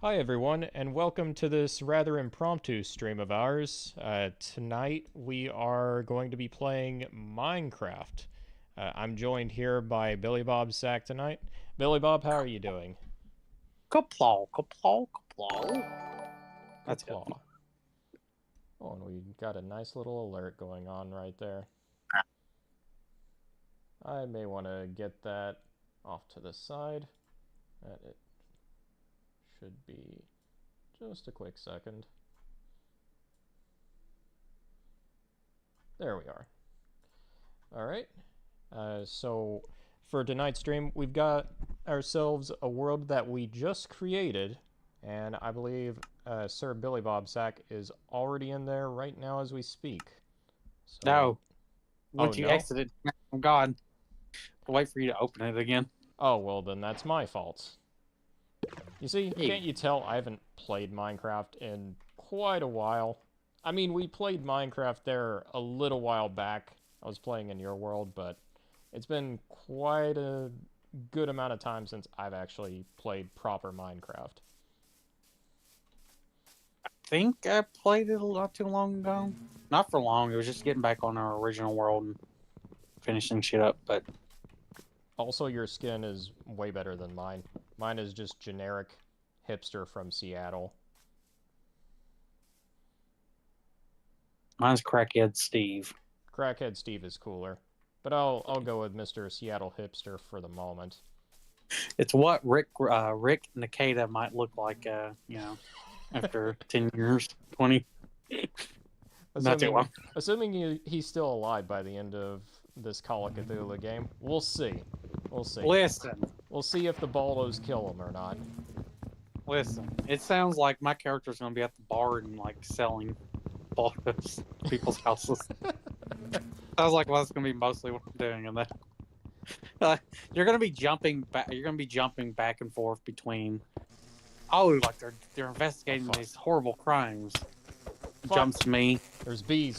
Hi, everyone, and welcome to this rather impromptu stream of ours. Tonight, we are going to be playing Minecraft. I'm joined here by Billy Bob Sack tonight. Billy Bob, how are you doing? Kaplaw, kaplaw, kaplaw. That's it. Kaplaw. Oh, and we got a nice little alert going on right there. I may want to get that off to the side. It should be just a quick second. There we are. All right. So for tonight's stream, we've got ourselves a world that we just created, and I believe Sir Billy Bob Sack is already in there right now as we speak. So, No, oh once you no? exit it, I'm gone. I'll wait for you to open it again. Oh well, then that's my fault. You see, Hey, can't you tell I haven't played Minecraft in quite a while? I mean, we played Minecraft there a little while back. I was playing in your world, but it's been quite a good amount of time since I've actually played proper Minecraft. I think I played it not too long ago. Not for long. It was just getting back on our original world and finishing shit up. But Also, your skin is way better than mine. Mine is just generic hipster from Seattle. mine's Crackhead Steve. Crackhead Steve is cooler, but I'll go with Mr. Seattle hipster for the moment. It's what Rick Nikita might look like. After 10 years, 20. Not too Assuming long. he's still alive by the end of this Call of Cthulhu game. We'll see. We'll see. Listen, We'll see if the Baldos kill him or not. listen. It sounds like my character's gonna be at the bar and like selling balls to people's houses. Sounds like that's gonna be mostly what I'm doing in that. You're gonna be jumping back. You're gonna be jumping back and forth between. Oh, like they're investigating fuck. these horrible crimes. Fuck. Jumps me. There's bees.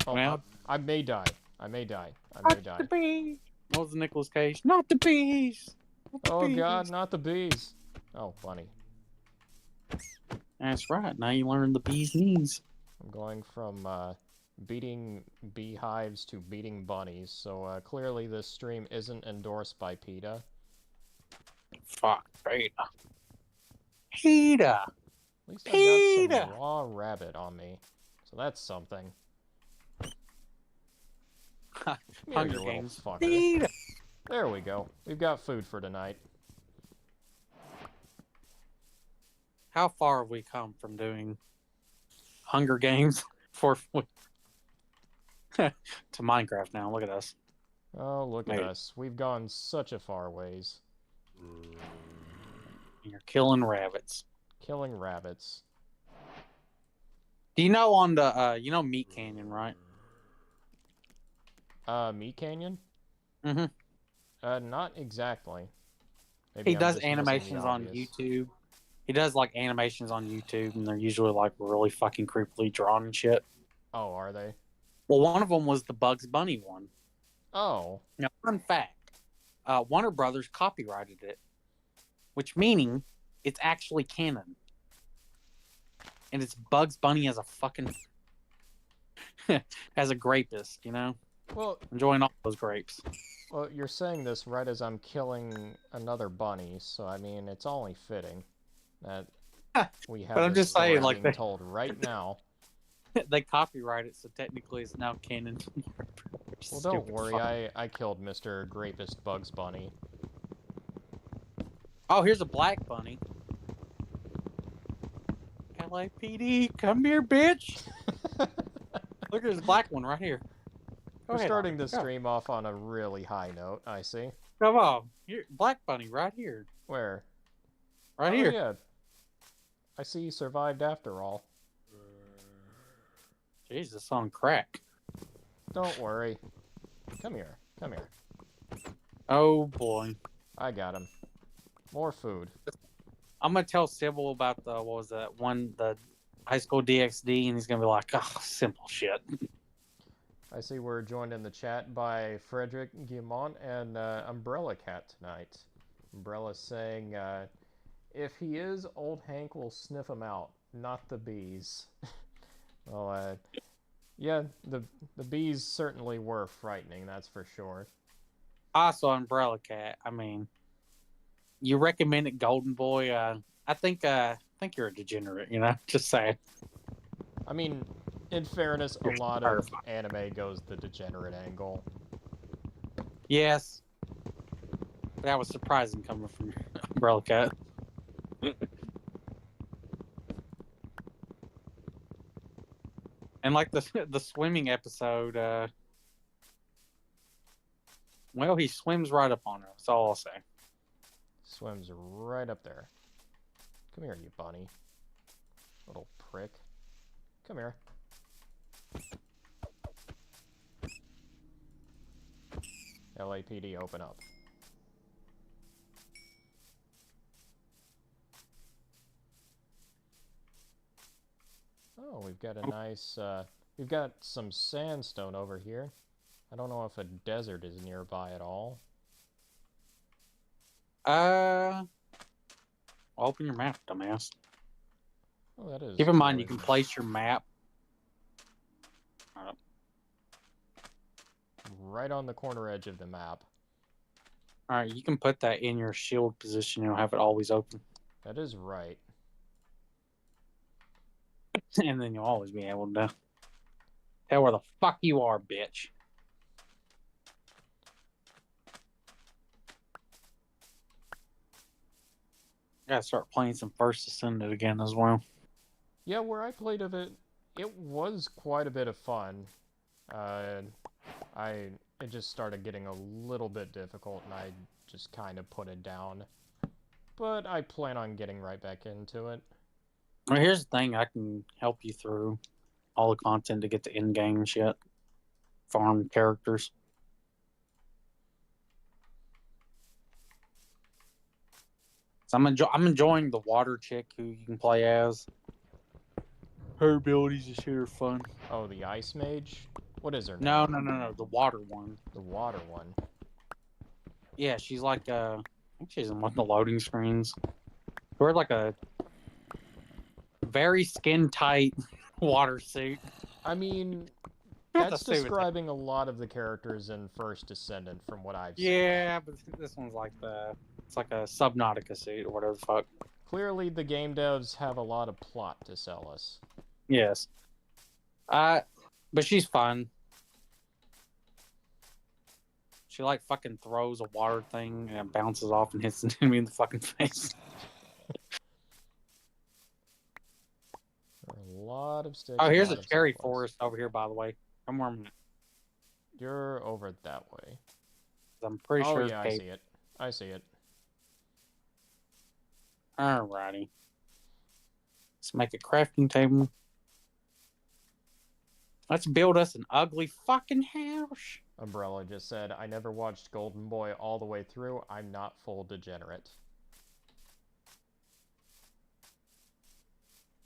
Oh, Well, I may die. I may die. I may not the die. bees. What was the Nicolas Cage? Not the bees. Not the Oh bees. god, not the bees. Oh, funny. That's right. Now you learn the bees' knees. I'm going from beating beehives to beating bunnies, so clearly this stream isn't endorsed by PETA. Fuck, Peter. Peter. At least I've got Peter. some raw rabbit on me, so that's something. Come here, Hunger you little Games. fucker. Peter. There we go. We've got food for tonight. How far have we come from doing Hunger Games to Minecraft now? Look at us. Oh, look at Mate. us. We've gone such a far ways. You're killing rabbits. Killing rabbits. Do you know on the Meat Canyon, right? Meat Canyon? Mm-hmm. Not exactly. Maybe He I'm does just missing animations the on obvious. YouTube. He does like animations on YouTube, and they're usually like really fucking creepily drawn and shit. Oh, are they? Well, one of them was the Bugs Bunny one. Oh. Now, fun fact: Warner Brothers copyrighted it, which meaning it's actually canon, and it's Bugs Bunny as a fucking as a grapist, Well, enjoying all those grapes. well, you're saying this right as I'm killing another bunny, so I mean, it's only fitting that we have But I'm this just saying, story like, being told right now. They copyright it, so technically it's now canon. Well, don't Stupid worry, fuck. I killed Mr. Grapist Bugs Bunny. Oh, here's a black bunny. LAPD, come here, bitch. Look, there's a black one right here. Go We're ahead, starting the Oscar. Go. stream off on a really high note, I see. Come on. Here, black bunny right here. Where? Right Oh, here. yeah. I see you survived after all. Jesus, on crack. Don't worry. Come here. Come here. Oh, boy. I got him. More food. I'm going to tell Sybil about the high school DxD, and he's going to be like, oh, simple shit. I see we're joined in the chat by Frederick Guimont and Umbrella Cat tonight. Umbrella saying, if he is, old Hank will sniff him out, not the bees. Well, yeah, the bees certainly were frightening, that's for sure. Also, Umbrella Cat. I mean, you recommended Golden Boy. I think you're a degenerate. Just saying. I mean, in fairness, a You're lot of terrifying. anime goes the degenerate angle. Yes, that was surprising coming from Umbrella Cat. And like the swimming episode, well, he swims right up on her. That's all I'll say. Swims right up there. Come here, you bunny. Little prick. Come here. LAPD, open up. Oh, we've got a nice, we've got some sandstone over here. I don't know if a desert is nearby at all. Open your map, dumbass. Oh, that is. Keep in mind, you really can place your map. right on the corner edge of the map. All right, you can put that in your shield position. You'll have it always open, That is right. and then you'll always be able to tell where the fuck you are, bitch. Gotta start playing some First Ascended again as well. Yeah, where I played of it, it was quite a bit of fun. It just started getting a little bit difficult, and I just kind of put it down. But I plan on getting right back into it. Well, here's the thing: I can help you through all the content to get the end game shit, farm characters. So I'm enjoying the water chick who you can play as. Her abilities and shit are fun. Oh, the Ice Mage? What is her No, name? no. The water one. The water one. Yeah, she's like I think she's in one of the loading screens. We're like a very skin tight water suit. I mean, Not that's the suit. describing a lot of the characters in First Descendant from what I've seen. Yeah, but this one's like it's like a Subnautica suit or whatever the fuck. Clearly, the game devs have a lot of plot to sell us. Yes. But she's fun. She like fucking throws a water thing and it bounces off and hits the enemy in the fucking face. There are a lot of sticks. Oh, here's a lot of cherry supplies. forest over here, by the way. Come where I'm at. You're over that way. I'm pretty Oh, sure yeah, I see it. I see it. Alrighty. Let's make a crafting table. Let's build us an ugly fucking house. Umbrella just said, I never watched Golden Boy all the way through. I'm not full degenerate.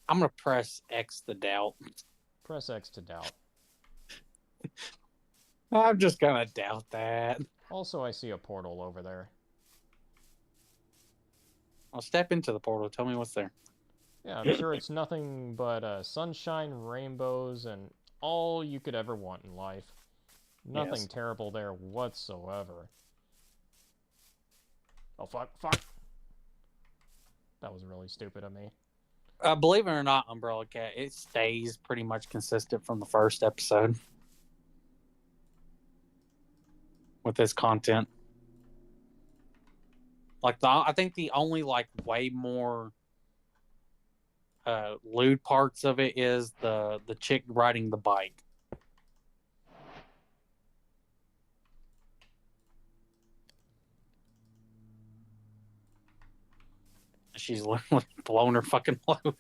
I'm gonna press X to doubt. Press X to doubt. I'm just gonna doubt that. Also, I see a portal over there. I'll step into the portal. Tell me what's there. Yeah, I'm sure it's nothing but sunshine, rainbows, and all you could ever want in life. Nothing Yes. terrible there whatsoever. Oh, fuck. That was really stupid of me. Believe it or not, Umbrella Cat, it stays pretty much consistent from the first episode with this content. Like I think the only like way more lewd parts of it is the chick riding the bike. She's literally blown her fucking load.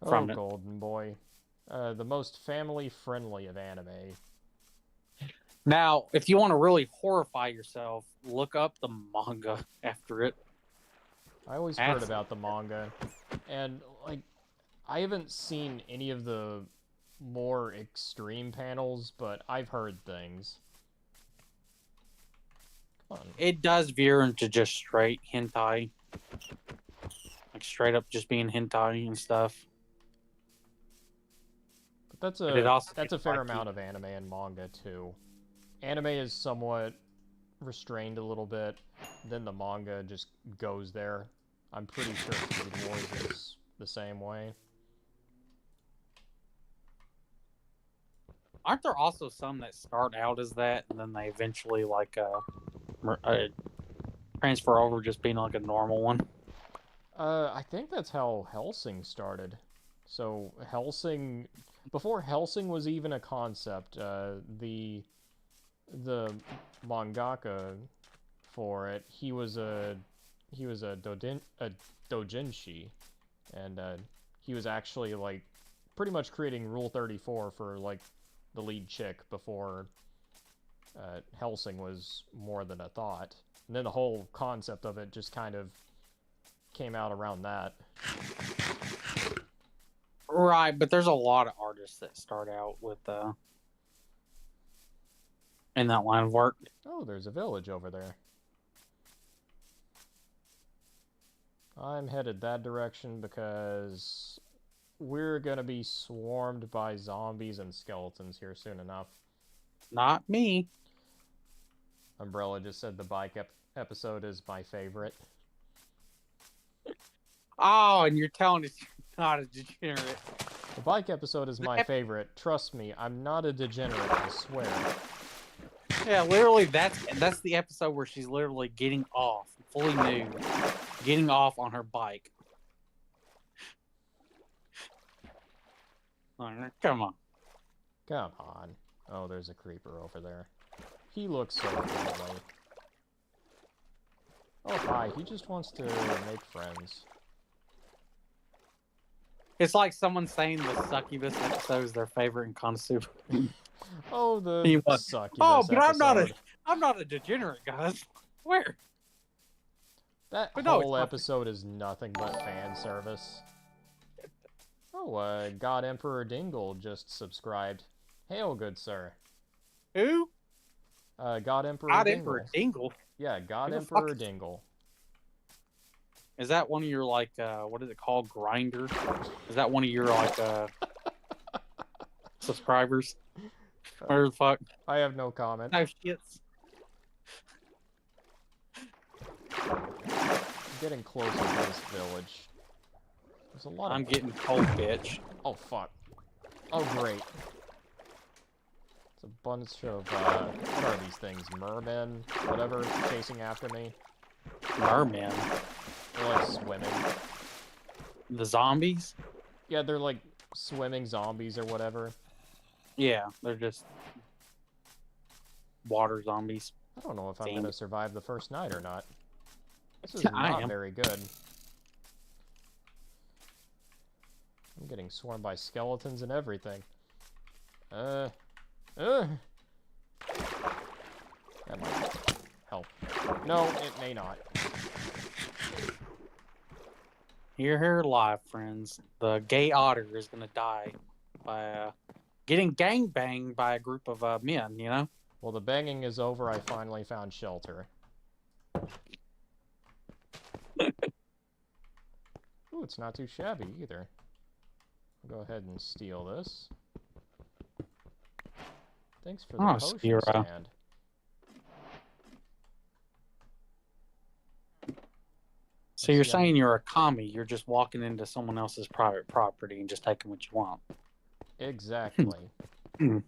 From Oh, it. Golden Boy. The most family-friendly of anime. Now, if you want to really horrify yourself, look up the manga after it. I always heard about the manga, and, like, I haven't seen any of the more extreme panels, but I've heard things. Come on. It does veer into just straight hentai. Like straight up just being hentai and stuff. But that's But it a also that's a gets fair wacky. amount of anime and manga too. Anime is somewhat restrained a little bit, then the manga just goes there. I'm pretty sure Food Wars is the same way. Aren't there also some that start out as that and then they eventually like transfer over just being like a normal one? I think that's how Hellsing started. So Hellsing, before Hellsing was even a concept, the mangaka for it, he was a dojinshi, and he was actually like pretty much creating Rule 34 for like the lead chick before Hellsing was more than a thought. And then the whole concept of it just kind of came out around that. Right, but there's a lot of artists that start out with in that line of work. Oh, there's a village over there. I'm headed that direction because we're gonna be swarmed by zombies and skeletons here soon enough. Not me. Umbrella just said the bike episode is my favorite. Oh, and you're telling us you're not a degenerate. The bike episode is my favorite. Trust me, I'm not a degenerate, I swear. Yeah, literally, that's the episode where she's literally getting off, fully nude, getting off on her bike. Come on. Come on. Oh, there's a creeper over there. He looks so friendly. Oh, hi. He just wants to make friends. It's like someone saying the succubus episode is their favorite in Konosuba. Oh, the He was- succubus Oh, but episode. I'm not a degenerate, guys. Where? That But no, whole it's episode is nothing but fan service. Oh, God Emperor Dingle just subscribed. Hail, good sir. Who? God Emperor God Dingle. Emperor Dingle. Yeah, God Who the fuck Emperor is- Dingle. Is that one of your like what is it called? Grinder? Is that one of your like subscribers? Where the fuck? I have no comment. No shits. I'm getting closer to this village. There's a lot of... I'm getting cold, bitch. Oh, fuck. Oh, great. It's a bunch of, what are these things? Mermen? Whatever, chasing after me. Merman. They're, like, swimming. The zombies? Yeah, they're, like, swimming zombies or whatever. Yeah, they're just water zombies. I don't know if I'm Damn. gonna survive the first night or not. This is I not am. very good. I'm getting swarmed by skeletons and everything. That might help. No, it may not. Here, live, friends. The gay otter is gonna die by getting gangbanged by a group of men, you know? Well, the banging is over. I finally found shelter. Ooh, it's not too shabby either. I'll go ahead and steal this. Thanks for the Oh, potion Spira. stand. So you're Yeah. saying you're a commie, you're just walking into someone else's private property and just taking what you want. Exactly. Didn't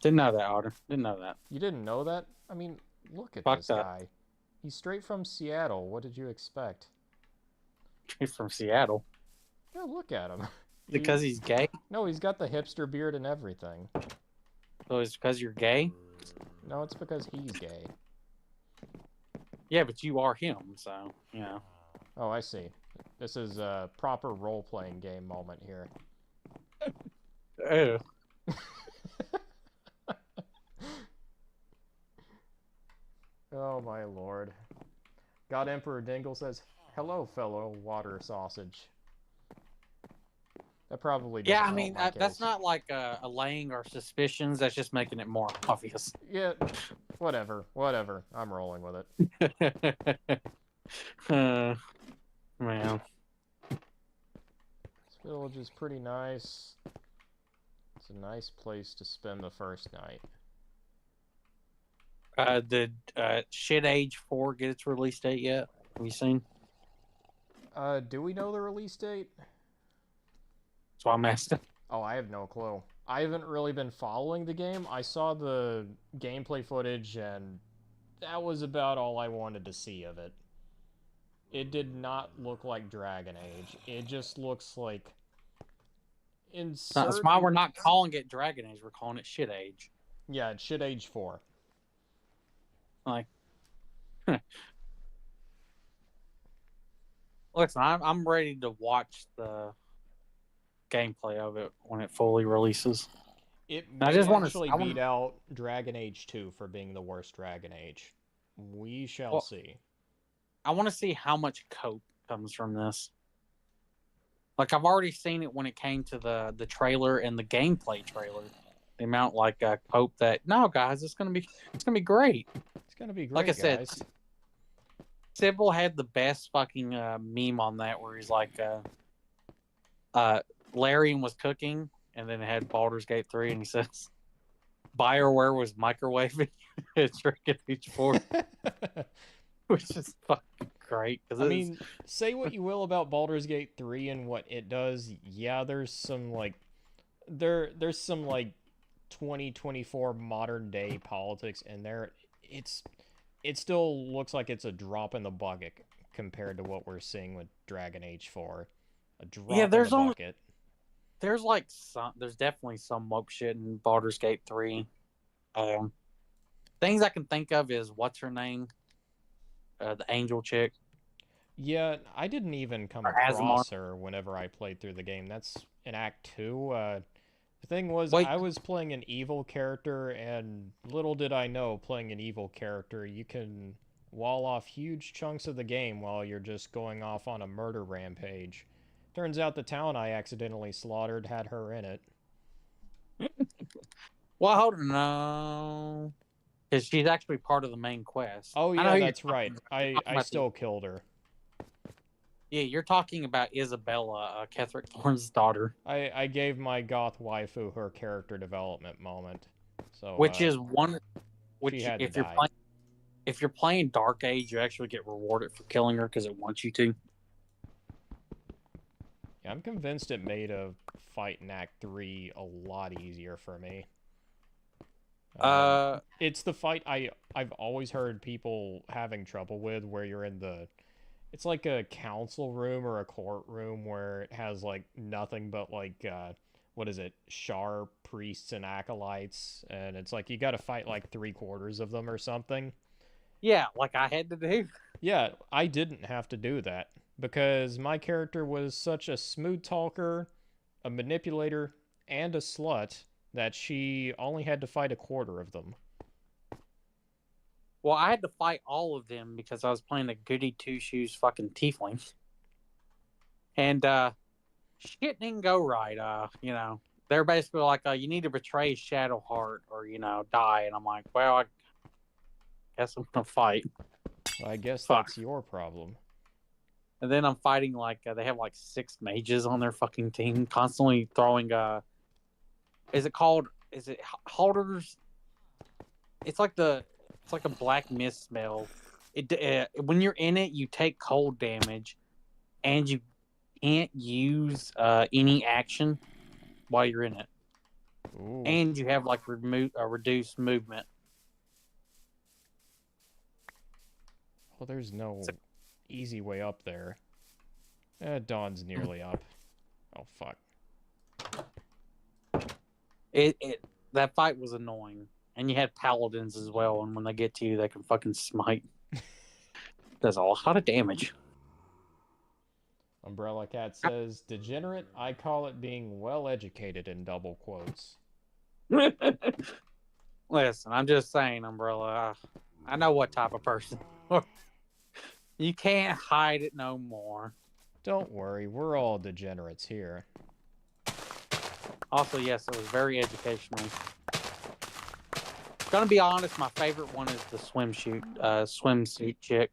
know that, Otter. Didn't know that. You didn't know that? I mean, look at Fuck this that. guy. He's straight from Seattle. What did you expect? He's from Seattle. Yeah, look at him. Because he's gay? No, he's got the hipster beard and everything. So it's because you're gay? No, it's because he's gay. Yeah, but you are him, so, you know. Oh, I see. This is a proper role-playing game moment here. Oh. Oh my lord. God Emperor Dingle says, "Hello, fellow water sausage." That probably doesn't Yeah, I help mean, my that's case. not like allaying our suspicions. That's just making it more obvious. Yeah, whatever. I'm rolling with it. Man. This village is pretty nice. It's a nice place to spend the first night. Did Shit Age 4 get its release date yet? Have you seen? Do we know the release date? That's why I'm asking. Oh, I have no clue. I haven't really been following the game. I saw the gameplay footage, and that was about all I wanted to see of it. It did not look like Dragon Age. It just looks like That's why we're not calling it Dragon Age. We're calling it Shit Age. Yeah, it's Shit Age 4. Like, listen, I'm ready to watch the gameplay of it when it fully releases. It I may just wanna- actually I wanna- beat out Dragon Age 2 for being the worst Dragon Age. We shall Well, see. I want to see how much cope comes from this. Like, I've already seen it when it came to the trailer and the gameplay trailer. The amount like cope that guys, it's gonna be great. It's gonna be great, Like I said, guys. Sybil had the best fucking meme on that where he's like, Larian was cooking, and then it had Baldur's Gate 3, and he says, BioWare was microwaving Dragon Age 4, which is fucking great. I mean, say what you will about Baldur's Gate 3 and what it does. Yeah, there's some like there's some like 2024 modern day politics in there. It still looks like it's a drop in the bucket compared to what we're seeing with Dragon Age 4. A drop in the bucket. There's definitely some woke shit in Baldur's Gate 3. Things I can think of is what's her name? The angel chick. Yeah, I didn't even come across her whenever I played through the game. That's in Act 2. The thing was, I was playing an evil character, and little did I know, playing an evil character, you can wall off huge chunks of the game while you're just going off on a murder rampage. Turns out the town I accidentally slaughtered had her in it. Well, hold on, no. Because she's actually part of the main quest. Oh, yeah, that's right. I still killed her. Yeah, you're talking about Isabella, Ketheric Thorn's daughter. I gave my goth waifu her character development moment. So which is one... Which, if you're playing Dark Age, you actually get rewarded for killing her because it wants you to. Yeah, I'm convinced it made a fight in Act 3 a lot easier for me. It's the fight I've always heard people having trouble with, where you're in it's like a council room or a courtroom where it has like nothing but like what is it, Shar priests and acolytes, and it's like you got to fight like 3/4 of them or something. Yeah, like I had to do. Yeah, I didn't have to do that because my character was such a smooth talker, a manipulator, and a slut that she only had to fight 1/4 of them. Well, I had to fight all of them because I was playing a goody two-shoes fucking tiefling. And shit didn't go right. They're basically like, you need to betray Shadowheart or, die. And I'm like, well, I guess I'm going to fight. I guess that's your problem. And then I'm fighting they have 6 mages on their fucking team, constantly throwing is it Halters? It's like a black mist smell. When you're in it, you take cold damage, and you can't use any action while you're in it. Ooh. And you have reduced movement. Well, there's no easy way up there. Dawn's nearly up. Oh fuck. That fight was annoying. And you had paladins as well, and when they get to you, they can fucking smite. Does a lot of damage. Umbrella Cat says, degenerate, I call it being well-educated in double quotes. Listen, I'm just saying, Umbrella. I know what type of person. You can't hide it no more. Don't worry, we're all degenerates here. Also, yes, it was very educational. Gonna be honest, my favorite one is the swimsuit chick.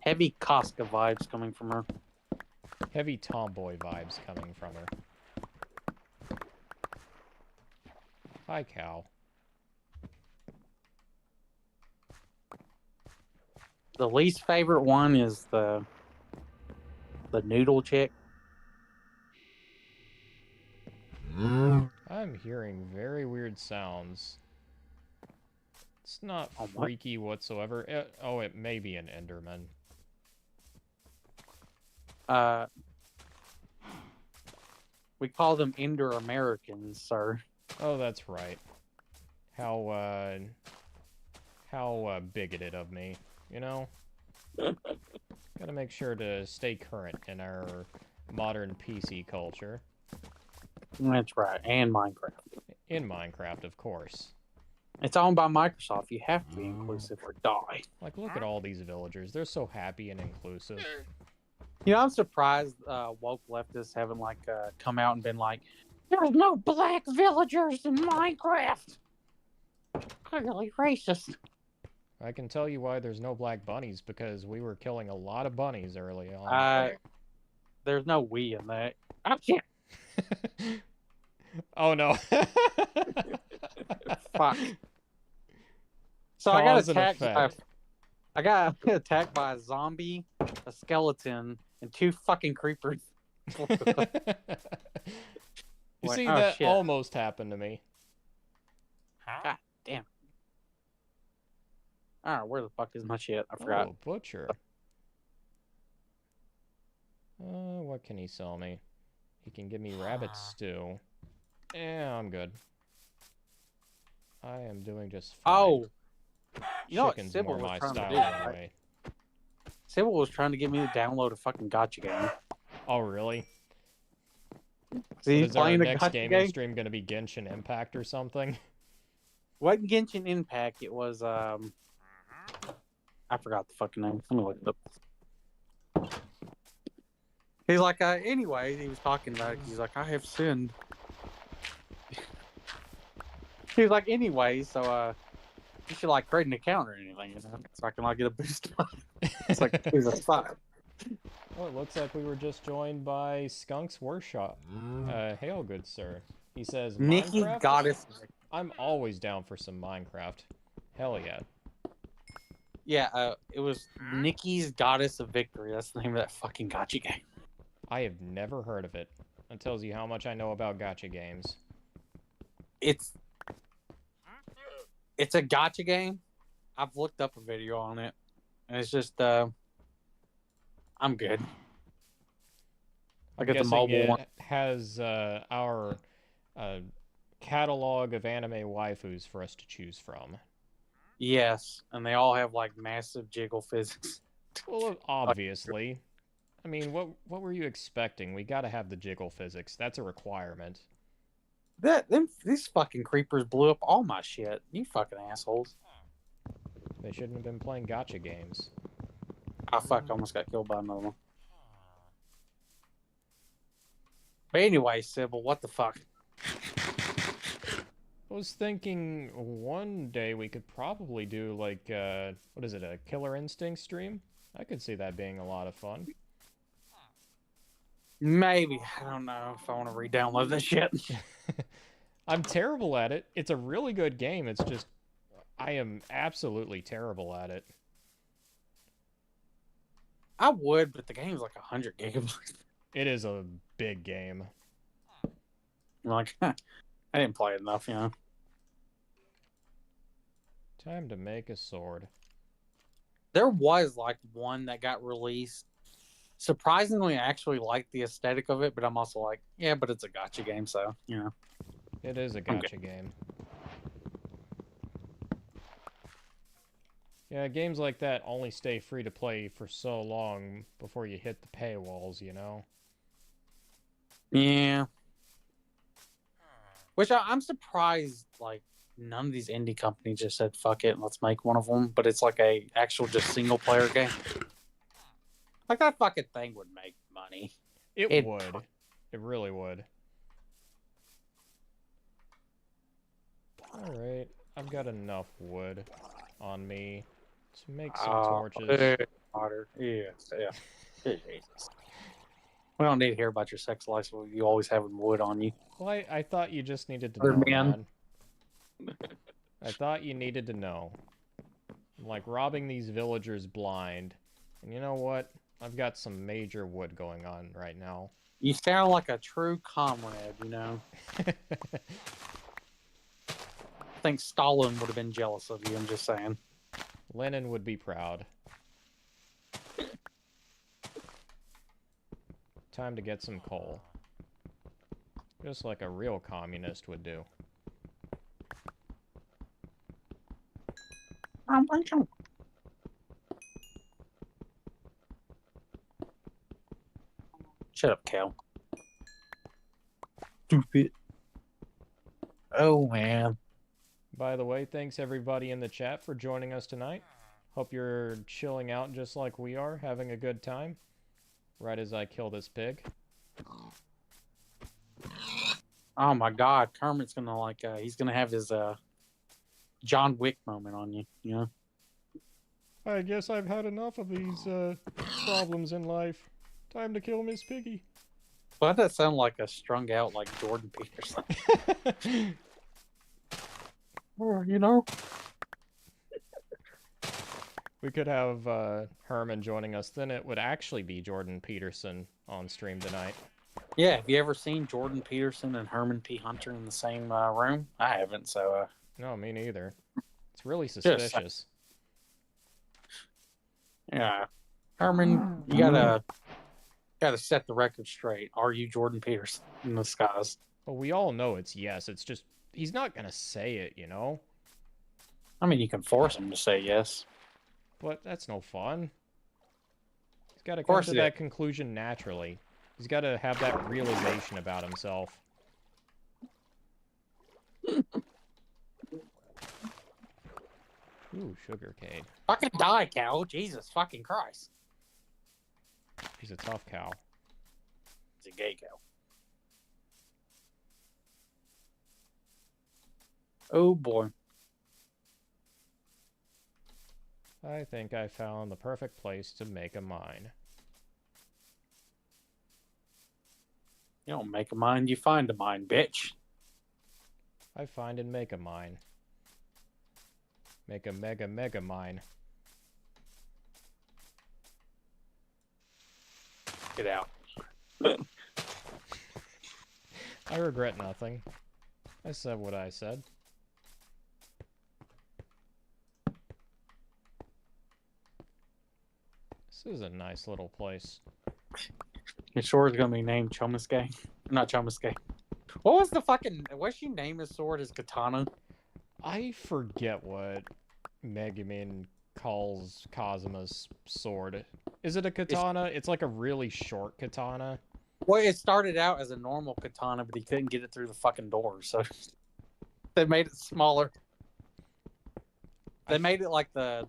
Heavy Casca vibes coming from her. Heavy tomboy vibes coming from her. Hi, cow. The least favorite one is the noodle chick. I'm hearing very weird sounds. It's not Oh, what? freaky whatsoever. It may be an Enderman. We call them Indo-Americans, sir. Oh, that's right. How bigoted of me, you know? Gotta make sure to stay current in our modern PC culture. That's right, and Minecraft. In Minecraft, of course. It's owned by Microsoft. You have to be inclusive or die. Like, look at all these villagers. They're so happy and inclusive. You know, I'm surprised woke leftists haven't come out and been like, "There's no black villagers in Minecraft." Clearly racist. I can tell you why there's no black bunnies, because we were killing a lot of bunnies early on. There's no we in that. Oh shit! Oh no. Fuck. So Cause and effect. I got attacked by a zombie, a skeleton, and 2 fucking creepers. You Like, see, oh, that shit. almost happened to me. God damn. Alright, where the fuck is my shit? I forgot. Oh, butcher. What can he sell me? He can give me rabbit stew. Yeah, I'm good. I am doing just fine. Oh! You know what Chicken's Sybil more was my trying style to do, anyway. right? Sybil was trying to get me to download a fucking gotcha game. Oh, really? See, What, is our playing a next gotcha gaming game? stream gonna be Genshin Impact or something? Wasn't Genshin Impact, it was, I forgot the fucking name. Let me look it up. He's like, anyway, he was talking about it. He's like, I have sinned. He was like, anyway, so, you should, create an account or anything, you know, so I can, get a boost. It's like, he's a spot. Oh, it looks like we were just joined by Skunk's Workshop. Hail, good sir. He says, Nikki Minecraft? Goddess. I'm always down for some Minecraft. Hell yeah. Yeah, it was Nikki's Goddess of Victory. That's the name of that fucking gotcha game. I have never heard of it. That tells you how much I know about gacha games. It's a gotcha game. I've looked up a video on it, and it's just I'm good. I I'm get the guessing mobile it one. has our catalog of anime waifus for us to choose from. Yes, and they all have massive jiggle physics. Well, obviously. I mean, what were you expecting? We gotta have the jiggle physics. That's a requirement. These fucking creepers blew up all my shit. You fucking assholes. They shouldn't have been playing gacha games. Ah, fuck, I almost got killed by another one. But anyway, Sybil, what the fuck? I was thinking one day we could probably do, what is it, a Killer Instinct stream? I could see that being a lot of fun. Maybe. I don't know if I want to re-download this shit. I'm terrible at it. It's a really good game. It's just, I am absolutely terrible at it. I would, but the game's 100 gigabytes. It is a big game. I didn't play it enough, you know. Time to make a sword. There was one that got released. Surprisingly, I actually liked the aesthetic of it, but I'm also yeah, but it's a gotcha game, so, you know. It is a gacha game. Yeah, games like that only stay free to play for so long before you hit the paywalls, you know? Yeah. Which I'm surprised, none of these indie companies just said, fuck it, let's make one of them, but it's a actual just single player game. That fucking thing would make money. It would. It really would. Alright, I've got enough wood on me Let's make some torches. Water. Yes, yeah. Jesus. We don't need to hear about your sex life. You always having wood on you. Well, I thought you just needed to Other know, man. man. I thought you needed to know. I'm like robbing these villagers blind. And you know what? I've got some major wood going on right now. You sound like a true comrade, you know. I think Stalin would have been jealous of you, I'm just saying. Lenin would be proud. Time to get some coal. Just like a real communist would do. Shut up, Cal. Stupid. Oh, man. By the way, thanks everybody in the chat for joining us tonight. Hope you're chilling out just like we are, having a good time. Right as I kill this pig. Oh my God, Kermit's gonna he's gonna have his John Wick moment on you, you know? I guess I've had enough of these problems in life. Time to kill Miss Piggy. Why does that sound like a strung out like Jordan Peterson? Or, you know? We could have Herman joining us, then it would actually be Jordan Peterson on stream tonight. Yeah, have you ever seen Jordan Peterson and Herman P. Hunter in the same room? I haven't, so... No, me neither. It's really suspicious. Yeah. Herman, you gotta set the record straight. Are you Jordan Peterson in the skies? Well, we all know it's yes. It's just, he's not gonna say it, you know? I mean, you can force him to say yes. But that's no fun. He's gotta come to that conclusion naturally. He's gotta have that realization about himself. Ooh, sugarcane. Fucking die, cow. Jesus fucking Christ. He's a tough cow. He's a gay cow. Oh boy. I think I found the perfect place to make a mine. You don't make a mine, you find a mine, bitch. I find and make a mine. Make a mega mine. Get out. I regret nothing. I said what I said. This is a nice little place. Your sword's gonna be named Chomuske. Not Chomuske. What was the fucking... What's she name his sword? His katana? I forget what Megumin calls Kazuma's sword. Is it a katana? It's like a really short katana. Well, it started out as a normal katana, but he couldn't get it through the fucking door, so... They made it smaller. They made it like the...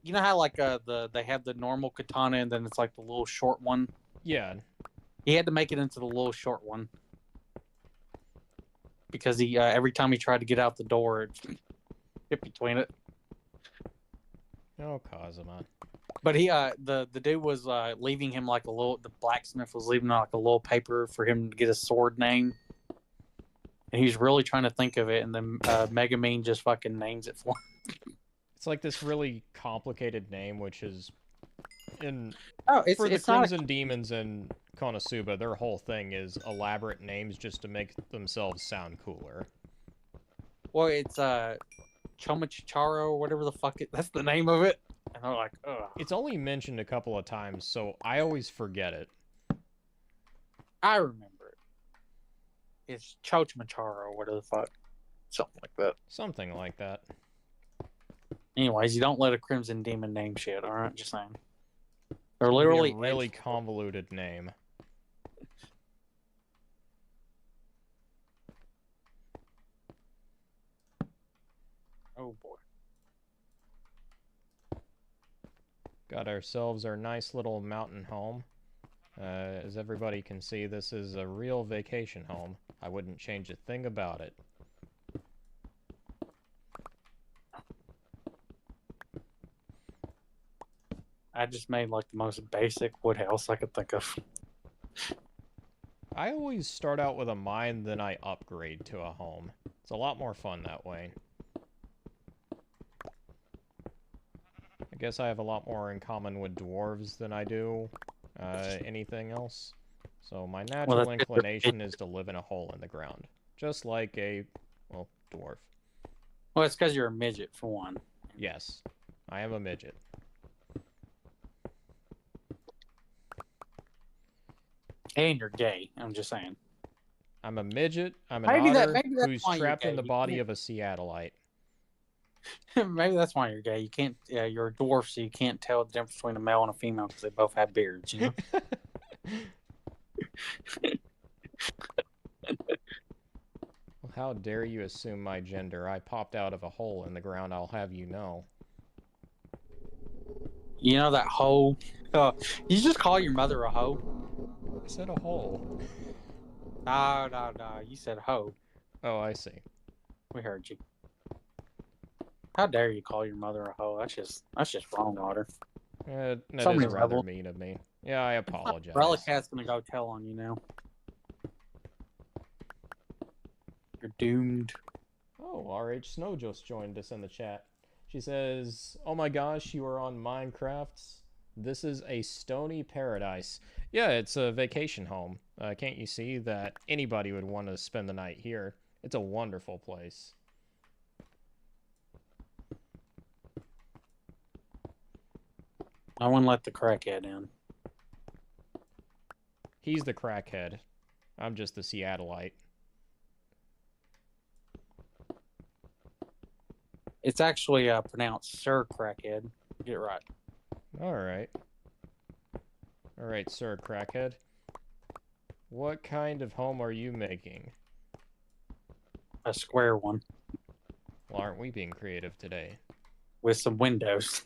You know how like they have the normal katana and then it's like the little short one? Yeah. He had to make it into the little short one. Because he every time he tried to get out the door, it hit between it. Oh, Kazuma. But he the dude was leaving him like a little... The blacksmith was leaving like a little paper for him to get a sword name. And he was really trying to think of it, and then Megumin just fucking names it for him. It's like this really complicated name, which is in for the Crimson Demons and Konosuba, their whole thing is elaborate names just to make themselves sound cooler. Well, it's Chomicharo or whatever the fuck that's the name of it. And I'm like, ugh. It's only mentioned a couple of times, so I always forget it. I remember it. It's Chochmacharo or whatever the fuck. Something like that. Something like that. Anyways, you don't let a Crimson Demon name shit, alright? Just saying. They're literally... a really convoluted name. Oh boy. Got ourselves our nice little mountain home. As everybody can see, this is a real vacation home. I wouldn't change a thing about it. I just made like the most basic wood house I could think of. I always start out with a mine, then I upgrade to a home. It's a lot more fun that way. I guess I have a lot more in common with dwarves than I do anything else. So my natural inclination is to live in a hole in the ground. Just like a, well, dwarf. Well, it's because you're a midget, for one. Yes, I am a midget. And you're gay, I'm just saying. I'm a midget, I'm an otter who's trapped in the body of a Seattleite. Maybe that's why you're gay. You can't, you're a dwarf, so you can't tell the difference between a male and a female because they both have beards, you know? Well, how dare you assume my gender? I popped out of a hole in the ground, I'll have you know. You know that hoe? You just call your mother a hoe? I said a hole. No. You said hoe. Oh, I see. We heard you. How dare you call your mother a hoe? That's just wrong, Otter. That is rather mean of me. Yeah, I apologize. Relicat's gonna go tell on you now. You're doomed. Oh, RH Snow just joined us in the chat. She says, "Oh my gosh, you are on Minecraft. This is a stony paradise." Yeah, it's a vacation home. Can't you see that anybody would want to spend the night here? It's a wonderful place. I wouldn't let the crackhead in. He's the crackhead. I'm just the Seattleite. It's actually pronounced Sir Crackhead. Get it right. Alright. Alright, Sir Crackhead. What kind of home are you making? A square one. Well, aren't we being creative today? With some windows.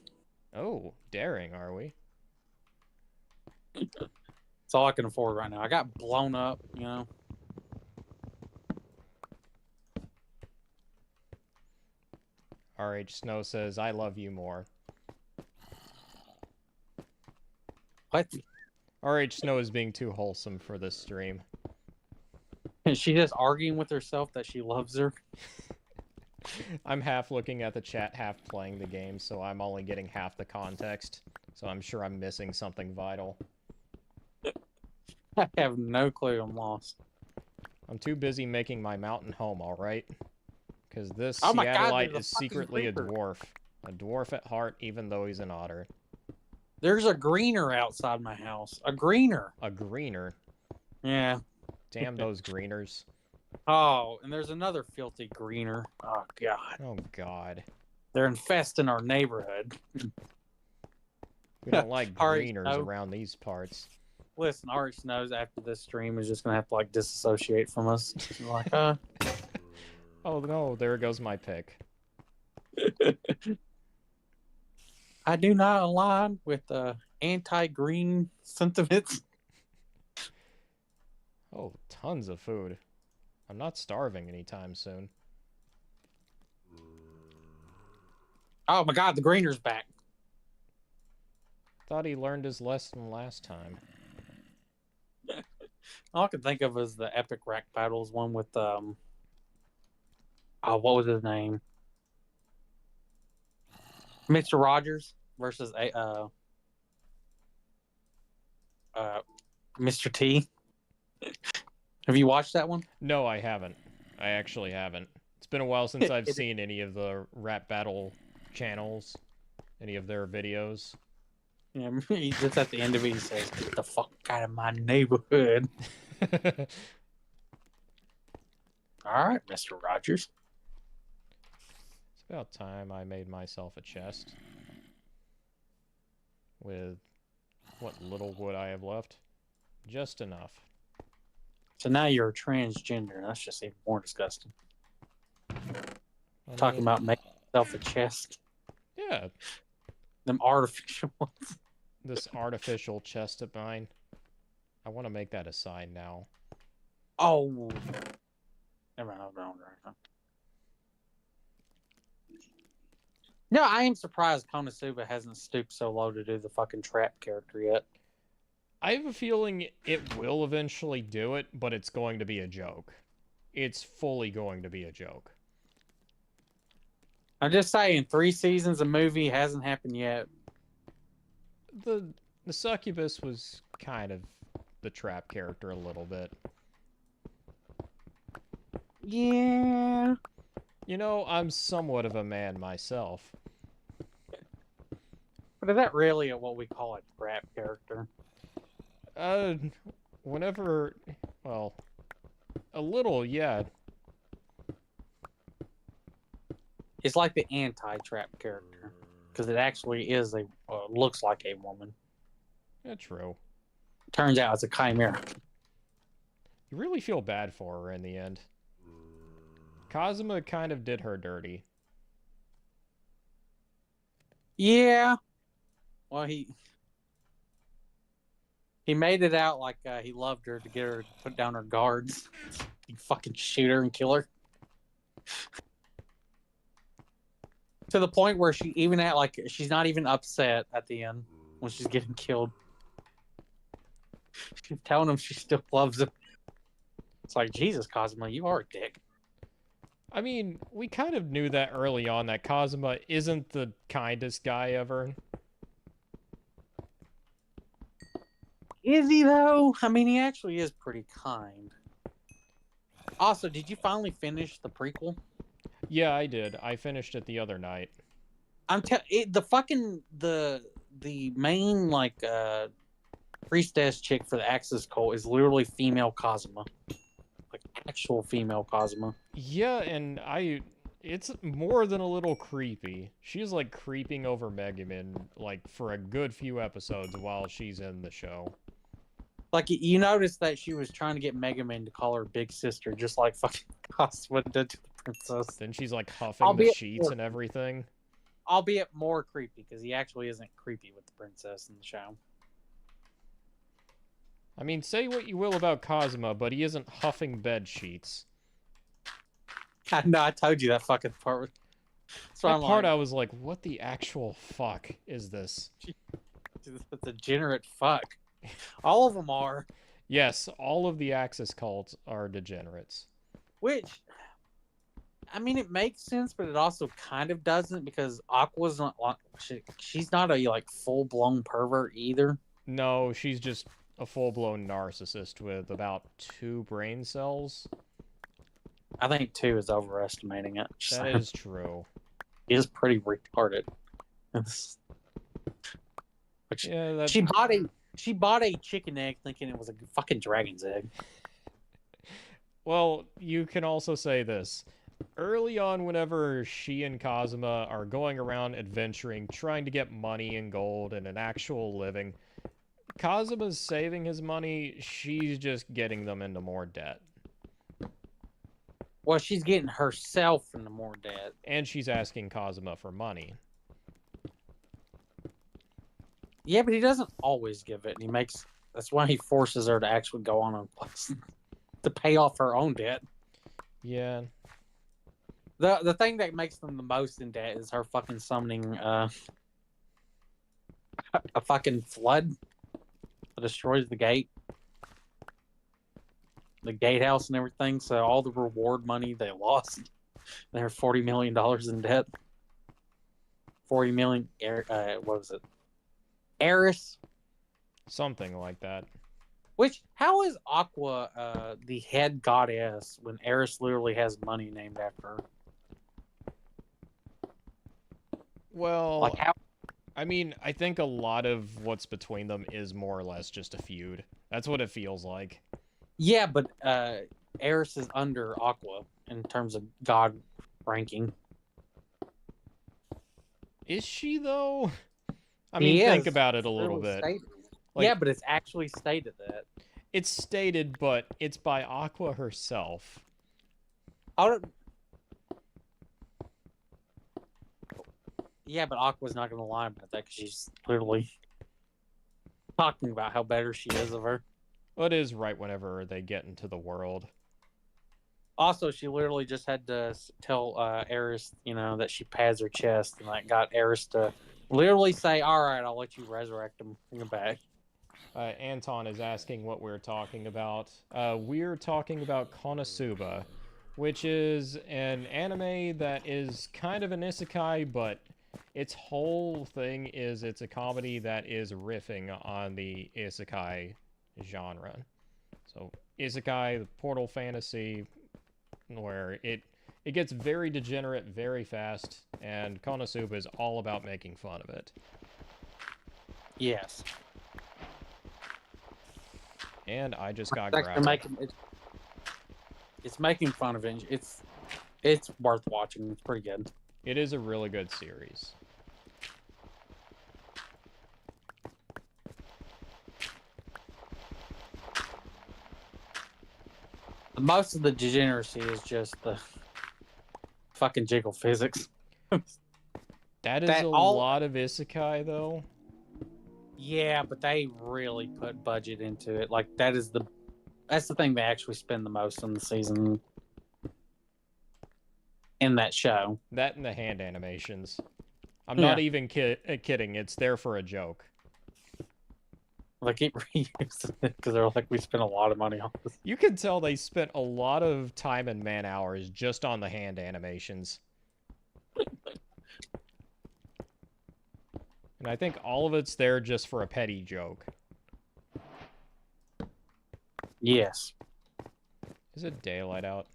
Oh, daring, are we? It's all I can afford right now. I got blown up, you know. RH Snow says, "I love you more." What? RH Snow is being too wholesome for this stream. Is she just arguing with herself that she loves her? I'm half looking at the chat, half playing the game, so I'm only getting half the context. So I'm sure I'm missing something vital. I have no clue. I'm lost. I'm too busy making my mountain home, alright? Because this Seattleite is secretly a dwarf. A dwarf at heart, even though he's an otter. There's a greener outside my house. A greener. A greener? Yeah. Damn those greeners. Oh, and there's another filthy greener. Oh, God. Oh, God. They're infesting our neighborhood. We don't like greeners around these parts. Listen, RH knows after this stream is just going to have to, like, disassociate from us. Like, Oh, no, there goes my pick. I do not align with anti-green sentiments. Oh, tons of food. I'm not starving anytime soon. Oh my God, the greener's back. Thought he learned his lesson last time. All I can think of is the epic rack battles one with oh, what was his name? Mr. Rogers versus Mr. T. Have you watched that one? No, I haven't. I actually haven't. It's been a while since I've seen any of the rap battle channels, any of their videos. Yeah, just at the end of it, he says, "Get the fuck out of my neighborhood." All right, Mr. Rogers. It's about time I made myself a chest. With what little wood I have left. Just enough. So now you're a transgender. That's just even more disgusting. Talking about making yourself a chest. Yeah. Them artificial ones. This artificial chest of mine. I want to make that a sign now. Oh. Never mind. No, I am surprised Konosuba hasn't stooped so low to do the fucking trap character yet. I have a feeling it will eventually do it, but it's going to be a joke. It's fully going to be a joke. I'm just saying, 3 seasons of movie hasn't happened yet. The succubus was kind of the trap character a little bit. Yeah. You know, I'm somewhat of a man myself. But is that really what we call a trap character? Whenever, well, a little, yeah. It's like the anti-trap character. Because it actually is looks like a woman. Yeah, true. Turns out it's a chimera. You really feel bad for her in the end. Kazuma kind of did her dirty. Yeah. Well, he made it out like he loved her to get her to put down her guards. He fucking shoot her and kill her. To the point where she even she's not even upset at the end when she's getting killed. She's telling him she still loves him. It's like, Jesus, Kazuma, you are a dick. I mean, we kind of knew that early on, that Kazuma isn't the kindest guy ever. Is he, though? I mean, he actually is pretty kind. Also, did you finally finish the prequel? Yeah, I did. I finished it the other night. The main, priestess chick for the Axis cult is literally female Kazuma. Like, actual female Kazuma. Yeah, and it's more than a little creepy. She's, like, creeping over Megumin, like, for a good few episodes while she's in the show. Like, you noticed that she was trying to get Megumin to call her big sister, just like fucking Kazuma did to the princess. Then she's, like, huffing the sheets and everything. Albeit more creepy, because he actually isn't creepy with the princess in the show. I mean, say what you will about Kazuma, but he isn't huffing bed sheets. No, I told you that fucking part. That part I was like, what the actual fuck is this? It's a degenerate fuck. All of them are. Yes, all of the Axis cults are degenerates. Which, I mean, it makes sense, but it also kind of doesn't, because Aqua's not like, she's not a full-blown pervert either. No, she's just a full-blown narcissist with about 2 brain cells. I think 2 is overestimating it. That is true. He is pretty retarded. Yeah, she bought a chicken egg thinking it was a fucking dragon's egg. Well, you can also say this. Early on, whenever she and Kazuma are going around adventuring, trying to get money and gold and an actual living, Kazuma's saving his money, she's just getting them into more debt. Well, she's getting herself into more debt. And she's asking Kazuma for money. Yeah, but he doesn't always give it. That's why he forces her to actually go on a quest to pay off her own debt. Yeah. The thing that makes them the most in debt is her fucking summoning a fucking flood that destroys the gate. The gatehouse and everything, so all the reward money they lost, they're $40 million in debt. 40 million, what was it? Eris? Something like that. How is Aqua the head goddess when Eris literally has money named after her? Well, I mean, I think a lot of what's between them is more or less just a feud. That's what it feels like. Yeah, but Eris is under Aqua in terms of god ranking. Is she, though? I mean, think about it a little bit. Yeah, but it's actually stated that. It's stated, but it's by Aqua herself. Yeah, but Aqua's not going to lie about that because she's clearly talking about how better she is of her. Well, it is right whenever they get into the world. Also, she literally just had to tell Eris, that she pads her chest, and that got Eris to literally say, "All right, I'll let you resurrect him. Bring him back." Anton is asking what we're talking about. We're talking about Konosuba, which is an anime that is kind of an isekai, but its whole thing is it's a comedy that is riffing on the isekai genre. So isekai, portal fantasy, where it gets very degenerate very fast, and Konosuba is all about making fun of it. Yes. And I just got It's grappled. it's making fun of it. It's worth watching. It's pretty good. It is a really good series. Most of the degeneracy is just the fucking jiggle physics. That is a lot of isekai, though. Yeah, but they really put budget into it. Like that's the thing they actually spend the most on the season in that show. That and the hand animations. I'm not even kidding. It's there for a joke. They keep reusing it because they're like, we spent a lot of money on this. You can tell they spent a lot of time and man hours just on the hand animations. And I think all of it's there just for a petty joke. Yes. Is it daylight out?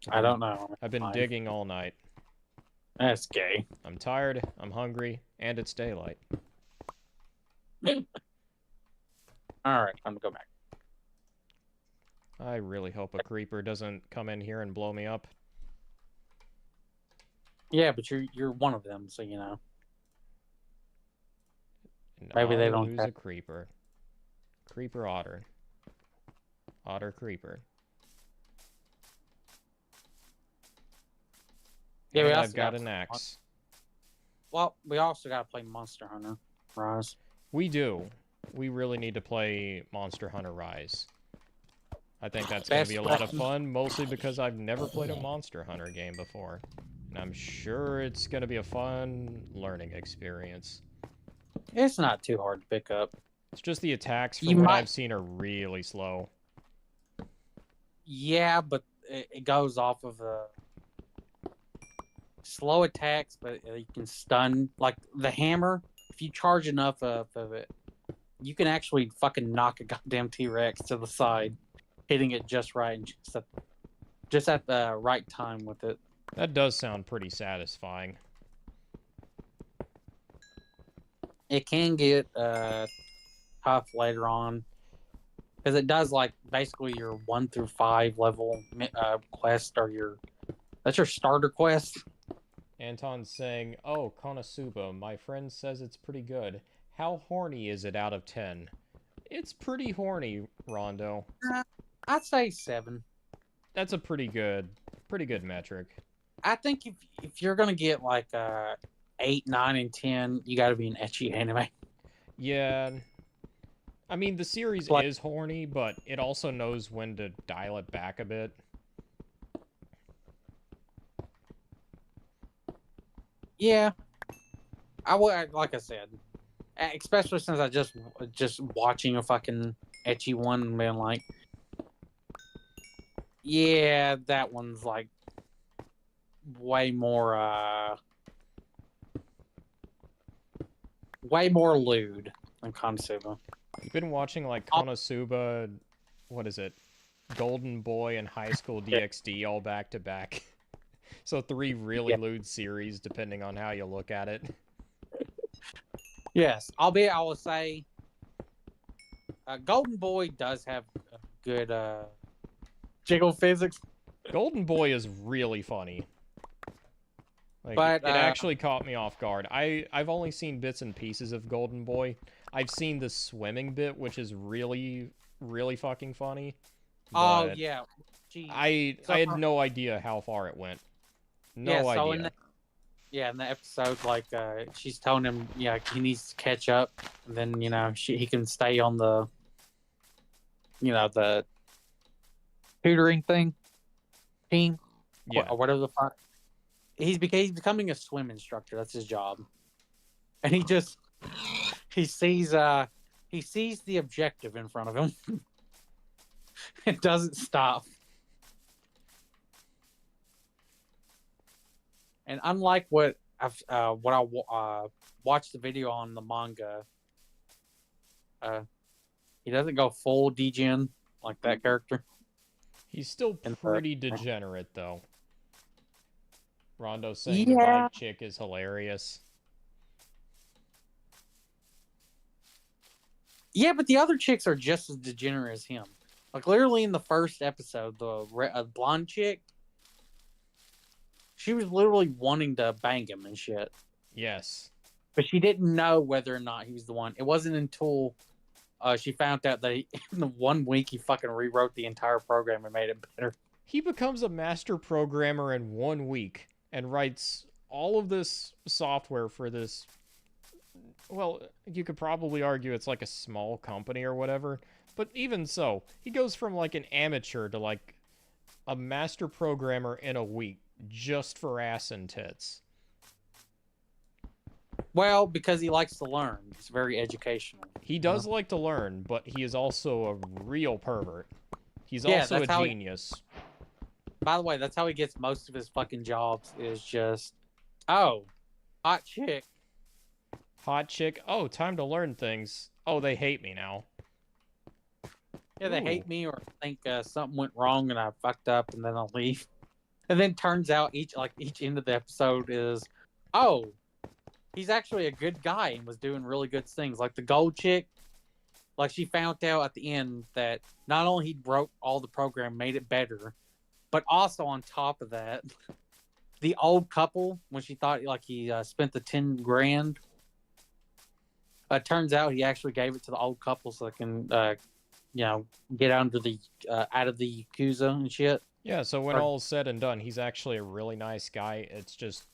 I don't know. I've been digging all night. That's gay. I'm tired, I'm hungry, and it's daylight. Alright, time to go back. I really hope a creeper doesn't come in here and blow me up. Yeah, but you're one of them, so And maybe they I'll don't lose a creeper. Creeper otter. Otter creeper. Yeah, and I've got an axe. Well, we also got to play Monster Hunter Rise. We do. We really need to play Monster Hunter Rise. I think that's going to be a lot of fun, mostly because I've never played a Monster Hunter game before. And I'm sure it's going to be a fun learning experience. It's not too hard to pick up. It's just the attacks, from what I've seen, are really slow. Yeah, but it goes off of slow attacks, but you can stun. Like the hammer, if you charge enough of it, you can actually fucking knock a goddamn T-Rex to the side, hitting it just right and just at the right time with it. That does sound pretty satisfying. It can get tough later on, because it does like basically your 1 through 5 level quest, or that's your starter quest. Anton's saying, "Oh, Konosuba, my friend says it's pretty good. How horny is it out of 10? It's pretty horny, Rondo. I'd say 7. That's a pretty good metric. I think if you're gonna get like 8, 9, and 10, you got to be an ecchi anime. Yeah. I mean, the series is horny, but it also knows when to dial it back a bit. Yeah. I would, like I said, especially since I just watching a fucking ecchi one and being like, yeah, that one's like way more lewd than Konosuba. You've been watching like Konosuba, what is it? Golden Boy and High School DxD all back to back. So 3 really lewd series, depending on how you look at it. Yes, albeit I will say Golden Boy does have good jiggle physics. Golden Boy is really funny. Like, but it actually caught me off guard. I've only seen bits and pieces of Golden Boy. I've seen the swimming bit, which is really, really fucking funny. Oh yeah. Jeez. I had no idea how far it went. No idea. In the episode, like she's telling him, he needs to catch up, and then he can stay on the, the tutoring thing. team Yeah. or whatever the fuck. He's becoming a swim instructor. That's his job, and he sees the objective in front of him and doesn't stop. And unlike what I watched the video on the manga, he doesn't go full degen like that character. He's still pretty degenerate, though. Rondo saying the Yeah. bike chick is hilarious. Yeah, but the other chicks are just as degenerate as him. Like literally in the first episode, the blonde chick, she was literally wanting to bang him and shit. Yes. But she didn't know whether or not he was the one. It wasn't until she found out that in the 1 week he fucking rewrote the entire program and made it better. He becomes a master programmer in 1 week and writes all of this software for this. Well, you could probably argue it's like a small company or whatever. But even so, he goes from like an amateur to like a master programmer in a week just for ass and tits. Well, because he likes to learn. It's very educational. He does like to learn, but he is also a real pervert. He's Yeah, also a that's how genius. By the way, that's how he gets most of his fucking jobs is just, oh, hot chick. Hot chick. Oh, time to learn things. Oh, they hate me now. Yeah, they Ooh. hate me or think something went wrong and I fucked up and then I'll leave. And then turns out each end of the episode is, oh, he's actually a good guy and was doing really good things. Like the gold chick, like she found out at the end that not only he broke all the program, made it better, but also on top of that, the old couple, when she thought like he spent the 10 grand, turns out he actually gave it to the old couple so they can, get out of the Yakuza and shit. Yeah, so when all is said and done, he's actually a really nice guy. It's just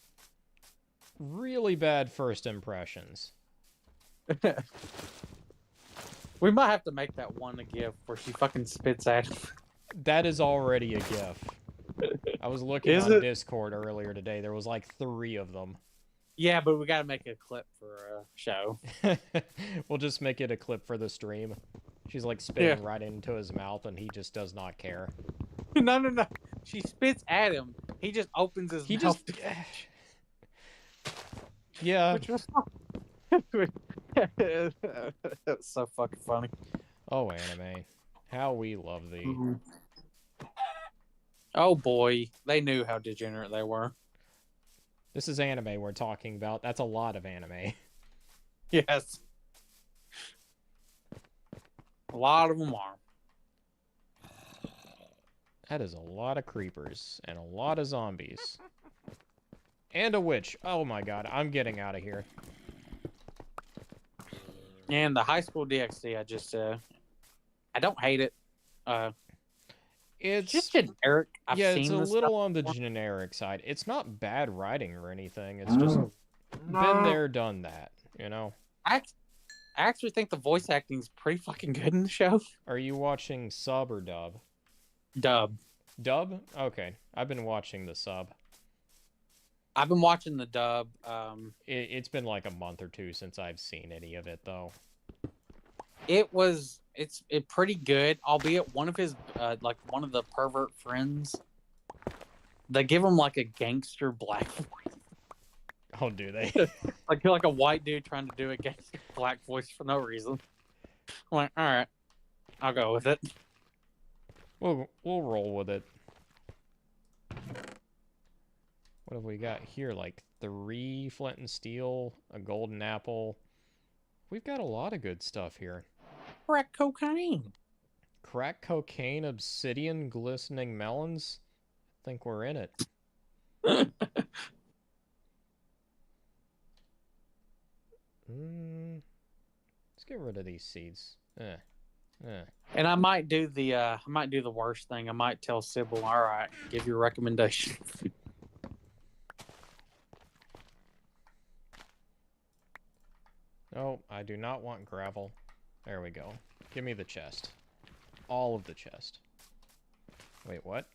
really bad first impressions. We might have to make that one a GIF where she fucking spits at him. That is already a GIF. I was looking on Discord earlier today. There was like 3 of them. Yeah, but we gotta make a clip for a show. We'll just make it a clip for the stream. She's like spitting right into his mouth and he just does not care. No. She spits at him. He just opens his mouth. Yeah. That's so fucking funny. Oh, anime. How we love thee. Mm-hmm. Oh boy, they knew how degenerate they were. This is anime we're talking about. That's a lot of anime. Yes. A lot of them are. That is a lot of creepers and a lot of zombies. And a witch. Oh my god, I'm getting out of here. And the high school DxD, I don't hate it. It's just generic. It's a little on the generic side. It's not bad writing or anything. It's just been there, done that, you know? I actually think the voice acting's pretty fucking good in the show. Are you watching sub or dub? Dub. Dub? Okay. I've been watching the sub. I've been watching the dub. It's been like a month or 2 since I've seen any of it, though. It's pretty good, albeit one of his one of the pervert friends, they give him like a gangster black voice. Oh, do they? like a white dude trying to do a gangster black voice for no reason. I'm like, all right, I'll go with it. We'll roll with it. What have we got here? Like 3 flint and steel, a golden apple. We've got a lot of good stuff here. Crack cocaine. Crack cocaine, obsidian, glistening melons. I think we're in it. Let's get rid of these seeds. And I might do the worst thing. I might tell Sybil, all right, give your recommendation. Oh, I do not want gravel. There we go. Give me the chest. All of the chest. Wait, what?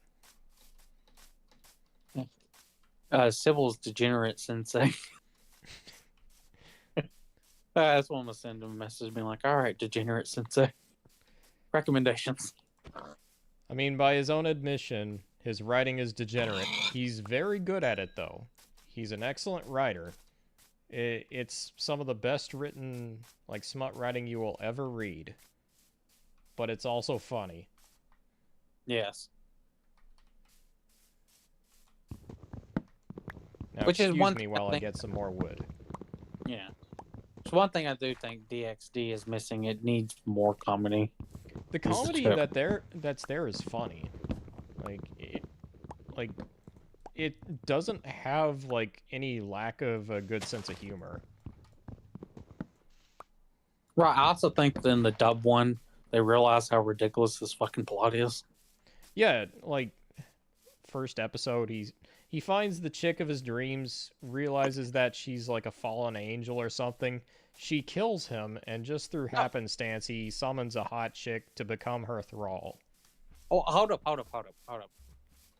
Sybil's degenerate sensei. I just want to send him a message being like, all right, degenerate sensei. Recommendations. I mean, by his own admission, his writing is degenerate. He's very good at it, though. He's an excellent writer. It's some of the best written, like, smut writing you will ever read. But it's also funny. Yes. Now, Which is excuse one me thing while I get some more wood. Yeah. So one thing I do think DxD is missing. It needs more comedy. The comedy that's there is funny. It doesn't have like any lack of a good sense of humor. Right. I also think that in the dub one, they realize how ridiculous this fucking plot is. Yeah, like first episode, he finds the chick of his dreams, realizes that she's like a fallen angel or something. She kills him, and just through happenstance, he summons a hot chick to become her thrall. Oh, hold up.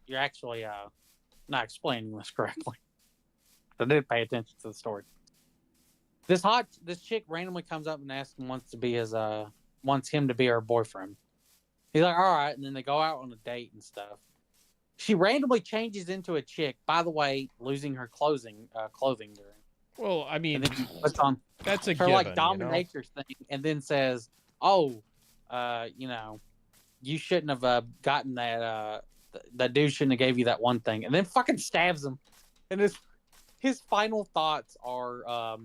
You're actually not explaining this correctly. I did pay attention to the story. This chick randomly comes up and asks him wants him to be her boyfriend. He's like, all right, and then they go out on a date and stuff. She randomly changes into a chick. By the way, losing her clothing during. Well, I mean, puts on that's a her given, like dominatrix thing, and then says, "Oh, you shouldn't have gotten that. That dude shouldn't have gave you that one thing," and then fucking stabs him. And his final thoughts are,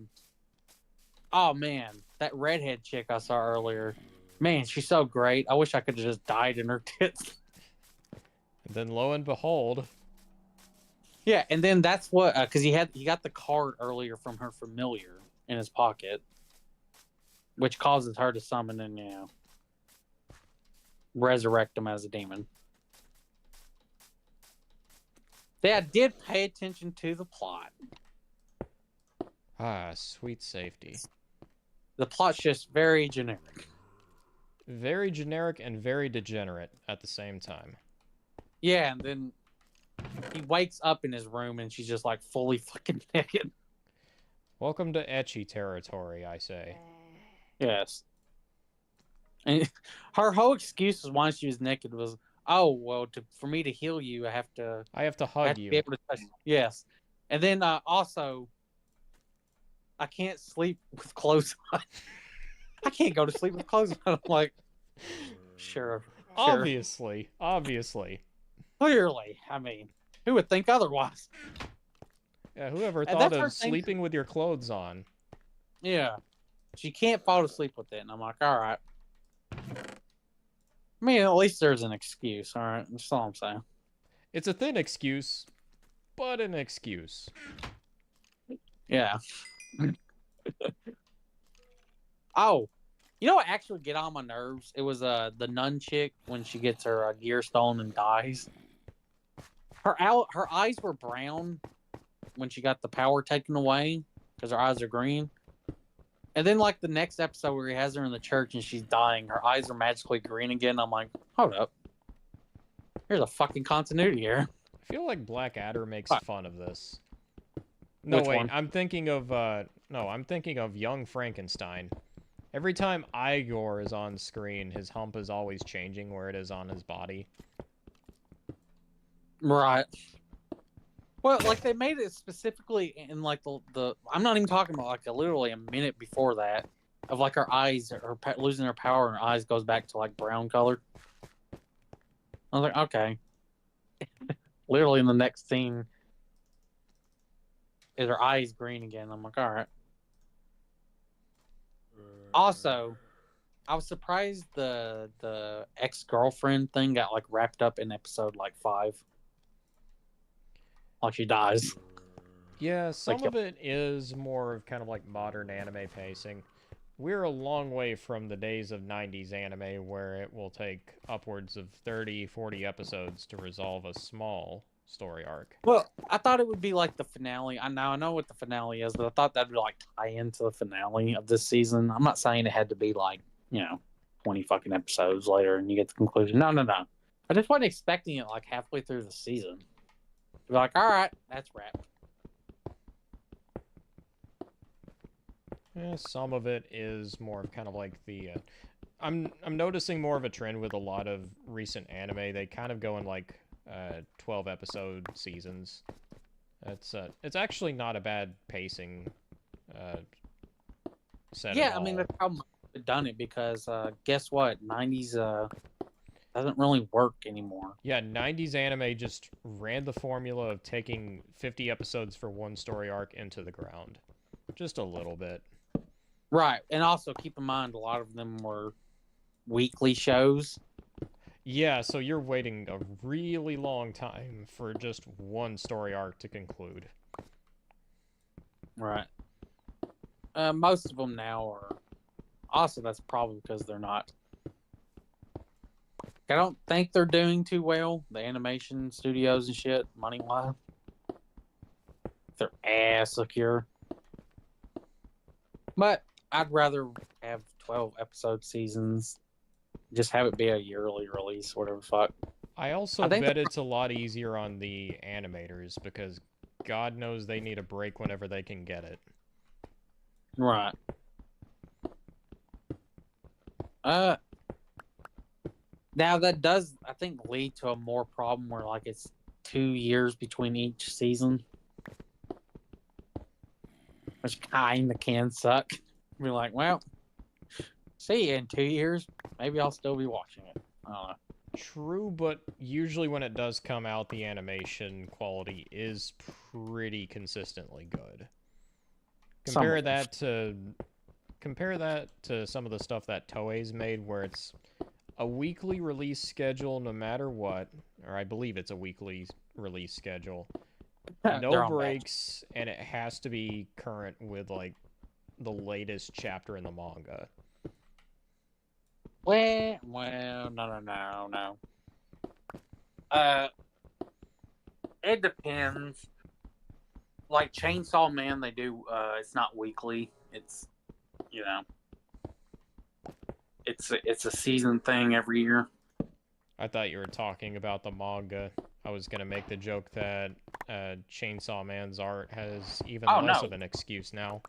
"Oh man, that redhead chick I saw earlier, man, she's so great. I wish I could have just died in her tits." And then lo and behold. Yeah, and then that's what because he got the card earlier from her familiar in his pocket, which causes her to summon and resurrect him as a demon. I did pay attention to the plot. Ah, sweet safety. The plot's just very generic. Very generic and very degenerate at the same time. Yeah, and then he wakes up in his room and she's just like fully fucking naked. Welcome to ecchi territory, I say. Yes. And her whole excuse was why she was naked was, oh, well, for me to heal you, I have to hug you. Be able to touch you. Yes. And then also, I can't sleep with clothes on. I can't go to sleep with clothes on. I'm like, sure. Obviously. Clearly. I mean, who would think otherwise? Yeah, whoever thought of sleeping with your clothes on? Yeah. She can't fall asleep with it. And I'm like, all right. I mean, at least there's an excuse. All right. That's all I'm saying. It's a thin excuse, but an excuse. Yeah. Oh. You know what actually get on my nerves? It was the nun chick when she gets her gear stolen and dies. Her eyes were brown when she got the power taken away because her eyes are green. And then like the next episode where he has her in the church and she's dying, her eyes are magically green again. I'm like, hold up. Here's a fucking continuity error. I feel like Blackadder makes fun of this. No, wait, one? I'm thinking of Young Frankenstein. Every time Igor is on screen, his hump is always changing where it is on his body. Right. Well, like they made it specifically in like the I'm not even talking about like literally a minute before that of like her eyes are losing her power and her eyes goes back to like brown color. I was like, okay. Literally in the next scene is her eyes green again. I'm like, all right. Also, I was surprised the ex-girlfriend thing got like wrapped up in episode like 5. Like she dies. Yeah, some of it is more of kind of like modern anime pacing. We're a long way from the days of 90s anime where it will take upwards of 30, 40 episodes to resolve a small story arc. Well, I thought it would be like the finale. I know what the finale is, but I thought that would like tie into the finale of this season. I'm not saying it had to be like, 20 fucking episodes later and you get the conclusion. No. I just wasn't expecting it like halfway through the season. Be like, all right, that's wrapped. Yeah, some of it is more of kind of like the. I'm noticing more of a trend with a lot of recent anime. They kind of go in like 12 episode seasons. It's actually not a bad pacing uh, set at Yeah, I mean, all. that's how they've done it because guess what? 90s doesn't really work anymore. Yeah, 90s anime just ran the formula of taking 50 episodes for one story arc into the ground. Just a little bit. Right. And also keep in mind, a lot of them were weekly shows. Yeah, so you're waiting a really long time for just one story arc to conclude. Right. Most of them now are. Also, that's probably because they're not. I don't think they're doing too well. The animation studios and shit, money wise, they're ass secure. But I'd rather have 12 episode seasons. Just have it be a yearly release, whatever fuck. I also I think bet it's a lot easier on the animators because God knows they need a break whenever they can get it. Right. Now that does, I think, lead to a more problem where like it's 2 years between each season, which kind of can suck. Be like, well, see you in 2 years. Maybe I'll still be watching it. I don't know. True, but usually when it does come out, the animation quality is pretty consistently good. Compare that to some of the stuff that Toei's made, where it's a weekly release schedule no matter what, or I believe it's a weekly release schedule. No breaks, and it has to be current with like the latest chapter in the manga. Well, no. It depends. Like Chainsaw Man, they do. It's not weekly. It's, you know, it's a season thing every year. I thought you were talking about the manga. I was gonna make the joke that Chainsaw Man's art has even less of an excuse now.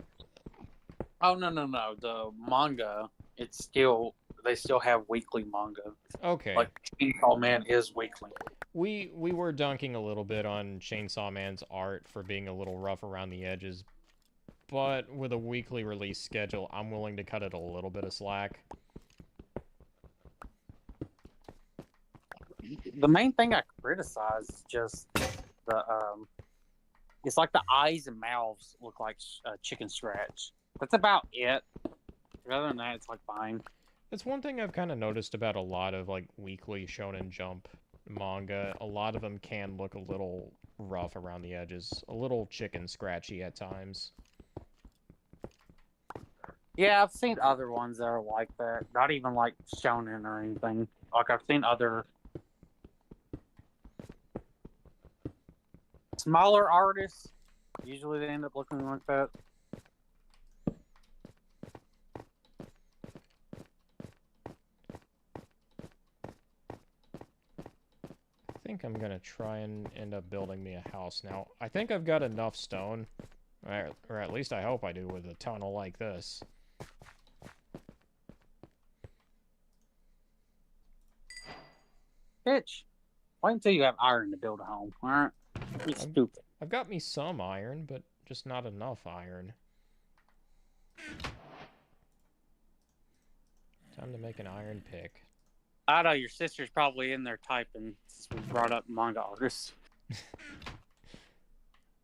Oh no. The manga, they still have weekly manga. Okay. Like Chainsaw Man is weekly. We were dunking a little bit on Chainsaw Man's art for being a little rough around the edges, but with a weekly release schedule, I'm willing to cut it a little bit of slack. The main thing I criticize is just the it's like the eyes and mouths look like chicken scratch. That's about it. Other than that, it's like fine. It's one thing I've kind of noticed about a lot of like weekly Shonen Jump manga. A lot of them can look a little rough around the edges, a little chicken scratchy at times. Yeah, I've seen other ones that are like that. Not even like shonen or anything. Like I've seen other smaller artists. Usually they end up looking like that. I think I'm gonna try and end up building me a house now. I think I've got enough stone, or at least I hope I do with a tunnel like this. Bitch, wait until you have iron to build a home, alright? You're stupid. I've got me some iron, but just not enough iron. Time to make an iron pick. I know your sister's probably in there typing since we brought up manga artists.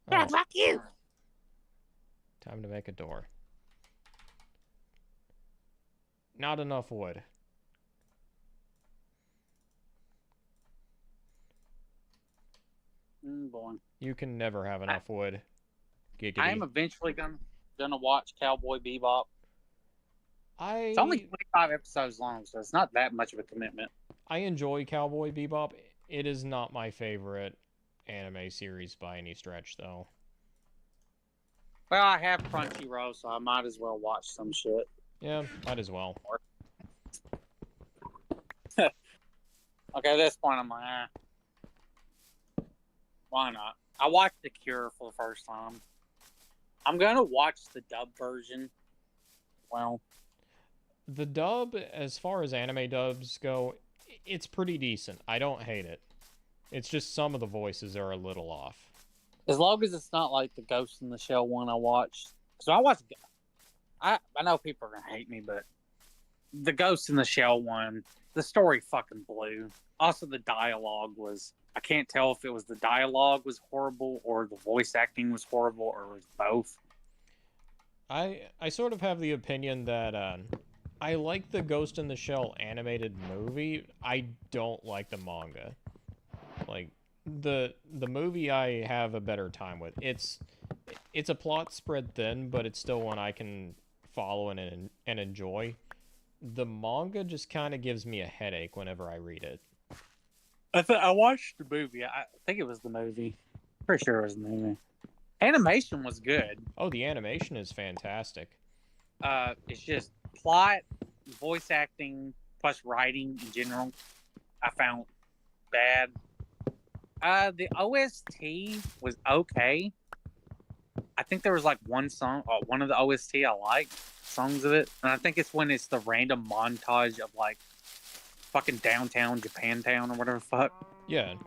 Yeah, fuck you! Time to make a door. Not enough wood. Boy. You can never have enough wood. Giggity. I am eventually gonna watch Cowboy Bebop. It's only 25 episodes long, so it's not that much of a commitment. I enjoy Cowboy Bebop. It is not my favorite anime series by any stretch, though. Well, I have Crunchyroll, so I might as well watch some shit. Yeah, might as well. Okay, at this point, I'm like, why not? I watched The Cure for the first time. I'm gonna watch the dub version. Well, The dub, as far as anime dubs go, it's pretty decent. I don't hate it. It's just some of the voices are a little off. as long as it's not like the Ghost in the Shell one I watched. So I watched. I know people are gonna hate me, but the Ghost in the Shell one, the story fucking blew. Also, the dialogue was. I can't tell if it was the dialogue was horrible or the voice acting was horrible or it was both. I sort of have the opinion that I like the Ghost in the Shell animated movie. I don't like the manga. Like the movie I have a better time with. It's a plot spread thin, but it's still one I can follow and enjoy. The manga just kind of gives me a headache whenever I read it. I watched the movie. I think it was the movie. Pretty sure it was the movie. Animation was good. Oh, the animation is fantastic. It's just plot, voice acting, plus writing in general. I found bad. The OST was okay. I think there was like one song, one of the OST I liked songs of it, and I think it's when it's the random montage of like fucking downtown Japantown or whatever the fuck. Yeah. And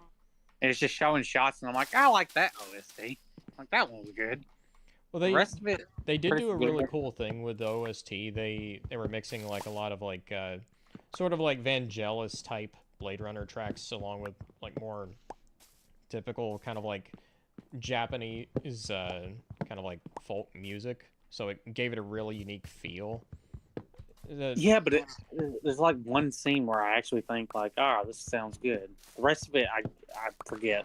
it's just showing shots, and I'm like, I like that OST. Like that one was good. Well, The rest of it, they did do a pretty really good. cool thing with the OST. They were mixing like a lot of like sort of like Vangelis type Blade Runner tracks along with like more typical kind of like Japanese kind of like folk music. So it gave it a really unique feel. Yeah, but there's like one scene where I actually think like, oh, this sounds good. The rest of it, I forget.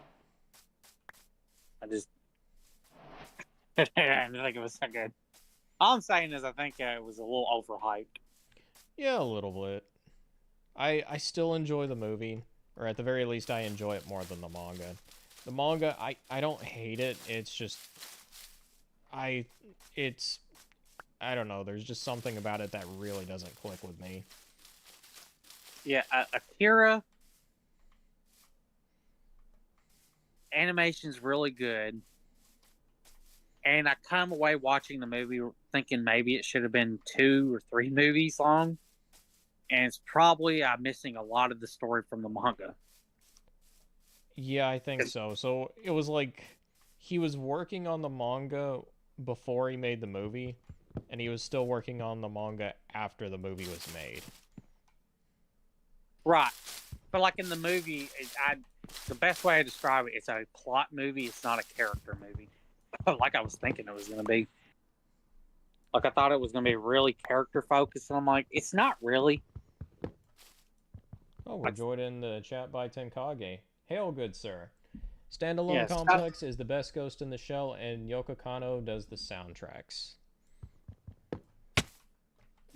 I just I didn't think it was so good. All I'm saying is I think it was a little overhyped. Yeah, a little bit. I still enjoy the movie, or at the very least, I enjoy it more than the manga. The manga, I don't hate it. It's just it's I don't know. There's just something about it that really doesn't click with me. Yeah, Akira animation's really good, and I come away watching the movie thinking maybe it should have been 2 or 3 movies long, and it's probably missing a lot of the story from the manga. Yeah, I think so. So it was like he was working on the manga before he made the movie, and he was still working on the manga after the movie was made. Right. But like in the movie, the best way to describe it, it's a plot movie. It's not a character movie. Like I was thinking it was going to be. Like I thought it was going to be really character focused, and I'm like, it's not really. Oh, we're joined in the chat by Tenkage. Hail, good sir. Standalone Yes. Complex is the best Ghost in the Shell, and Yoko Kanno does the soundtracks.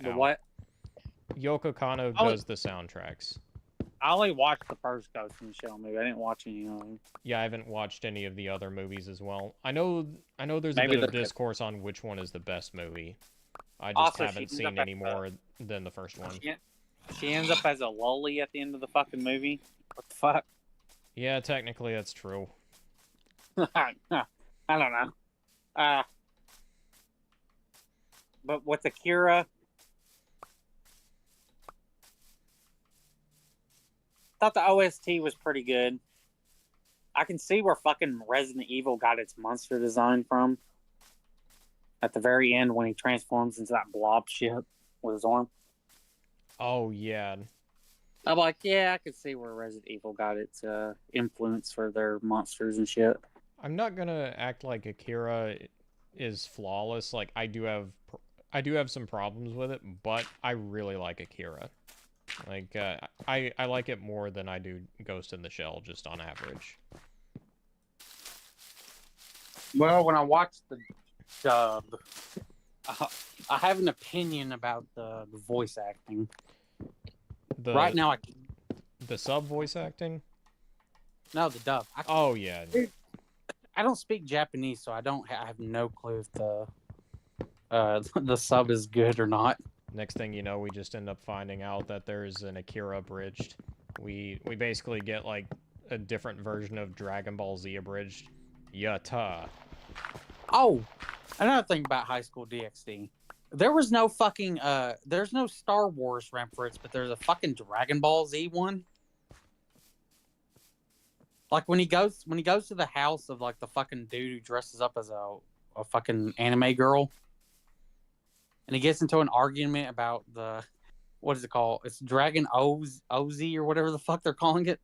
The Ow. what? Yoko Kanno does the soundtracks. I only watched the first Ghost in the Shell movie. I didn't watch any of them. Yeah, I haven't watched any of the other movies as well. I know there's Maybe a bit of discourse on which one is the best movie. I just Also, haven't she seen ends up any more than the first one. She ends up as a lolly at the end of the fucking movie. What the fuck? Yeah, technically that's true. I don't know. But with Akira, thought the OST was pretty good. I can see where fucking Resident Evil got its monster design from. At the very end, when he transforms into that blob shit with his arm. Oh yeah. I'm like, yeah, I could see where Resident Evil got its influence for their monsters and shit. I'm not gonna act like Akira is flawless. Like I do have some problems with it, but I really like Akira. Like I like it more than I do Ghost in the Shell, just on average. Well, when I watched the dub, I have an opinion about the voice acting. Right now, the sub voice acting. No, the dub. Oh yeah. I don't speak Japanese, so I have no clue if the sub is good or not. Next thing you know, we just end up finding out that there's an Akira abridged. We basically get like a different version of Dragon Ball Z abridged. Yata. Oh, another thing about High School DxD. There was no fucking there's no Star Wars reference, but there's a fucking Dragon Ball Z one. Like when he goes to the house of like the fucking dude who dresses up as a fucking anime girl, and he gets into an argument about the what is it called? It's Dragon Oz or whatever the fuck they're calling it.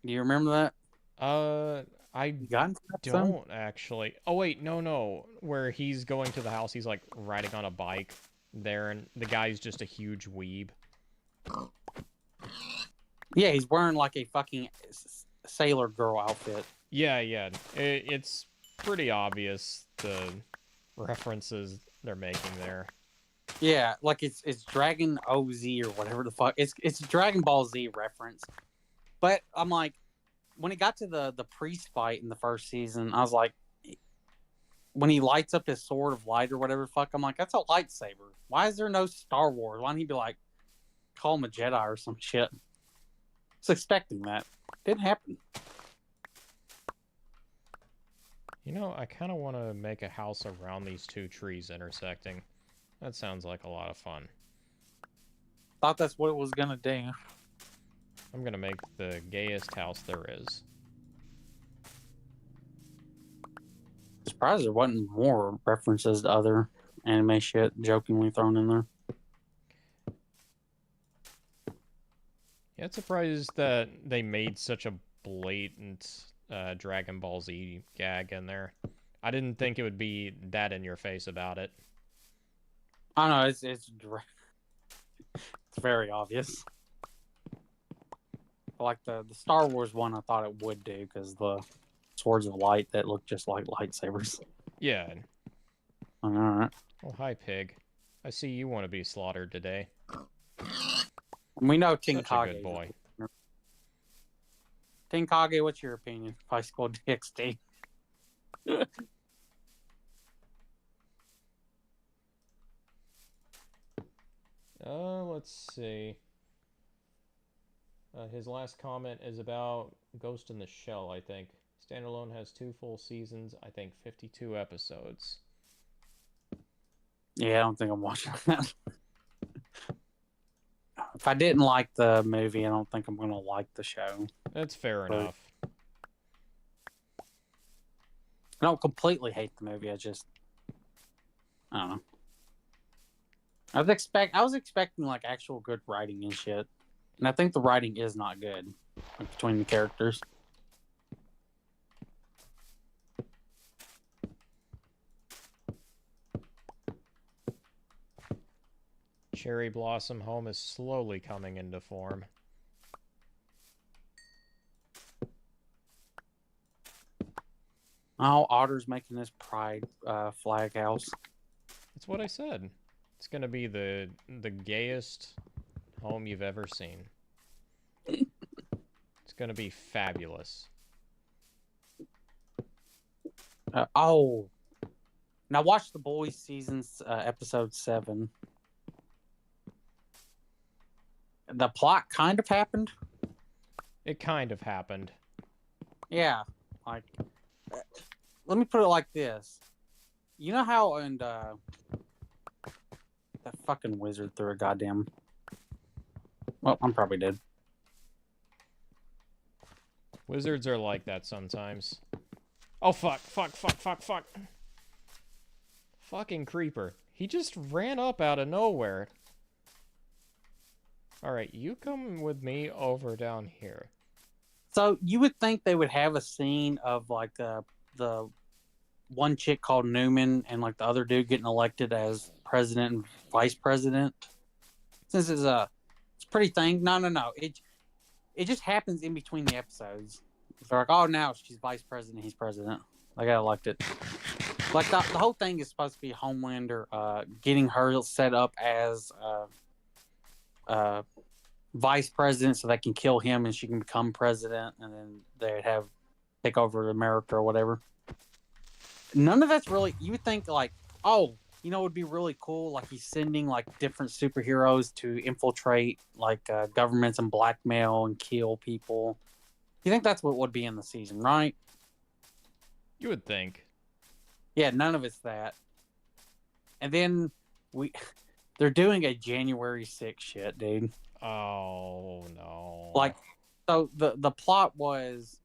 Do you remember that? I You got into that, son? don't actually. Oh wait, no. Where he's going to the house, he's like riding on a bike there, and the guy's just a huge weeb. Yeah, he's wearing like a fucking sailor girl outfit. Yeah. It's pretty obvious the references they're making there. Yeah, like it's Dragon OZ or whatever the fuck. It's Dragon Ball Z reference. But I'm like, when it got to the priest fight in the first season, I was like, when he lights up his sword of light or whatever the fuck, I'm like, that's a lightsaber. Why is there no Star Wars? Why don't he be like, call him a Jedi or some shit? I was expecting that. Didn't happen. You know, I kind of want to make a house around these two trees intersecting. That sounds like a lot of fun. Thought that's what it was gonna do. I'm gonna make the gayest house there is. Surprised there wasn't more references to other anime shit jokingly thrown in there. Yeah, it's surprised that they made such a blatant Dragon Ball Z gag in there. I didn't think it would be that in your face about it. I don't know, it's very obvious. Like the Star Wars one, I thought it would do because the swords of light that look just like lightsabers. Yeah. All right. Oh, hi, pig. I see you want to be slaughtered today. We know King Such a Kage. good boy. King Kage, what's your opinion? High School DxD. Let's see. His last comment is about Ghost in the Shell, I think. Standalone has 2 full seasons, I think 52 episodes. Yeah, I don't think I'm watching that. If I didn't like the movie, I don't think I'm going to like the show. That's fair enough. I don't completely hate the movie. I don't know. I was expecting like actual good writing and shit. And I think the writing is not good like, between the characters. Cherry Blossom Home is slowly coming into form. Oh, Otter's making this pride flag house. That's what I said. It's gonna be the gayest home you've ever seen. It's gonna be fabulous. Oh, now watch The Boys seasons episode 7. The plot kind of happened. It kind of happened. Yeah, like let me put it like this. You know how and that fucking wizard threw a goddamn. Well, I'm probably dead. Wizards are like that sometimes. Oh, fuck. Fucking creeper. He just ran up out of nowhere. Alright, you come with me over down here. So you would think they would have a scene of like the one chick called Newman and like the other dude getting elected as president and vice president. Since it's pretty thing. No. It just happens in between the episodes. They're like, oh, now she's vice president, he's president. They got elected. Like the whole thing is supposed to be Homelander getting her set up as vice president so they can kill him and she can become president and then they'd have take over America or whatever. None of that's really. You would think like, oh, you know, it would be really cool. Like he's sending like different superheroes to infiltrate like governments and blackmail and kill people. You think that's what would be in the season, right? You would think. Yeah, none of it's that. And then they're doing a January 6th shit, dude. Oh no. Like, so the plot was,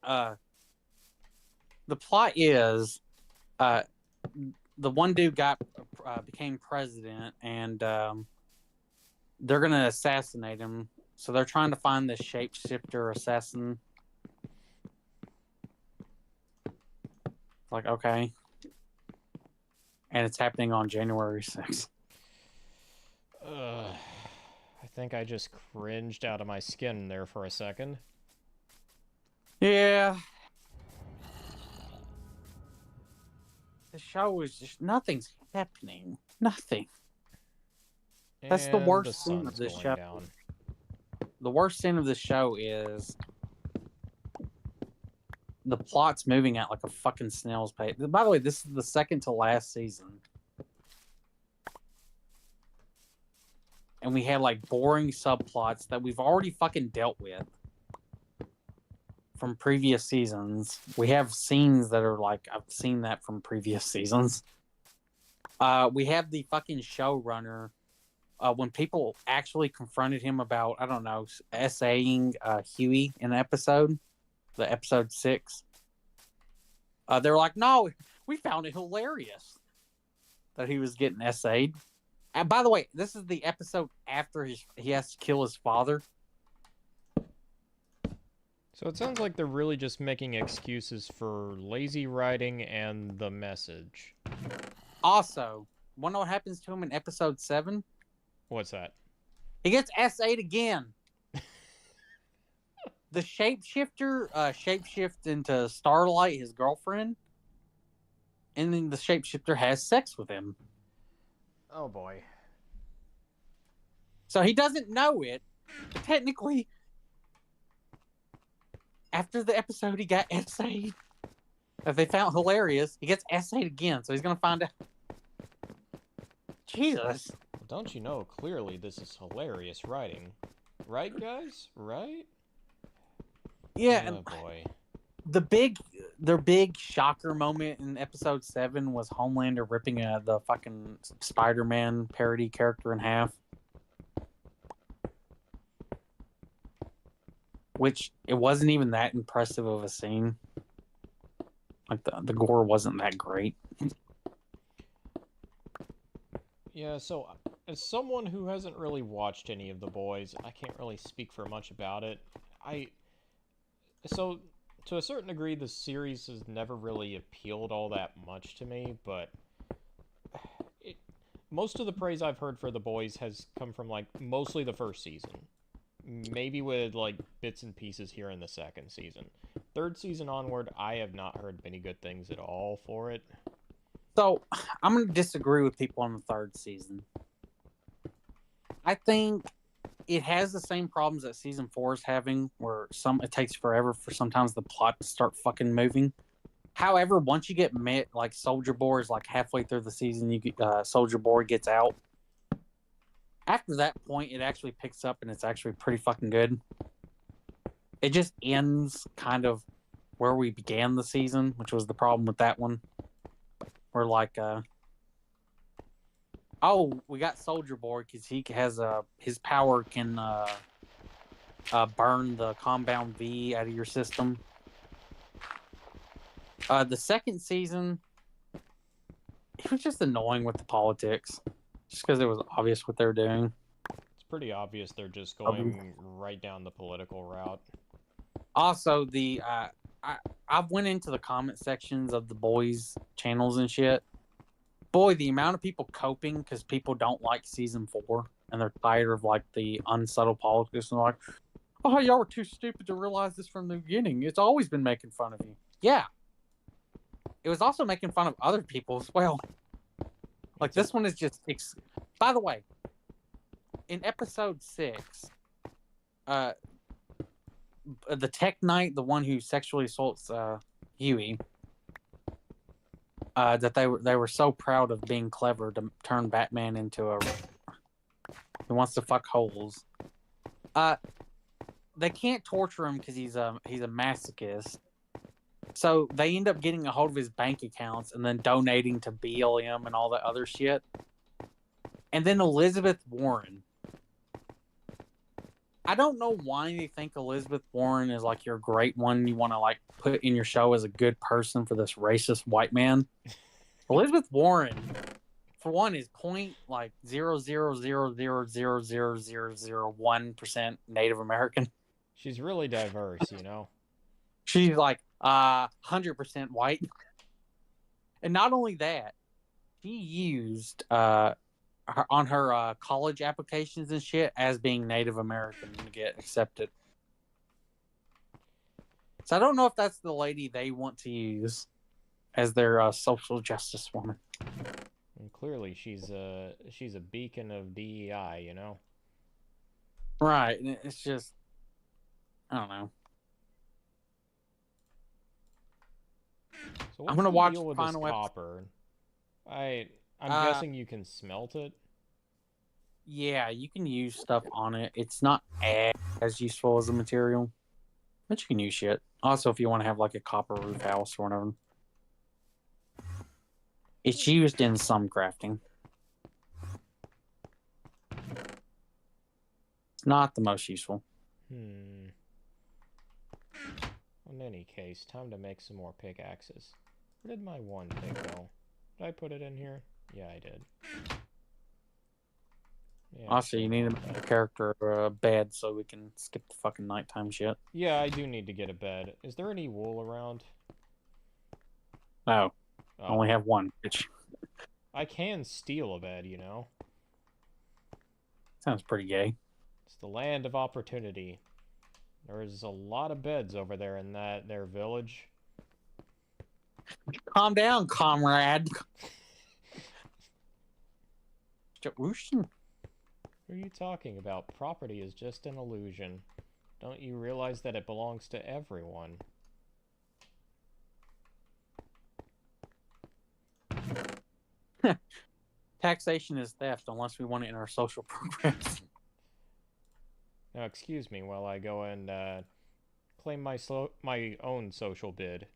the plot is, the one dude became president, and they're gonna assassinate him. So they're trying to find this shapeshifter assassin. Like, okay. And it's happening on January 6th. I think I just cringed out of my skin there for a second. Yeah. The show is just, nothing's happening. Nothing. That's the worst scene of this show. Down. The worst scene of this show is the plot's moving at like a fucking snail's pace. By the way, this is the second to last season. And we had like boring subplots that we've already fucking dealt with from previous seasons. We have scenes that are like, I've seen that from previous seasons. We have the fucking showrunner. When people actually confronted him about, I don't know, essaying Huey in the episode 6, they were like, no, we found it hilarious that he was getting essayed. And by the way, this is the episode after he has to kill his father. So it sounds like they're really just making excuses for lazy writing and the message. Also, wanna know what happens to him in episode 7? What's that? He gets S8 again. The shapeshifter shapeshifts into Starlight, his girlfriend, and then the shapeshifter has sex with him. Oh boy. So he doesn't know it. Technically, after the episode he got S8 that they found hilarious, he gets S8 again, so he's gonna find out. Jesus. Don't you know, clearly this is hilarious writing. Right, guys? Right? Yeah, oh and boy. their big shocker moment in episode 7 was Homelander ripping the fucking Spider-Man parody character in half. Which, it wasn't even that impressive of a scene. Like, the gore wasn't that great. Yeah, so, as someone who hasn't really watched any of The Boys, I can't really speak for much about it. So, to a certain degree, the series has never really appealed all that much to me, but most of the praise I've heard for The Boys has come from, like, mostly the first season. Maybe with, like, bits and pieces here in the second season. Third season onward, I have not heard many good things at all for it. So, I'm going to disagree with people on the third season. I think it has the same problems that season 4 is having, where it takes forever for sometimes the plot to start fucking moving. However, once you get met, like Soldier Boy is like halfway through the season, Soldier Boy gets out. After that point, it actually picks up and it's actually pretty fucking good. It just ends kind of where we began the season, which was the problem with that one. We're like, we got Soldier Boy because he has his power can burn the Compound V out of your system. The second season, it was just annoying with the politics, just because it was obvious what they were doing. It's pretty obvious they're just going right down the political route. Also, I've went into the comment sections of the boys' channels and shit. Boy, the amount of people coping because people don't like season 4 and they're tired of like the unsubtle politics and they're like, oh, y'all were too stupid to realize this from the beginning. It's always been making fun of you. Yeah. It was also making fun of other people as well. Like, this one is just... By the way, in episode 6, the Tech Knight, the one who sexually assaults Huey, that they were so proud of being clever to turn Batman into who wants to fuck holes. they can't torture him because he's a masochist. So they end up getting a hold of his bank accounts and then donating to BLM and all that other shit. And then Elizabeth Warren. I don't know why they think Elizabeth Warren is like your great one you want to like put in your show as a good person for this racist white man. Elizabeth Warren, for one, is point like 0.000000001% Native American. She's really diverse, you know. She's like 100% white. And not only that, she used on her college applications and shit as being Native American to get accepted. So I don't know if that's the lady they want to use as their social justice woman. And clearly, she's a beacon of DEI, you know. Right. And it's just, I don't know. So I'm gonna the watch deal the with final this episode. copper? I'm guessing you can smelt it. Yeah, you can use stuff on it. It's not as useful as a material, but you can use shit. Also, if you want to have like a copper roof house or whatever, it's used in some crafting. It's not the most useful. In any case, time to make some more pickaxes. Where did my one pick go? Did I put it in here? Yeah, I did. Yeah, Also, you need to make a character bed so we can skip the fucking nighttime shit. Yeah, I do need to get a bed. Is there any wool around? No. I only have one, bitch. I can steal a bed, you know? Sounds pretty gay. It's the land of opportunity. There's a lot of beds over there in their village. Calm down, comrade. What are you talking about? Property is just an illusion. Don't you realize that it belongs to everyone? Taxation is theft unless we want it in our social programs. Now, excuse me while I go and claim my own social bid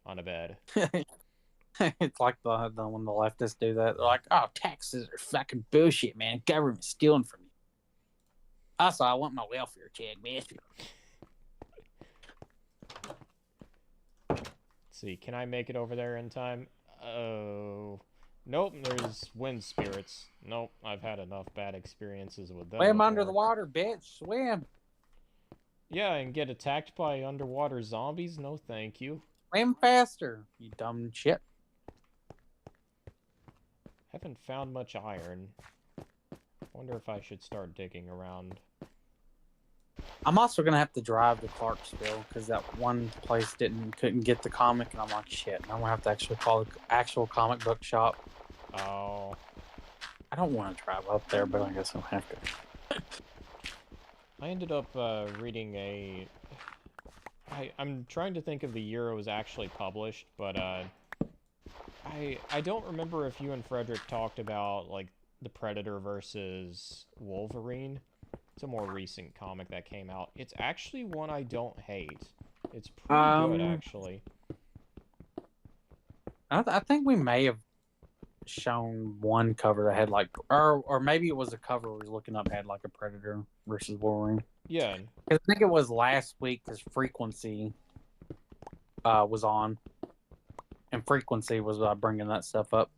on a bed. It's like the when the leftists do that. They're like, "Oh, taxes are fucking bullshit, man. Government's stealing from you." Also, I want my welfare check, man. Let's see, can I make it over there in time? Oh, nope. There's wind spirits. Nope, I've had enough bad experiences with them. Swim under the water, bitch. Swim. Yeah, and get attacked by underwater zombies? No, thank you. Swim faster, you dumb shit. Haven't found much iron. Wonder if I should start digging around. I'm also gonna have to drive to Clarksville because that one place couldn't get the comic, and I'm like, shit. I'm gonna have to actually call the actual comic book shop. Oh. I don't want to drive up there, but I guess I'll have to. I ended up reading a... I'm trying to think of the year it was actually published, but I don't remember if you and Frederick talked about, like, the Predator versus Wolverine. It's a more recent comic that came out. It's actually one I don't hate. It's pretty good, actually. I think we may have shown one cover that had like, or maybe it was a cover we were looking up had like a Predator versus Wolverine. Yeah. I think it was last week because Frequency was on, and Frequency was bringing that stuff up.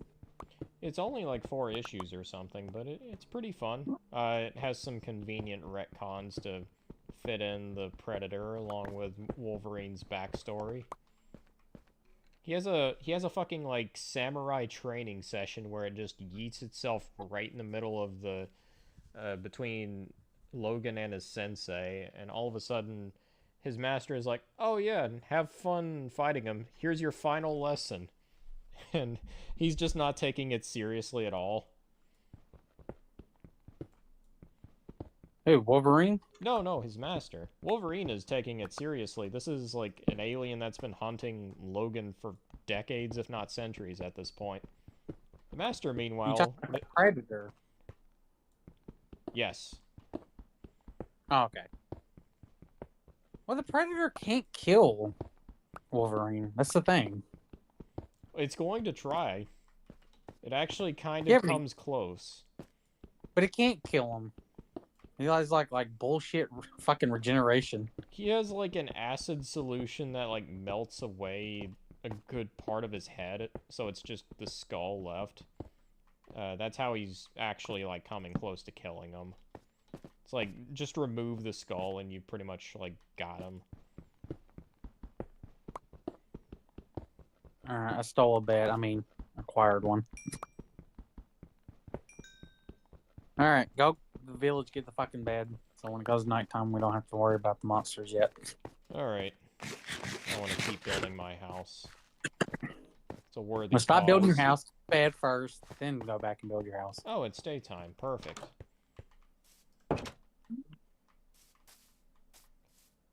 It's only like 4 issues or something, but it's pretty fun. It has some convenient retcons to fit in the Predator along with Wolverine's backstory. He has a fucking like samurai training session where it just yeets itself right in the middle of the between Logan and his sensei, and all of a sudden his master is like, "Oh yeah, have fun fighting him. Here's your final lesson." And he's just not taking it seriously at all. Hey, Wolverine? No, his master. Wolverine is taking it seriously. This is like an alien that's been hunting Logan for decades, if not centuries at this point. The master, meanwhile... You talking about the Predator? Yes. Oh, okay. Well, the Predator can't kill Wolverine. That's the thing. It's going to try. It actually kind Yeah, of comes close. but it can't kill him. He has like bullshit fucking regeneration. He has like an acid solution that like melts away a good part of his head, so it's just the skull left. That's how he's actually like coming close to killing him. It's like just remove the skull and you pretty much like got him. Alright, I stole a bed. I mean, acquired one. Alright, go to the village, get the fucking bed. So when it goes nighttime, we don't have to worry about the monsters yet. Alright. I want to keep building my house. It's a worthy Well, stop building your cause. house, bed first, then go back and build your house. Oh, it's daytime. Perfect.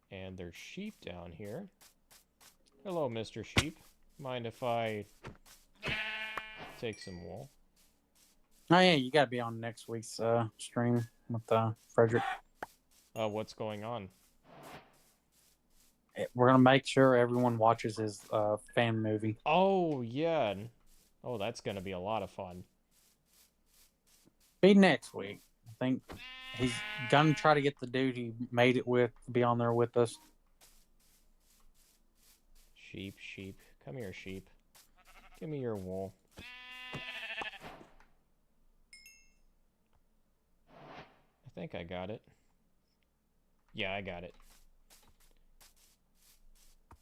And there's sheep down here. Hello, Mr. Sheep. Mind if I take some wool? Oh yeah, you gotta be on next week's stream with Frederick. What's going on? We're gonna make sure everyone watches his fan movie. Oh, yeah. Oh, that's gonna be a lot of fun. Be next week. I think he's gonna try to get the dude he made it with to be on there with us. Sheep, sheep. Come here, sheep. Give me your wool. I think I got it. Yeah, I got it.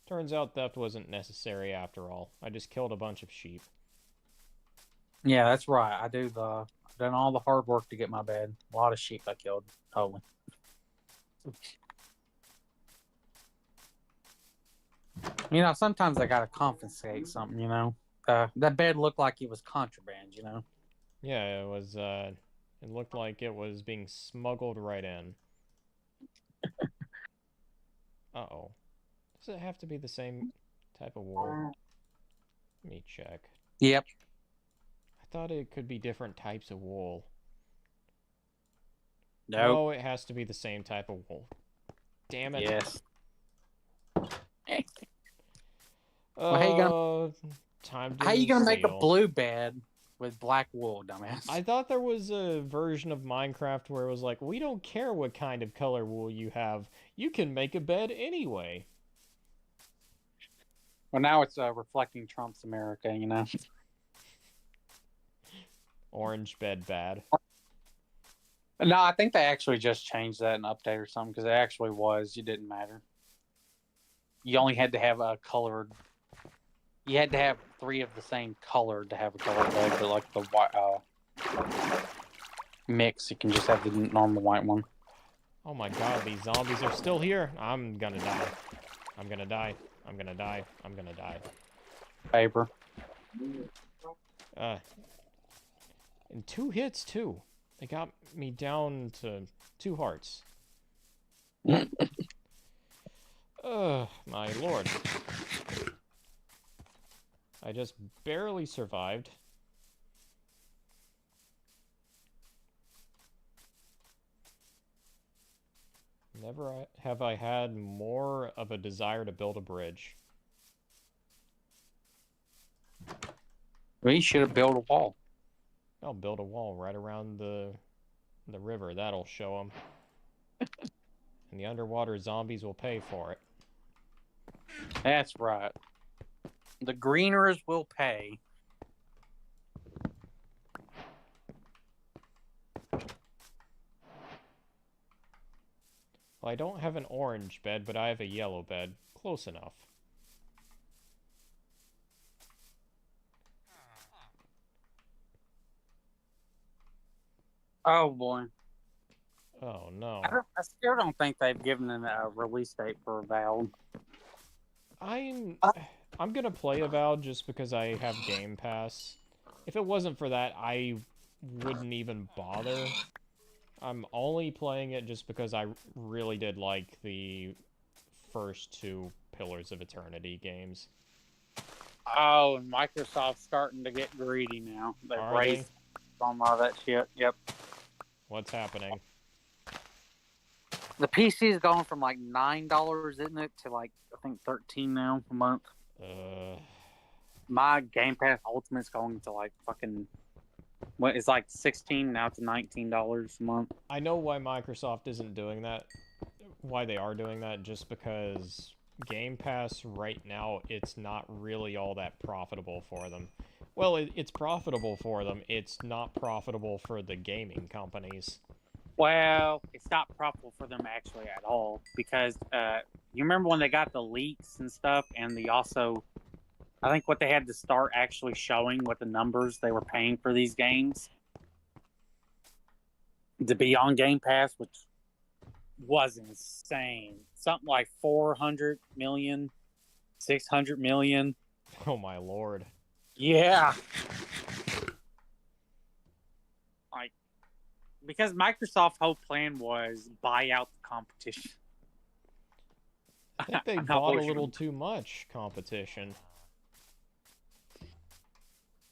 Turns out theft wasn't necessary after all. I just killed a bunch of sheep. Yeah, that's right. I've done all the hard work to get my bed. A lot of sheep I killed. Totally. You know, sometimes I gotta confiscate something. You know, that bed looked like it was contraband. You know. Yeah, it was, it looked like it was being smuggled right in. Uh-oh. Does it have to be the same type of wool? Let me check. Yep. I thought it could be different types of wool. No. No, it has to be the same type of wool. Damn it. Yes. Well, how you gonna make a blue bed with black wool, dumbass? I thought there was a version of Minecraft where it was like, we don't care what kind of color wool you have. You can make a bed anyway. Well, now it's reflecting Trump's America, you know. Orange bed bad. No, I think they actually just changed that in update or something because it actually was. It didn't matter. You only had to have a colored. You had to have 3 of the same color to have a colored bed, but like the white mix, you can just have the normal white one. Oh my god, these zombies are still here. I'm gonna die. I'm gonna die. I'm gonna die. I'm gonna die. Paper. In 2 hits, too. They got me down to 2 hearts. My lord. I just barely survived. Never have I had more of a desire to build a bridge. We should have built a wall. I'll build a wall right around the river. That'll show them. And the underwater zombies will pay for it. That's right. The greeners will pay. Well, I don't have an orange bed, but I have a yellow bed. Close enough. Oh boy. Oh no. I still don't think they've given a release date for Avowed. I'm gonna play Avowed just because I have Game Pass. If it wasn't for that, I wouldn't even bother. I'm only playing it just because I really did like the first 2 Pillars of Eternity games. Oh, and Microsoft's starting to get greedy now. They've raised on all that shit. Yep. What's happening? The PC is going from like $9, isn't it, to like I think $13 now a month. My Game Pass Ultimate's going to like fucking what? It's like $16 now to $19 a month. I know why Microsoft isn't doing that. Why they are doing that, just because Game Pass right now, it's not really all that profitable for them. Well, it's profitable for them. It's not profitable for the gaming companies. Well, it's not profitable for them actually at all because you remember when they got the leaks and stuff, and they also, I think what they had to start actually showing what the numbers they were paying for these games to be on Game Pass, which was insane. Something like 400 million, 600 million. Oh my lord. Yeah. Like, because Microsoft's whole plan was buy out the competition. I think they bought a little too much competition.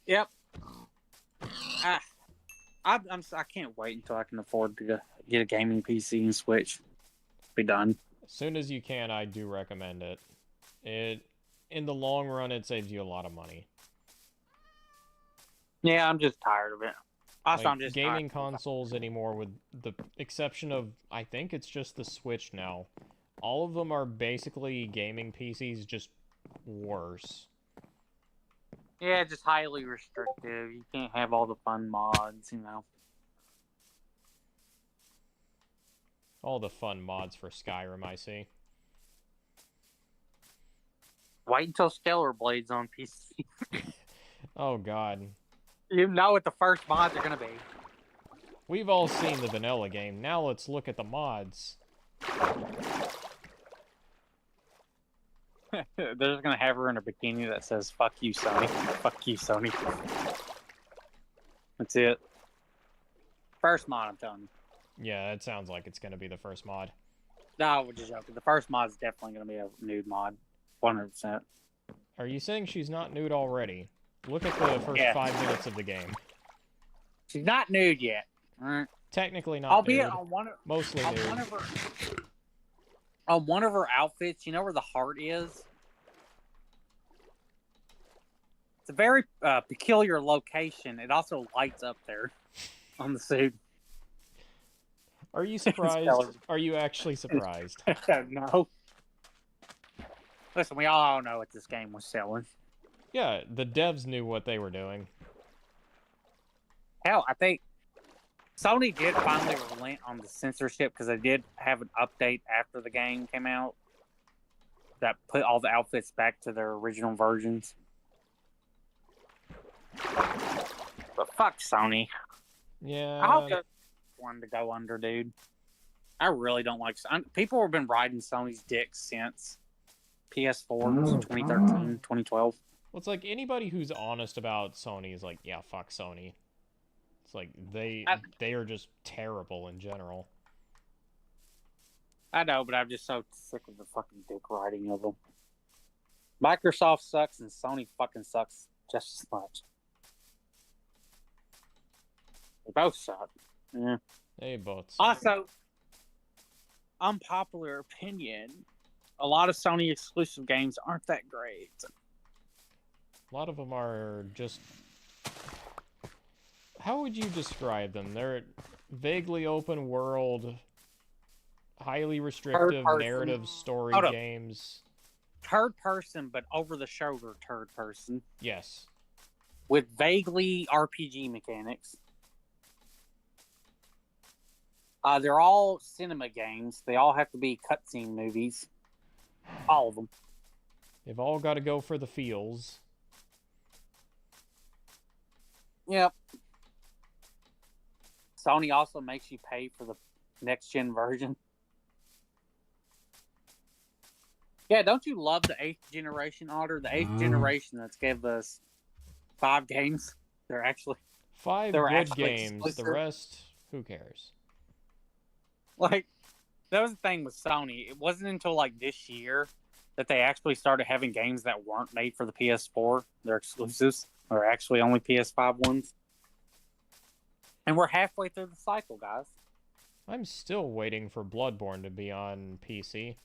Yep. I can't wait until I can afford to get a gaming PC and Switch. Be done. As soon as you can, I do recommend it. In the long run, it saves you a lot of money. Yeah, I'm just tired of it. Also, like, I'm just gaming consoles anymore, with the exception of, I think it's just the Switch now. All of them are basically gaming PCs, just worse. Yeah, just highly restrictive. You can't have all the fun mods, you know. All the fun mods for Skyrim, I see. Wait until Stellar Blade's on PC. Oh god. You know what the first mods are going to be. We've all seen the vanilla game. Now let's look at the mods. They're just going to have her in a bikini that says, fuck you, Sony. Fuck you, Sony. That's it. First mod, I'm telling you. Yeah, that sounds like it's going to be the first mod. No, we're just joking. The first mod is definitely going to be a nude mod. 100%. Are you saying she's not nude already? Look at the first 5 minutes of the game. She's not nude yet. Right. Technically not Albeit nude. On one of, mostly on nude. On one of her outfits, you know where the heart is? It's a very peculiar location. It also lights up there on the suit. Are you surprised? Are you actually surprised? No. Listen, we all know what this game was selling. Yeah, the devs knew what they were doing. Hell, I think Sony did finally relent on the censorship because they did have an update after the game came out that put all the outfits back to their original versions. But fuck Sony. Yeah. I hope there's one to go under, dude. I really don't like... People have been riding Sony's dick since PS4, 2013, 2012. Well, it's like anybody who's honest about Sony is like, yeah, fuck Sony. It's like they are just terrible in general. I know, but I'm just so sick of the fucking dick riding of them. Microsoft sucks and Sony fucking sucks just as much. They both suck. Yeah. They both suck. Also, unpopular opinion, a lot of Sony exclusive games aren't that great. A lot of them are just... How would you describe them? They're vaguely open world, highly restrictive narrative story games. Third person, but over the shoulder third person. Yes. With vaguely RPG mechanics. They're all cinema games. They all have to be cutscene movies. All of them. They've all got to go for the feels. Yep. Sony also makes you pay for the next-gen version. Yeah, don't you love the 8th generation order? The 8th generation that's gave us 5 games. They're actually... 5 good games. Exclusive. The rest, who cares? Like, that was the thing with Sony. It wasn't until, like, this year that they actually started having games that weren't made for the PS4. They're exclusives. Or actually only PS5 ones. And we're halfway through the cycle, guys. I'm still waiting for Bloodborne to be on PC,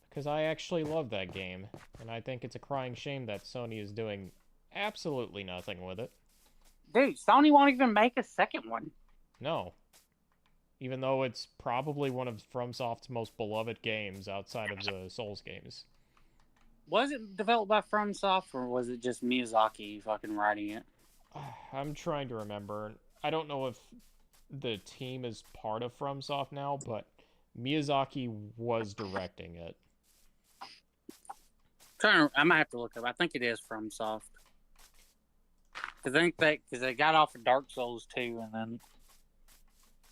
because I actually love that game, and I think it's a crying shame that Sony is doing absolutely nothing with it. Dude, Sony won't even make a second one. No. Even though it's probably one of FromSoft's most beloved games outside of the Souls games. Was it developed by FromSoft, or was it just Miyazaki fucking writing it? I'm trying to remember. I don't know if the team is part of FromSoft now, but Miyazaki was directing it. I might have to look up. I think it is FromSoft. I think because they got off of Dark Souls 2 and then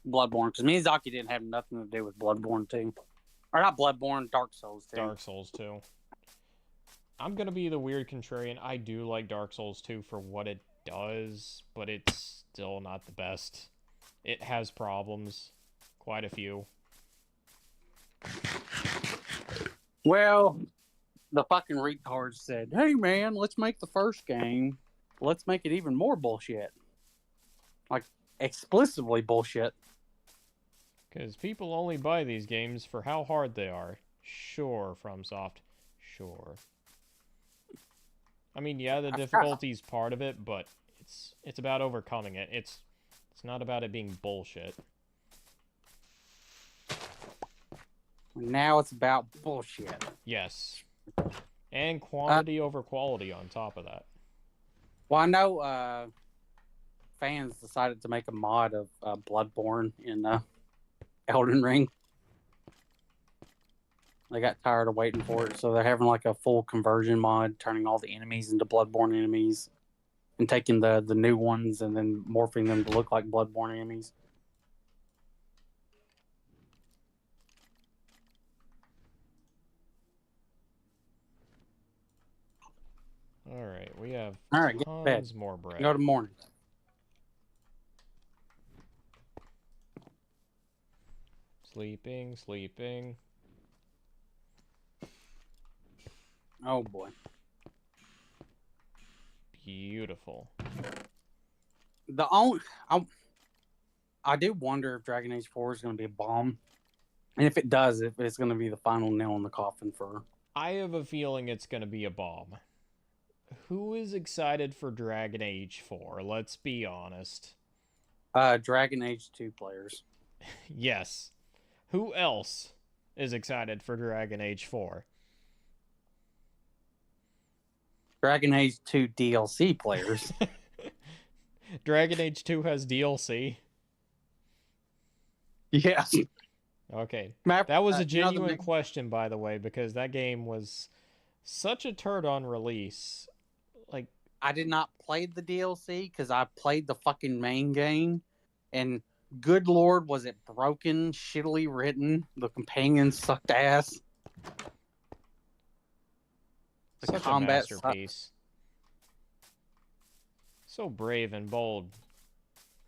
Bloodborne. Because Miyazaki didn't have nothing to do with Bloodborne 2. Or not Bloodborne, Dark Souls 2. Dark Souls 2. I'm gonna be the weird contrarian. I do like Dark Souls 2 for what it does, but it's still not the best. It has problems. Quite a few. Well, the fucking retards said, hey man, let's make the first game. Let's make it even more bullshit. Like, explicitly bullshit. Because people only buy these games for how hard they are. Sure, FromSoft. Sure. I mean, yeah, the difficulty's part of it, but it's about overcoming it. It's not about it being bullshit. Now it's about bullshit. Yes. And quantity over quality on top of that. Well, I know fans decided to make a mod of Bloodborne in Elden Ring. They got tired of waiting for it, so they're having like a full conversion mod, turning all the enemies into Bloodborne enemies, and taking the new ones and then morphing them to look like Bloodborne enemies. Alright, we have Alright, get to bed. tons more bread. Go to morning. Sleeping, sleeping. Oh boy. Beautiful. I do wonder if Dragon Age 4 is going to be a bomb. And if it does, if it's going to be the final nail in the coffin for... I have a feeling it's going to be a bomb. Who is excited for Dragon Age 4? Let's be honest. Dragon Age 2 players. Yes. Who else is excited for Dragon Age 4? Dragon Age 2 DLC players. Dragon Age 2 has DLC? Yes. Okay. That was a genuine question, by the way, because that game was such a turd on release. Like, I did not play the DLC because I played the fucking main game, and good lord, was it broken, shittily written. The companions sucked ass. The such a masterpiece. So brave and bold.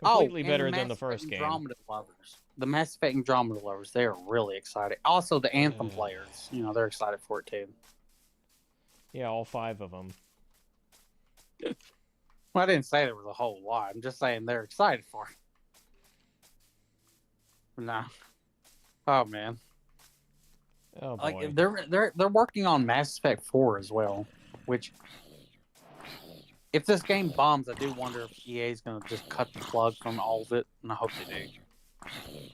Completely better than the first game. Andromeda lovers. The Mass Effect Andromeda lovers, they're really excited. Also, the Anthem players, they're excited for it too. Yeah, all 5 of them. Well, I didn't say there was a whole lot. I'm just saying they're excited for it. Nah. Oh man. Oh boy. Like they're working on Mass Effect 4 as well, which if this game bombs, I do wonder if EA is going to just cut the plug from all of it, and I hope they do.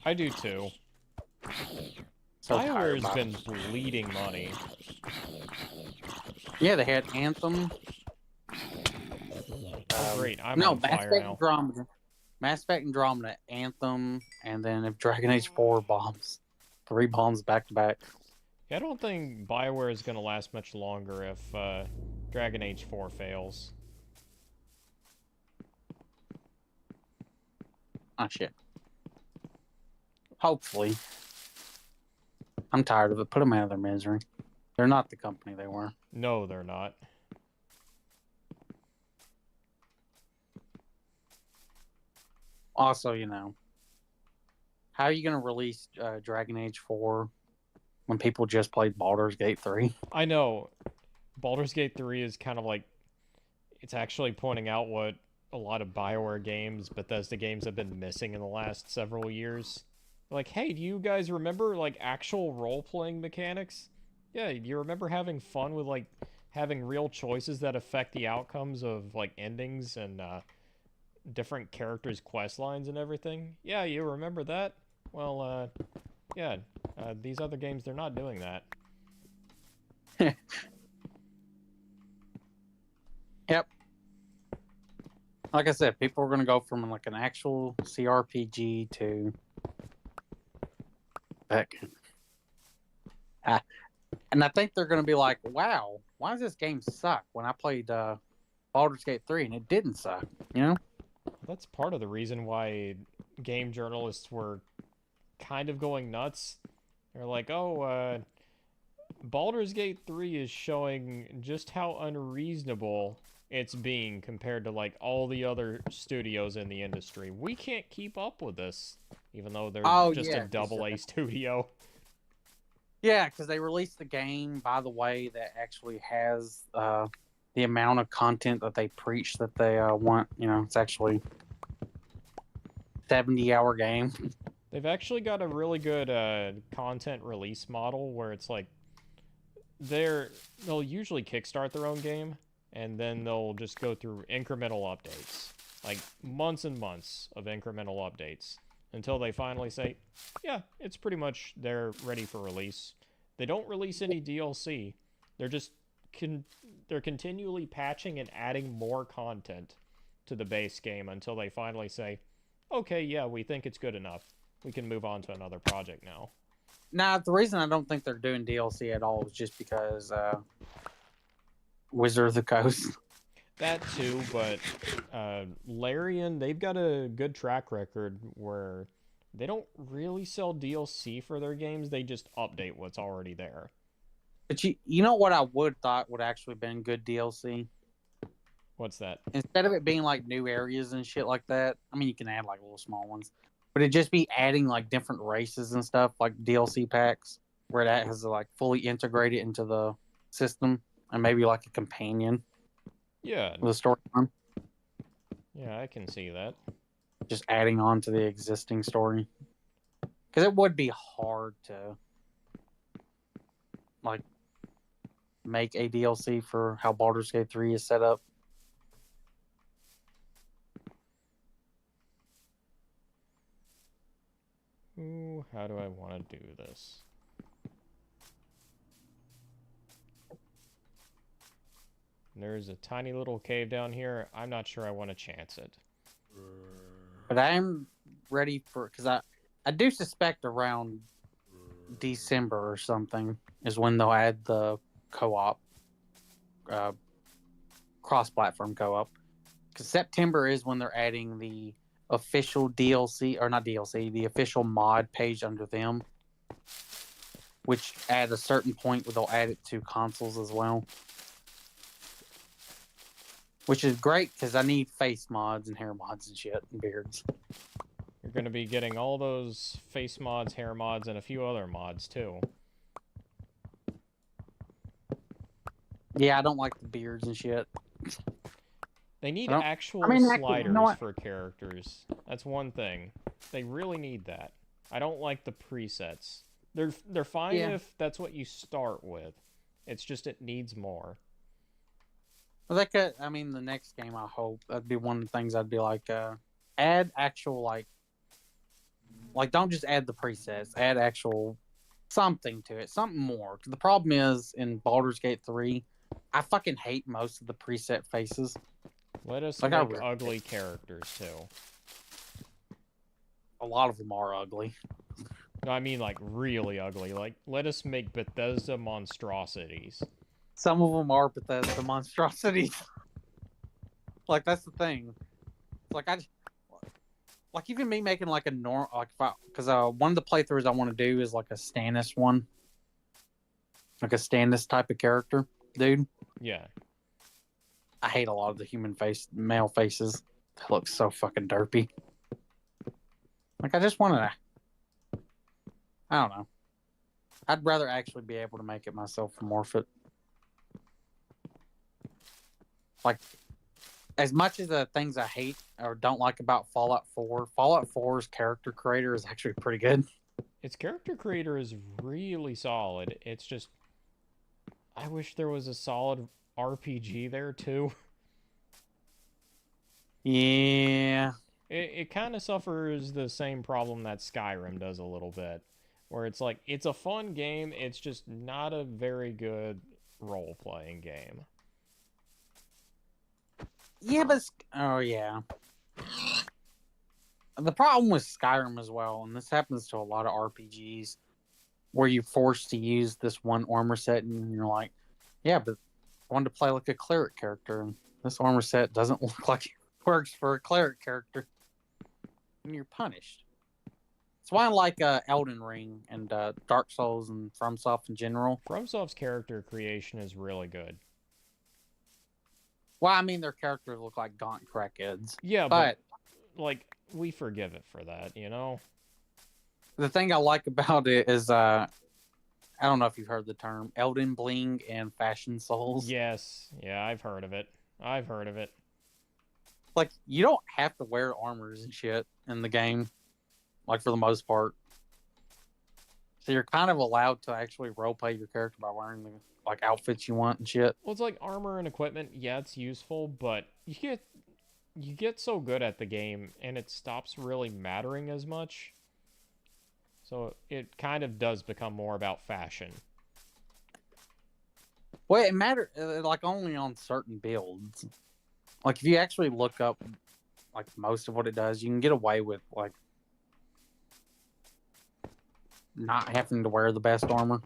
I do too. So BioWare's been bleeding money. Yeah, they had Anthem. Great, I'm on fire now. Andromeda, Mass Effect Andromeda, Anthem, and then if Dragon Age 4 bombs, 3 bombs back to back. Yeah, I don't think BioWare is going to last much longer if Dragon Age 4 fails. Oh shit. Hopefully. I'm tired of it. Put them out of their misery. They're not the company they were. No, they're not. Also, how are you going to release Dragon Age 4 when people just played Baldur's Gate 3? I know. Baldur's Gate 3 is kind of like... It's actually pointing out what a lot of BioWare games, Bethesda games have been missing in the last several years. Like, hey, do you guys remember like actual role-playing mechanics? Yeah, do you remember having fun with like having real choices that affect the outcomes of like endings and different characters' quest lines and everything? Yeah, you remember that? Well, yeah, these other games, they're not doing that. Yep. Like I said, people are going to go from like an actual CRPG to heck. And I think they're going to be like, wow, why does this game suck? When I played Baldur's Gate 3 and it didn't suck, you know? That's part of the reason why game journalists were kind of going nuts. They're like, oh, Baldur's Gate 3 is showing just how unreasonable it's being compared to like all the other studios in the industry. We can't keep up with this, even though they're Oh, just a yeah. double A studio. Yeah, because they released the game, by the way, that actually has the amount of content that they preach that they want. You know, it's actually 70-hour game. They've actually got a really good content release model where it's like they'll usually kickstart their own game and then they'll just go through incremental updates, like months and months of incremental updates until they finally say, yeah, it's pretty much they're ready for release. They don't release any DLC. They're just they're continually patching and adding more content to the base game until they finally say, okay, yeah, we think it's good enough. We can move on to another project now. Now, the reason I don't think they're doing DLC at all is just because Wizard of the Coast. That too, but Larian, they've got a good track record where they don't really sell DLC for their games. They just update what's already there. But you know what I would thought would actually been good DLC? What's that? Instead of it being like new areas and shit like that, I mean, you can add like little small ones, but it'd just be adding like different races and stuff, like DLC packs, where that has to like fully integrated into the system, and maybe like a companion Yeah, with a storyline, yeah, I can see that. just adding on to the existing story. Because it would be hard to like make a DLC for how Baldur's Gate 3 is set up. Ooh, how do I want to do this? There's a tiny little cave down here. I'm not sure I want to chance it. But I'm ready for, because I do suspect around December or something is when they'll add the co-op, cross-platform co-op. Because September is when they're adding the official DLC, or not DLC, the official mod page under them, which at a certain point they'll add it to consoles as well. Which is great because I need face mods and hair mods and shit and beards. You're going to be getting all those face mods, hair mods, and a few other mods too. Yeah, I don't like the beards and shit. They need Well, actual I mean, sliders you know what? for characters. That's one thing. They really need that. I don't like the presets. They're fine Yeah. if that's what you start with. It's just it needs more. Well, that could, I mean, the next game, I hope that'd be one of the things I'd be like, add actual like, don't just add the presets, add actual something to it, something more. 'Cause the problem is in Baldur's Gate 3, I fucking hate most of the preset faces. Let us Like, I make really- ugly characters too. A lot of them are ugly. No, I mean like really ugly. Like let us make Bethesda monstrosities. Some of them are Bethesda monstrosities. Like, that's the thing. Like, like even me making like a norm, like because one of the playthroughs I want to do is like a Stannis one, like a Stannis type of character, dude. Yeah. I hate a lot of the male faces. They look so fucking derpy. Like, I just want to, I don't know. I'd rather actually be able to make it myself and morph it. Like, as much as the things I hate or don't like about Fallout 4, Fallout 4's character creator is actually pretty good. its character creator is really solid. It's just I wish there was a solid RPG there too. Yeah. It kind of suffers the same problem that Skyrim does a little bit, where it's like it's a fun game, it's just not a very good role-playing game. Yeah, but oh yeah. The problem with Skyrim as well, and this happens to a lot of RPGs, where you're forced to use this one armor set, and you're like, yeah, but I wanted to play like a cleric character, and this armor set doesn't look like it works for a cleric character, and you're punished. That's why I like Elden Ring and Dark Souls and FromSoft in general. FromSoft's character creation is really good. Well, I mean, their characters look like gaunt crackheads. Yeah, but like we forgive it for that, you know? The thing I like about it is, I don't know if you've heard the term Elden Bling and Fashion Souls. Yes, yeah, I've heard of it. I've heard of it. Like, you don't have to wear armors and shit in the game, like, for the most part. So you're kind of allowed to actually roleplay your character by wearing the, like, outfits you want and shit. Well, it's like armor and equipment, yeah, it's useful, but you get so good at the game and it stops really mattering as much. So it kind of does become more about fashion. Well, it matters, like, only on certain builds. Like, if you actually look up, like, most of what it does, you can get away with, like, not having to wear the best armor.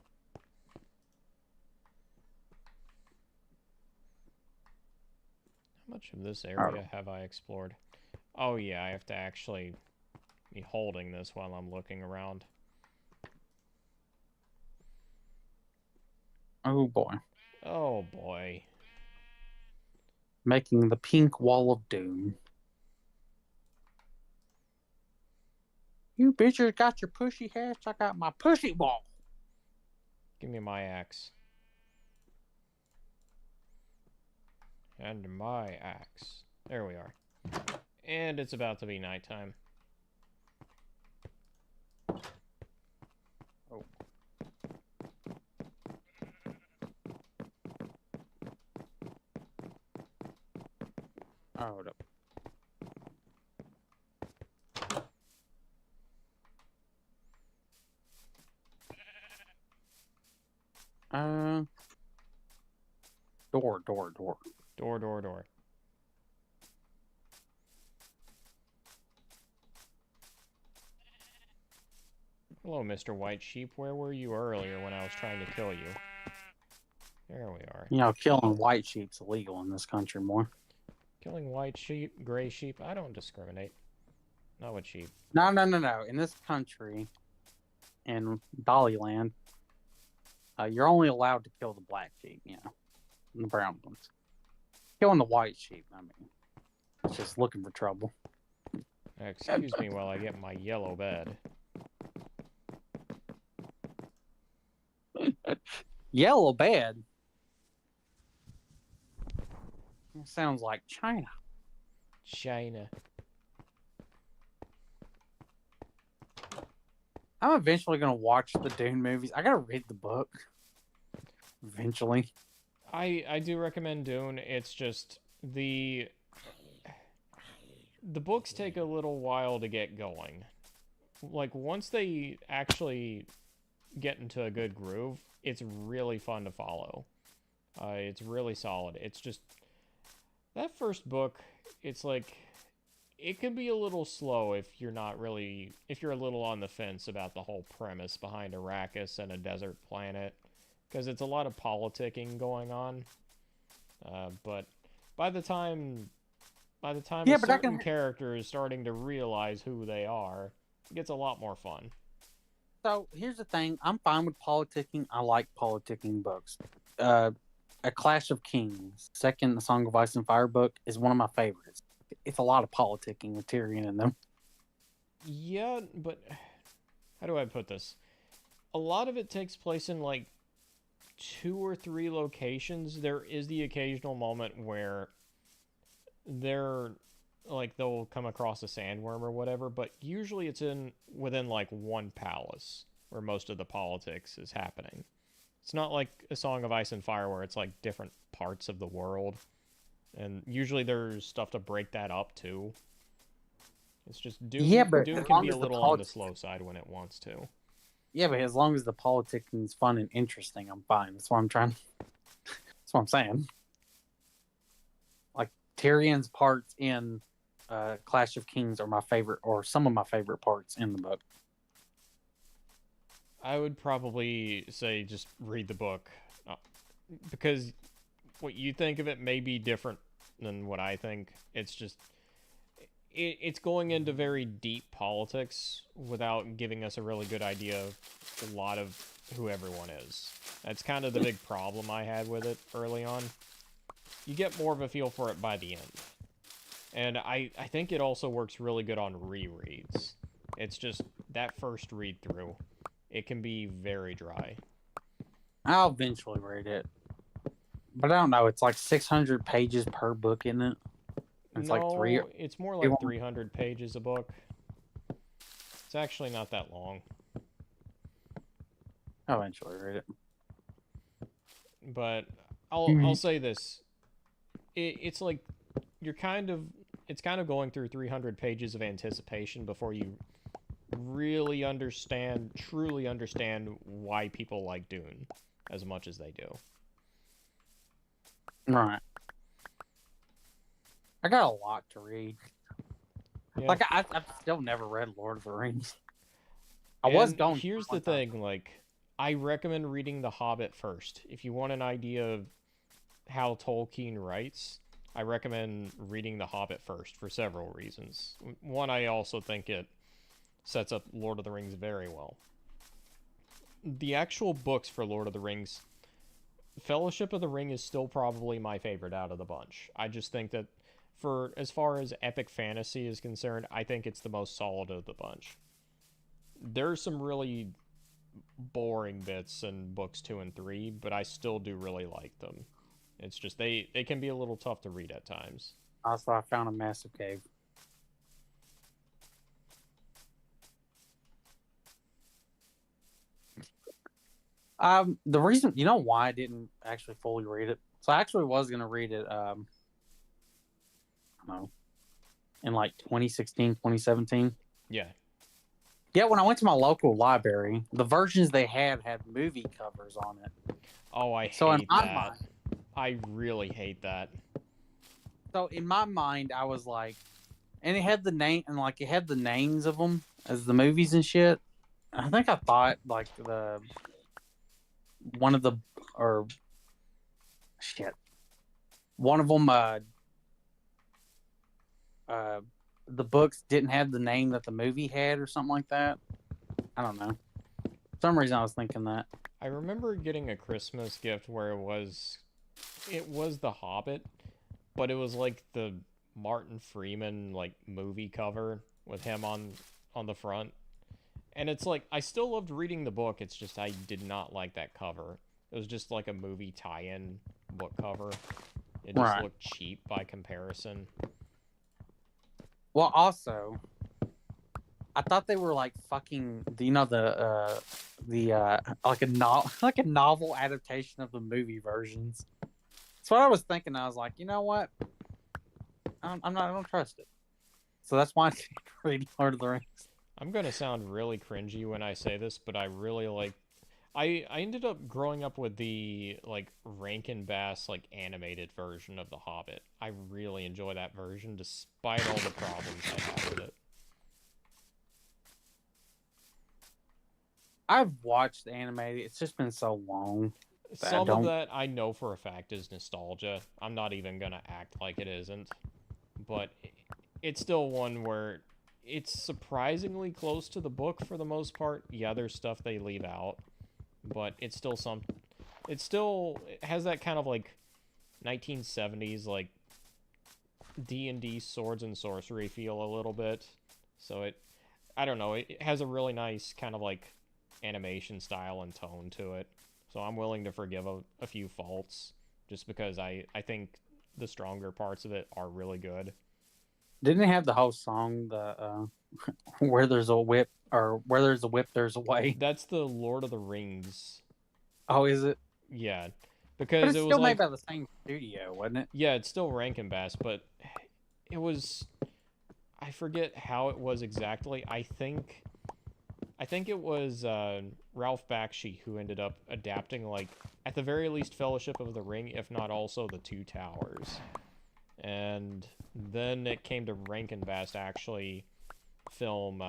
How much of this area have I explored? Oh yeah, I have to actually be holding this while I'm looking around. Oh, boy. Oh boy. Making the pink wall of doom. You bitches got your pushy hats, I got my pushy wall. Give me my axe. And my axe. There we are. And it's about to be nighttime. Oh. Oh, no. Door. Door. Hello, Mr. White Sheep. Where were you earlier when I was trying to kill you? There we are. You know, killing white sheep's illegal in this country more. Killing white sheep, gray sheep, I don't discriminate. Not with sheep. No. In this country, in Dollyland, you're only allowed to kill the black sheep, you know, and the brown ones. Killing the white sheep, I mean, it's just looking for trouble. Excuse me while I get my yellow bed. Yellow bed? It sounds like China. China. I'm eventually going to watch the Dune movies. I got to read the book. Eventually. I do recommend Dune. It's just the books take a little while to get going. Like once they actually get into a good groove, it's really fun to follow. It's really solid. It's just that first book, it's like it can be a little slow if you're a little on the fence about the whole premise behind Arrakis and a desert planet, because it's a lot of politicking going on. But by the time a certain character is starting to realize who they are, it gets a lot more fun. So here's the thing. I'm fine with politicking. I like politicking books. A Clash of Kings, second The Song of Ice and Fire book, is one of my favorites. It's a lot of politicking with Tyrion in them. Yeah, but how do I put this? A lot of it takes place in like 2 or 3 locations. There is the occasional moment where they'll come across a sandworm or whatever, but usually it's within like one palace. where most of the politics is happening. It's not like A Song of Ice and Fire where it's like different parts of the world. And usually there's stuff to break that up too. It's just Doom. Yeah, but Doom as can long be a as the little on the slow side when it wants to. Yeah, but as long as the politicking is fun and interesting, I'm fine. That's what I'm trying. That's what I'm saying. Like Tyrion's parts in Clash of Kings are my favorite, or some of my favorite parts in the book. I would probably say just read the book. Because what you think of it may be different than what I think. It's just it's going into very deep politics without giving us a really good idea of a lot of who everyone is. That's kind of the big problem I had with it early on. You get more of a feel for it by the end. And I think it also works really good on rereads. It's just that first read through, it can be very dry. I'll eventually read it. But I don't know. It's like 600 pages per book, isn't it? It's no, like three. It's more like 300 pages a book. It's actually not that long. I'll eventually read it. But I'll say this: it's like it's kind of going through 300 pages of anticipation before you really truly understand why people like Dune as much as they do. Right. I got a lot to read. Yeah. Like I've still never read Lord of the Rings. Here's the thing, like I recommend reading The Hobbit first. If you want an idea of how Tolkien writes, I recommend reading The Hobbit first for several reasons. One, I also think it sets up Lord of the Rings very well. The actual books for Lord of the Rings, Fellowship of the Ring is still probably my favorite out of the bunch. I just think that for as far as epic fantasy is concerned, I think it's the most solid of the bunch. There's some really boring bits in books 2 and 3, but I still do really like them. It's just they can be a little tough to read at times. Also, I found a massive cave. The reason, you know why I didn't actually fully read it? So I actually was going to read it, I don't know, in like 2016, 2017. Yeah. Yeah, when I went to my local library, the versions they had movie covers on it. Oh, I So in hate my that. mind, I really hate that. so in my mind, I was like, and it had the name, and like it had the names of them as the movies and shit. I think I thought like one of them, the books didn't have the name that the movie had or something like that. I don't know. For some reason I was thinking that. I remember getting a Christmas gift where it was The Hobbit, but it was like the Martin Freeman like movie cover with him on the front. And it's like I still loved reading the book, it's just I did not like that cover. It was just like a movie tie-in book cover. It just looked cheap by comparison. Well, also, I thought they were like fucking, you know, like a novel adaptation of the movie versions. That's what I was thinking. I was like, you know what? I don't trust it. So that's why I can't read Lord of the Rings. I'm gonna sound really cringy when I say this, but I really like. I ended up growing up with the like Rankin Bass like animated version of The Hobbit. I really enjoy that version, despite all the problems I have with it. I've watched the animated. It's just been so long. Some of that I know for a fact is nostalgia. I'm not even gonna act like it isn't, but it's still one where it's surprisingly close to the book for the most part. Yeah, there's stuff they leave out, but it's still it has that kind of like 1970s like D&D swords and sorcery feel a little bit. So I don't know, it has a really nice kind of like animation style and tone to it. So I'm willing to forgive a few faults just because I think the stronger parts of it are really good. Didn't it have the whole song, the where there's a whip, or where there's a whip, there's a way? That's the Lord of the Rings. Oh, is it? Yeah, But because it's it was still made like, by the same studio, wasn't it? yeah, it's still Rankin Bass, but it was, I forget how it was exactly. I think it was Ralph Bakshi who ended up adapting, like, at the very least, Fellowship of the Ring, if not also the Two Towers. And then it came to Rankin Bass to actually film.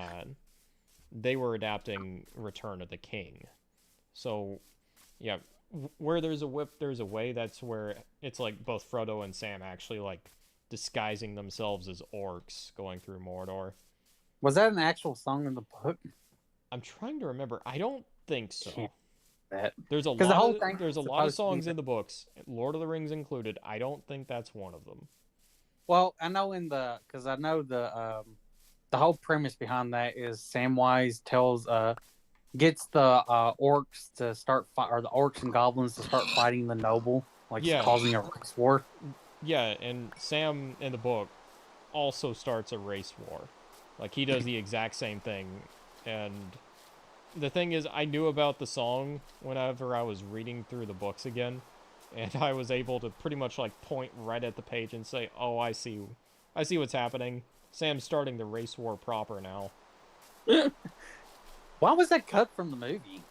They were adapting Return of the King. So, yeah, where there's a whip, there's a way. That's where it's like both Frodo and Sam actually like disguising themselves as orcs going through Mordor. Was that an actual song in the book? I'm trying to remember. I don't think so. Can't that There's a 'Cause the lot whole of thing there's a was lot of supposed to be songs that- in the books, Lord of the Rings included. I don't think that's one of them. Well, I know because I know the whole premise behind that is Samwise gets the orcs to or the orcs and goblins to start fighting the noble, like Yeah. causing a race war. Yeah, and Sam in the book also starts a race war. Like, he does the exact same thing. And the thing is, I knew about the song whenever I was reading through the books again, and I was able to pretty much like point right at the page and say, "Oh, I see what's happening. Sam's starting the race war proper now." Why was that cut from the movie?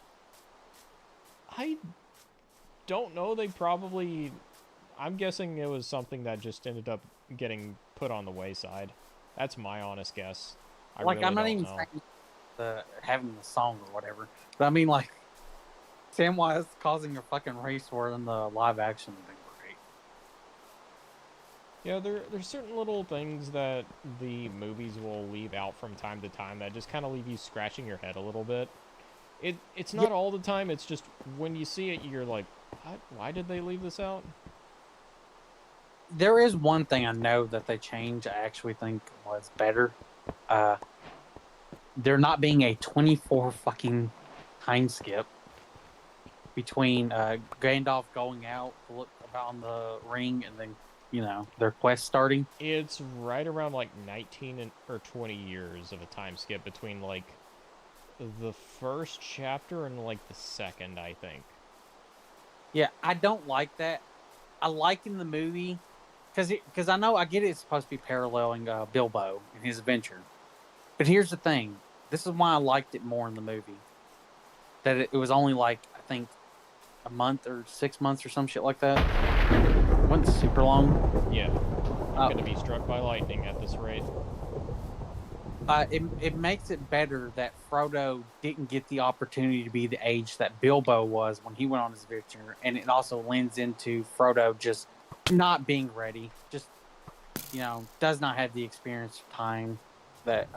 I don't know. I'm guessing it was something that just ended up getting put on the wayside. That's my honest guess. I Like, really I'm not don't even know. saying having the song or whatever, but I mean, like, Samwise causing a fucking race war in the live action would be great. Yeah, there's certain little things that the movies will leave out from time to time that just kind of leave you scratching your head a little bit. It's not all the time. It's just when you see it, you're like, why did they leave this out? There is one thing I know that they changed. I actually think was better. There not being a 24 fucking time skip between Gandalf going out to look around the ring and then their quest starting. It's right around like 19 or 20 years of a time skip between like the first chapter and like the second, I think. Yeah, I don't like that. I like in the movie because I get it's supposed to be paralleling Bilbo and his adventure. But here's the thing. This is why I liked it more in the movie. That it was only like, I think, a month or 6 months or some shit like that. It wasn't super long. Yeah. I'm gonna be struck by lightning at this rate. It makes it better that Frodo didn't get the opportunity to be the age that Bilbo was when he went on his adventure. And it also lends into Frodo just not being ready. Just, does not have the experience of time that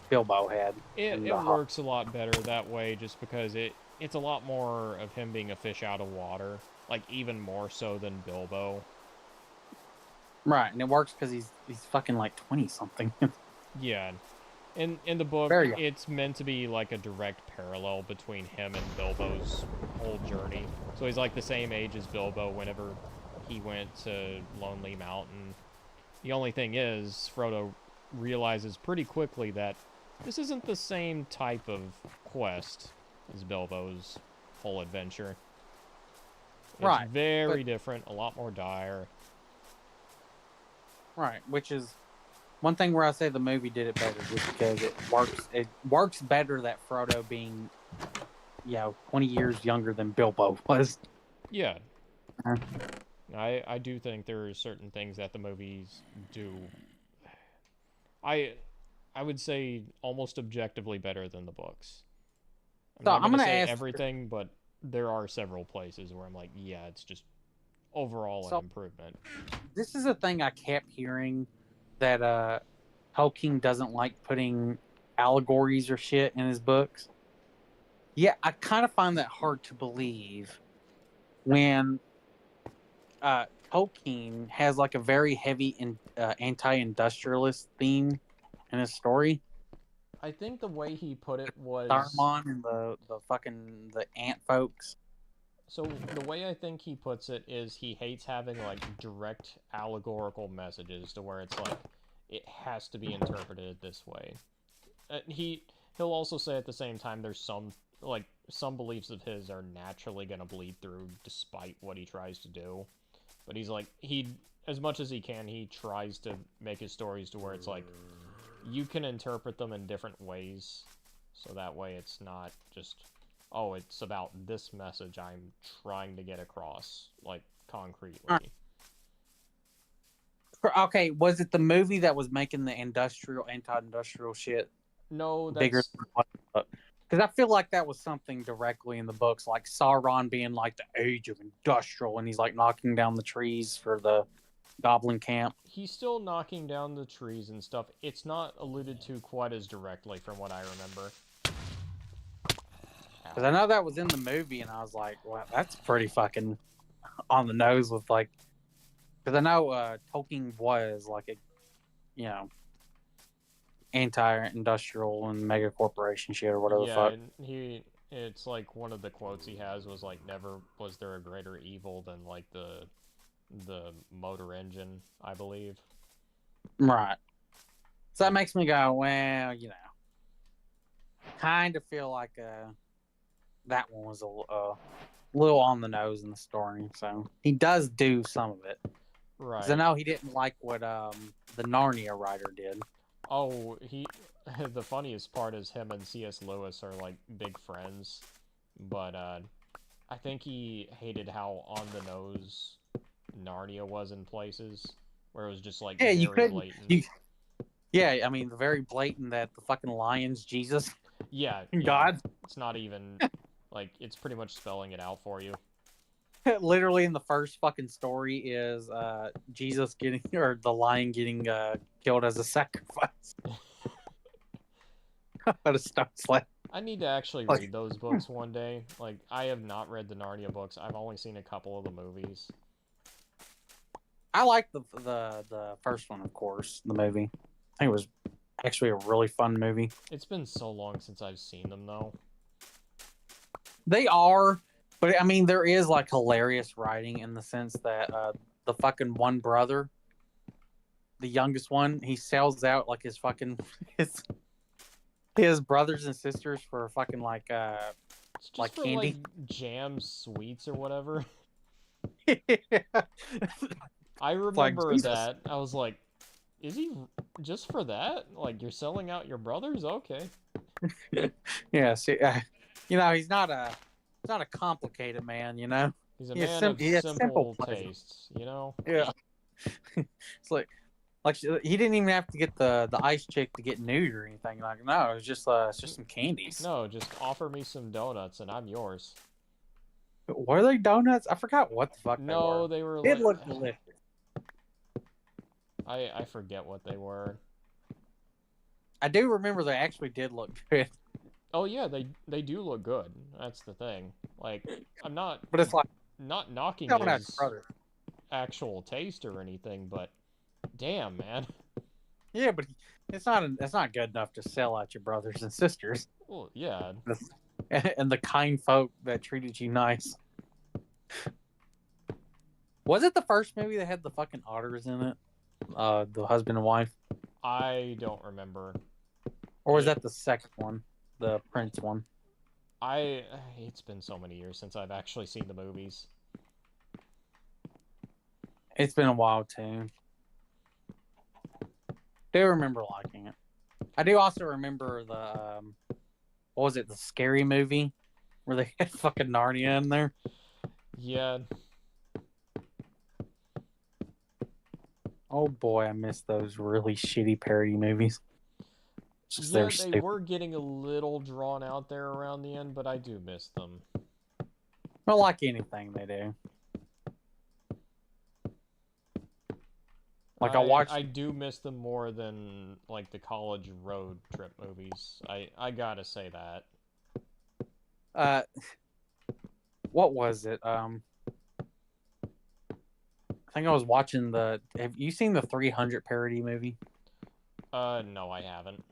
Bilbo had. It works a lot better that way just because it's a lot more of him being a fish out of water. Like, even more so than Bilbo. Right, and it works because he's fucking like 20-something. Yeah. In the book, Very young. it's meant to be like a direct parallel between him and Bilbo's whole journey. So he's like the same age as Bilbo whenever he went to Lonely Mountain. The only thing is, Frodo realizes pretty quickly that this isn't the same type of quest as Bilbo's whole adventure. It's Right, very different, a lot more dire. Right, which is one thing where I say the movie did it better, just because it works. It works better that Frodo being, 20 years younger than Bilbo was. Yeah. Uh-huh. I do think there are certain things that the movies do. I would say almost objectively better than the books. So I'm not I'm gonna gonna say ask- everything, but there are several places where I'm like, yeah, it's just overall an So- improvement. This is a thing I kept hearing, that Tolkien doesn't like putting allegories or shit in his books. Yeah, I kind of find that hard to believe when Tolkien has like a very heavy anti-industrialist theme in his story. I think the way he put it was Saruman and the ant folks. so the way I think he puts it is he hates having like direct allegorical messages to where it's like it has to be interpreted this way. He'll also say at the same time there's some beliefs of his are naturally gonna bleed through despite what he tries to do. But he's like, as much as he can, he tries to make his stories to where it's like, you can interpret them in different ways, so that way it's not just, oh, it's about this message I'm trying to get across, like, concretely. Okay, was it the movie that was making the anti-industrial shit No, bigger that's... than what the book? Because I feel like that was something directly in the books, like Sauron being like the age of industrial, and he's like knocking down the trees for the goblin camp. He's still knocking down the trees and stuff. It's not alluded to quite as directly from what I remember. Because I know that was in the movie, and I was like, well, that's pretty fucking on the nose with like... Because I know Tolkien was like a, you know, anti-industrial and mega corporation shit or whatever the fuck. And it's like one of the quotes he has was like, never was there a greater evil than like the motor engine, I believe. Right. So that makes me go, well, you know, kind of feel like that one was a little on the nose in the story. So he does do some of it. Right. Because I know he didn't like what the Narnia writer did. Oh, the funniest part is him and C.S. Lewis are like big friends, but I think he hated how on the nose Narnia was in places, where it was just like Yeah, very you couldn't. blatant. Yeah, I mean, very blatant that the fucking lion's Jesus. Yeah, God. It's not even like, it's pretty much spelling it out for you. Literally in the first fucking story is Jesus getting, or the lion getting killed as a sacrifice. At a stone slab. I need to actually read those books one day. Like, I have not read the Narnia books. I've only seen a couple of the movies. I like the first one, of course, the movie. I think it was actually a really fun movie. It's been so long since I've seen them, though. They are, but I mean, there is like hilarious writing in the sense that the fucking one brother, the youngest one, he sells out like his fucking his brothers and sisters for fucking like It's just like for, candy. like, jam sweets or whatever. Yeah. I like, remember Jesus. that. I was like, is he just for that? Like, you're selling out your brothers? Okay. Yeah, see, you know, he's not a complicated man, you know. He's a He has man sim- of he has simple simple pleasure. tastes, you know? Yeah. It's like he didn't even have to get the ice chick to get nude or anything. Like, no, it's just some candies. No, just offer me some donuts and I'm yours. Were they donuts? I forgot what the fuck No, they they were were. It like... looked delicious. I forget what they were. I do remember they actually did look good. Oh yeah, they do look good. That's the thing. Like, I'm not But it's like not knocking donuts, his brother. actual taste or anything, but damn, man. Yeah, but it's not good enough to sell out your brothers and sisters Well, yeah. and the kind folk that treated you nice. Was it the first movie that had the fucking otters in it? The husband and wife, I don't remember. or was that the second one, the Prince one? It's been so many years since I've actually seen the movies. It's been a while too. Do remember liking it. I do also remember the what was it, the Scary Movie, where they had fucking Narnia in there. Yeah. Oh boy, I miss those really shitty parody movies. Just Yeah, they're they stupid. were getting a little drawn out there around the end, but I do miss them. Well, like anything they do. Like I watched. I do miss them more than like the college road trip movies. I gotta say that. What was it? I think I was watching the. Have you seen the 300 parody movie? No, I haven't.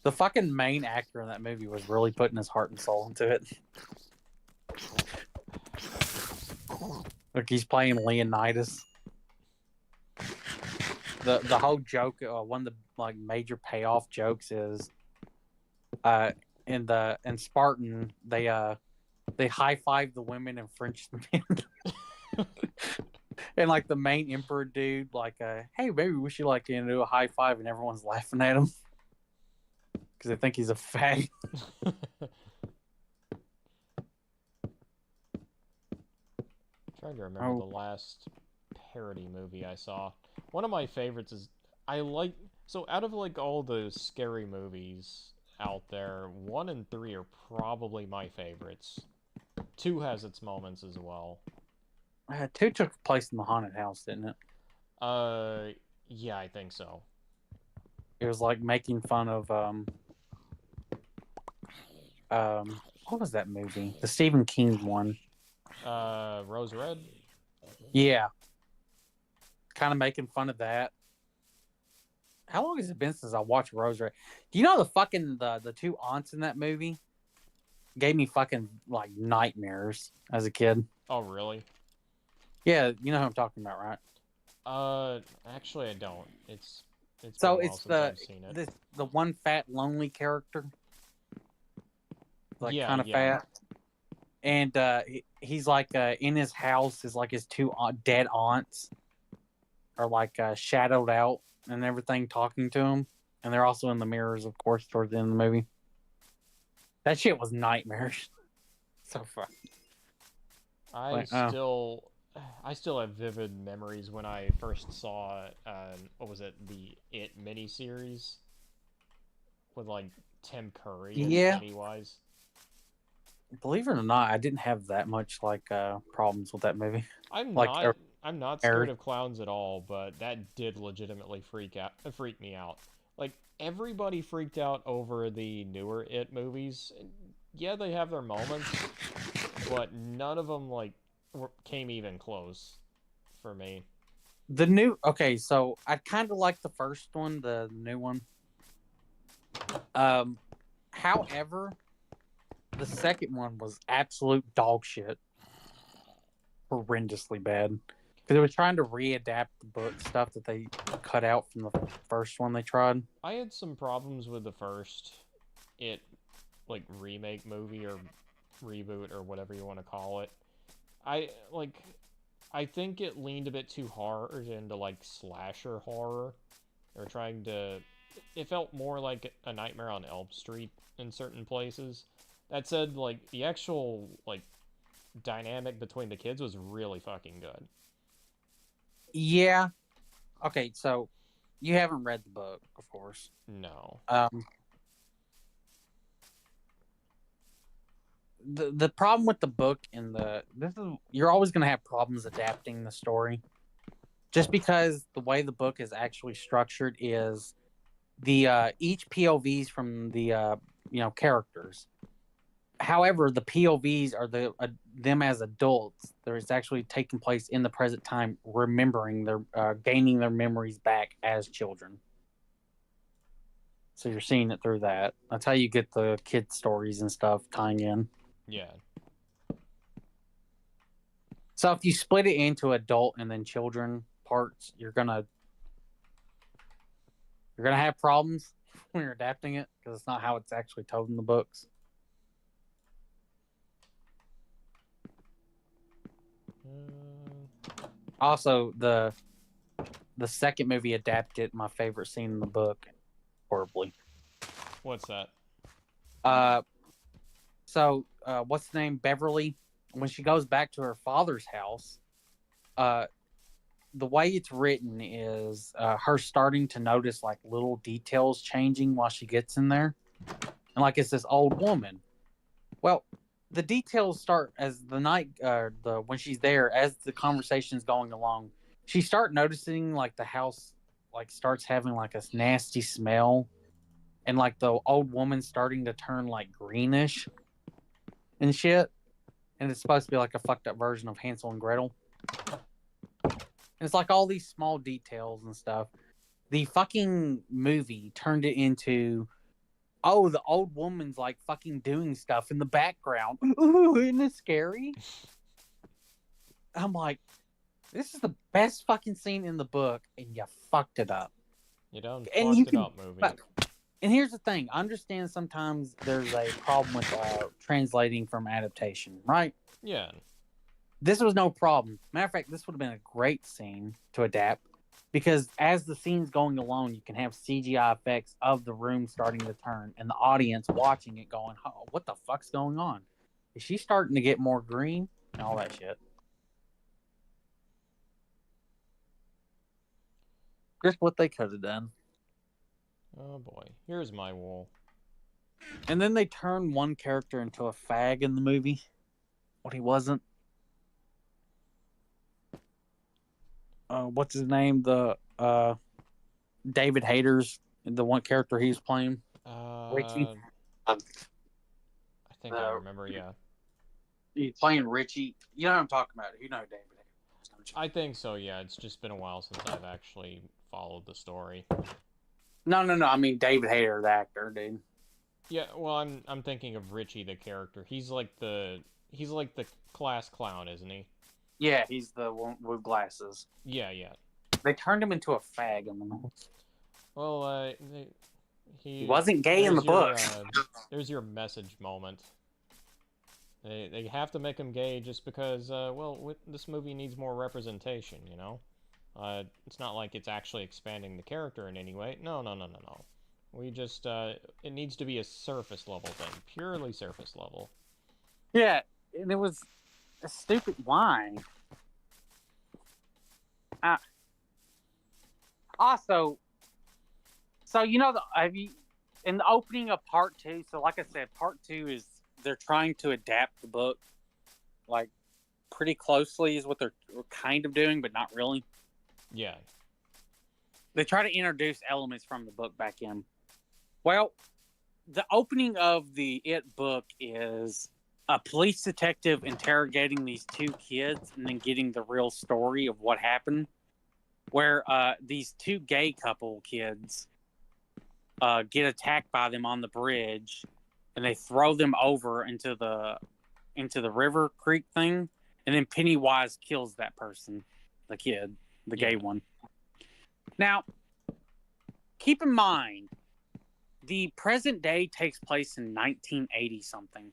The fucking main actor in that movie was really putting his heart and soul into it. Like he's playing Leonidas. the whole joke, one of the like major payoff jokes is, in Spartan they high five the women and French the men. And like the main emperor dude, like, hey, maybe we should like do a high five, and everyone's laughing at him because they think he's a fag. Trying to remember the last parody movie I saw. One of my favorites is so out of like all the scary movies out there, 1 and 3 are probably my favorites. 2 has its moments as well. 2 took place in the haunted house, didn't it? Yeah, I think so. It was like making fun of what was that movie? The Stephen King one. Rose Red? Yeah. Kind of making fun of that. How long has it been since I watched Rose Red? Do you know the 2 aunts in that movie gave me fucking like nightmares as a kid? Oh, really? Yeah, you know who I'm talking about, right? Actually I don't. It's so been a while it's since I've seen it. the one fat lonely character. Like kind of fat. And he's like in his house is like his 2 dead aunts are like shadowed out and everything talking to him, and they're also in the mirrors, of course, towards the end of the movie. That shit was nightmarish. So fun. I still have vivid memories when I first saw what was it, the It miniseries with like Tim Curry and Pennywise. Believe it or not, I didn't have that much like problems with that movie. I'm not scared of clowns at all, but that did legitimately freak me out. Like everybody freaked out over the newer It movies. Yeah, they have their moments, but none of them like came even close for me. So I kind of like the first one, the new one. However, the second one was absolute dog shit. Horrendously bad. Because they were trying to readapt the book stuff that they cut out from the first one they tried. I had some problems with the first It, like, remake movie or reboot or whatever you want to call it. I think it leaned a bit too hard into, like, slasher horror. Or trying to... It felt more like a Nightmare on Elm Street in certain places. That said, like, the actual, like, dynamic between the kids was really fucking good. Yeah. Okay, so you haven't read the book, of course. No. The problem with the book and you're always going to have problems adapting the story. Just because the way the book is actually structured is each POVs from the characters. However, the POVs are them as adults. It's actually taking place in the present time, remembering gaining their memories back as children. So you're seeing it through that. That's how you get the kid stories and stuff tying in. Yeah. So if you split it into adult and then children parts, you're gonna have problems when you're adapting it because it's not how it's actually told in the books. Also, the second movie adapted my favorite scene in the book horribly. What's that? What's the name? Beverly. When she goes back to her father's house, the way it's written is her starting to notice like little details changing while she gets in there, and like it's this old woman. Well, the details start as the night, when she's there, as the conversation's going along, she start noticing like the house like starts having like a nasty smell, and like the old woman starting to turn like greenish and shit. And it's supposed to be like a fucked up version of Hansel and Gretel. And it's like all these small details and stuff. The fucking movie turned it into, oh, the old woman's like fucking doing stuff in the background. Ooh, isn't it scary? I'm like, This is the best fucking scene in the book, and you fucked it up. You done And fucked you it can- up, movie. but- And here's the thing: I understand sometimes there's a problem with translating from adaptation, right? Yeah. This was no problem. Matter of fact, this would have been a great scene to adapt because as the scene's going along, you can have CGI effects of the room starting to turn and the audience watching it going, oh, what the fuck's going on? Is she starting to get more green? And all that shit. Just what they could have done. Oh boy. Here's my wool. And then they turned one character into a fag in the movie. What he wasn't. What's his name? The David Hayter's the one character he's playing. Richie. I think I remember, yeah. He's playing Richie. You know what I'm talking about. You know David Hayter, don't you? I think so, yeah. It's just been a while since I've actually followed the story. No. I mean David Hayter, the actor, dude. Yeah, well, I'm thinking of Richie, the character. He's like the class clown, isn't he? Yeah, he's the one with glasses. Yeah. They turned him into a fag in the movie. Well, He wasn't gay in the book. There's your message moment. They have to make him gay just because, this movie needs more representation, you know? It's not like it's actually expanding the character in any way. No. We just, it needs to be a surface level thing. Purely surface level. Yeah, and it was a stupid line. Also, so you know, in the opening of part 2, so like I said, part 2 is they're trying to adapt the book, like, pretty closely is what they're kind of doing, but not really. Yeah. They try to introduce elements from the book back in. Well, the opening of the It book is a police detective interrogating these 2 kids and then getting the real story of what happened, where these 2 gay couple kids get attacked by them on the bridge, and they throw them over into the river creek thing, and then Pennywise kills that person, the kid, the gay one. Now, keep in mind, the present day takes place in 1980 something.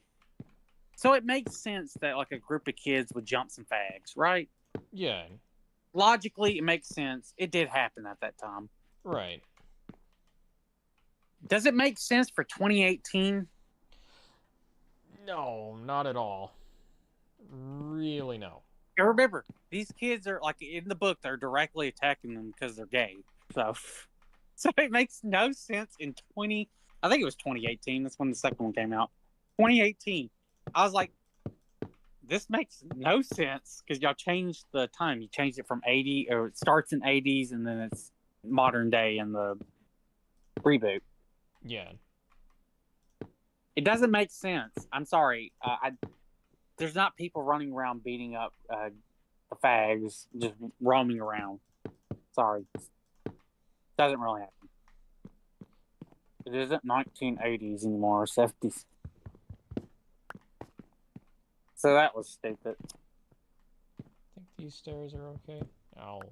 So it makes sense that like a group of kids would jump some fags, right? Yeah. Logically, it makes sense. It did happen at that time. Right. Does it make sense for 2018? No, not at all. Really, no. And remember, these kids are like in the book, they're directly attacking them because they're gay. So it makes no sense in I think it was 2018. That's when the second one came out. 2018. I was like, this makes no sense because y'all changed the time. You changed it from 80, or it starts in 80s and then it's modern day in the reboot. Yeah. It doesn't make sense. I'm sorry. There's not people running around beating up the fags, just roaming around. Sorry. Doesn't really happen. It isn't 1980s anymore, or 70s. So that was stupid. I think these stairs are okay. I'll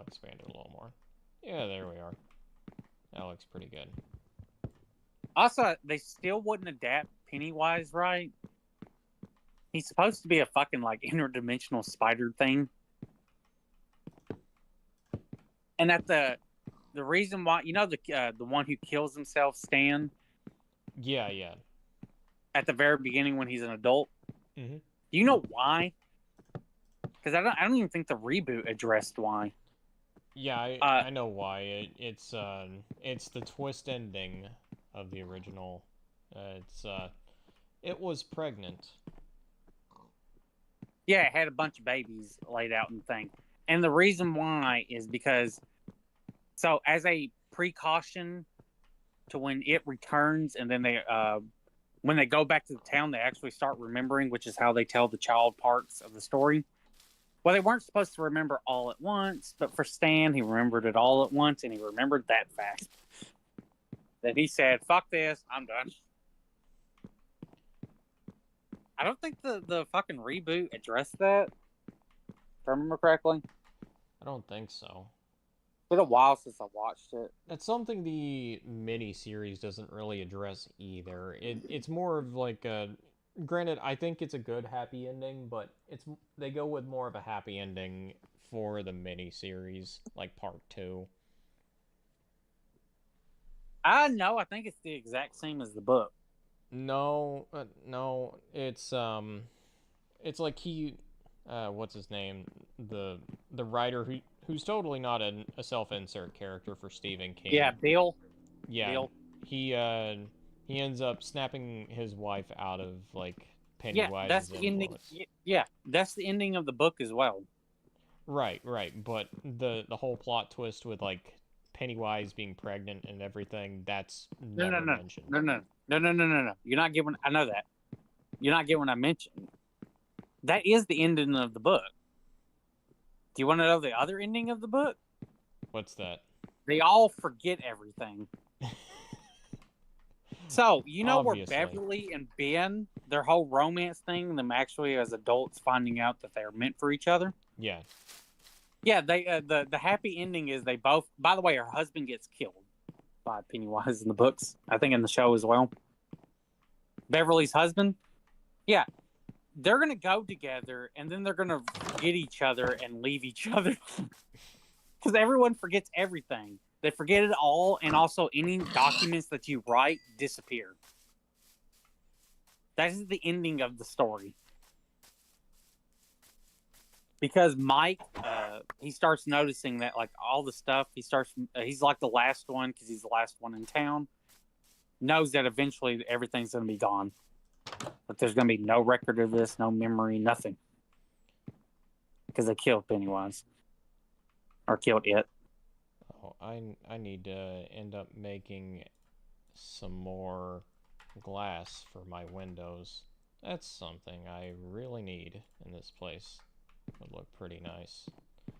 expand it a little more. Yeah, there we are. That looks pretty good. Also, they still wouldn't adapt Pennywise right. He's supposed to be a fucking like interdimensional spider thing. And at the reason why, you know, the one who kills himself, Stan, Yeah. at the very beginning when he's an adult. Mm-hmm. Do you know why? Because I don't even think the reboot addressed why. Yeah, I know why. It's the twist ending of the original. It was pregnant. Yeah, it had a bunch of babies laid out in the thing. And the reason why is because, so as a precaution to when it returns, and then when they go back to the town, they actually start remembering, which is how they tell the child parts of the story. Well, they weren't supposed to remember all at once, but for Stan, he remembered it all at once, and he remembered that fact. Then he said, fuck this, I'm done. I don't think the fucking reboot addressed that, if I remember correctly. I don't think so. It's been a while since I watched it. That's something the mini series doesn't really address either. It's more of like a granted, I think it's a good happy ending, but they go with more of a happy ending for the mini series, like part 2. I know. I think it's the exact same as the book. No, no, it's like what's his name? The writer who's totally not a self-insert character for Stephen King. Yeah, Bill. Yeah, Bill. he ends up snapping his wife out of like Yeah, Pennywise's that's the ending. influence. Yeah, that's the ending of the book as well. Right, right. But the whole plot twist with like Pennywise being pregnant and everything, that's No, never no, no, mentioned. no, no, no, no, no, no, no. You're not getting. I know that. You're not getting what I mentioned. That is the ending of the book. Do you want to know the other ending of the book? What's that? They all forget everything. So, you know Obviously. where Beverly and Ben, their whole romance thing, them actually as adults finding out that they're meant for each other? Yeah. Yeah, they the happy ending is they both. By the way, her husband gets killed by Pennywise in the books. I think in the show as well. Beverly's husband. Yeah, they're gonna go together, and then they're gonna forget each other and leave each other because everyone forgets everything. They forget it all, and also any documents that you write disappear. That is the ending of the story. Because Mike, he starts noticing that like all the stuff he's like the last one because he's the last one in town. Knows that eventually everything's going to be gone. But there's going to be no record of this, no memory, nothing. Because they killed Pennywise. Or killed it. Oh, I need to end up making some more glass for my windows. That's something I really need in this place. Would look pretty nice.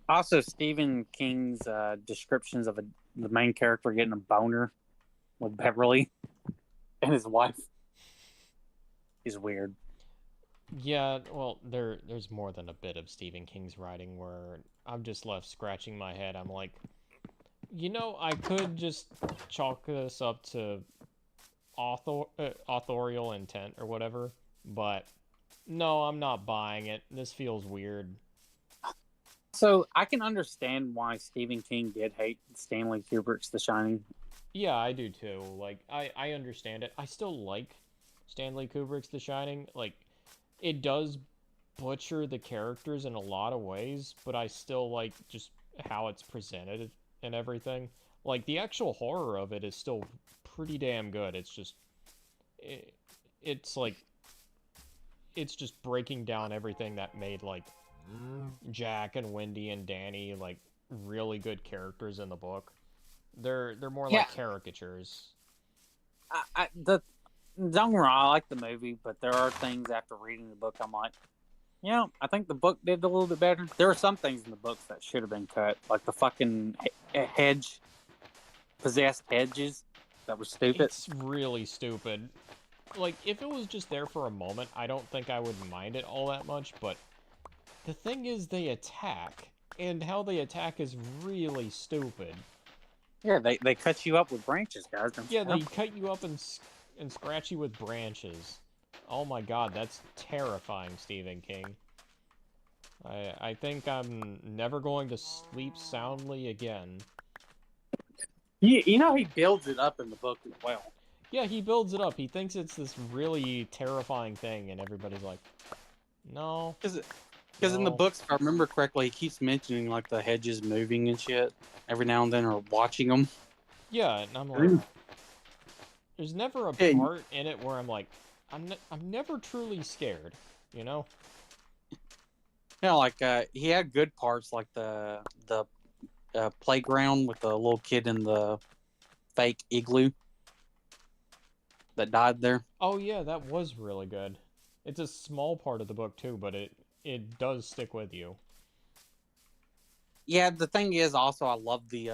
Also, Stephen King's descriptions of the main character getting a boner with Beverly and his wife is weird. Yeah, well, there's more than a bit of Stephen King's writing where I'm just left scratching my head. I'm like, I could just chalk this up to authorial intent or whatever, but no, I'm not buying it. This feels weird. So I can understand why Stephen King did hate Stanley Kubrick's The Shining. Yeah, I do too. Like, I understand it. I still like Stanley Kubrick's The Shining. Like, it does butcher the characters in a lot of ways, but I still like just how it's presented and everything. Like, the actual horror of it is still pretty damn good. It's just, it's like, it's just breaking down everything that made, like, Jack and Wendy and Danny, like, really good characters in the book. They're more like caricatures. Don't get me wrong, I like the movie, but there are things after reading the book I'm like, I think the book did a little bit better. There are some things in the books that should have been cut, like the fucking possessed hedges. That was stupid. It's really stupid. Like, if it was just there for a moment, I don't think I would mind it all that much, but the thing is they attack, and how they attack is really stupid. Yeah, they cut you up with branches, guys. Yeah, they cut you up and scratch you with branches. Oh my god, that's terrifying, Stephen King. I think I'm never going to sleep soundly again. You know he builds it up in the book as well. Yeah, he builds it up. He thinks it's this really terrifying thing, and everybody's like, no. Because in the books, if I remember correctly, he keeps mentioning like the hedges moving and shit every now and then, or watching them. Yeah, and I'm like, there's never a part in it where I'm like, I'm never truly scared, you know? Yeah, like he had good parts, like the playground with the little kid in the fake igloo that died there. Oh yeah, that was really good. It's a small part of the book too, but it does stick with you. Yeah, the thing is also I love the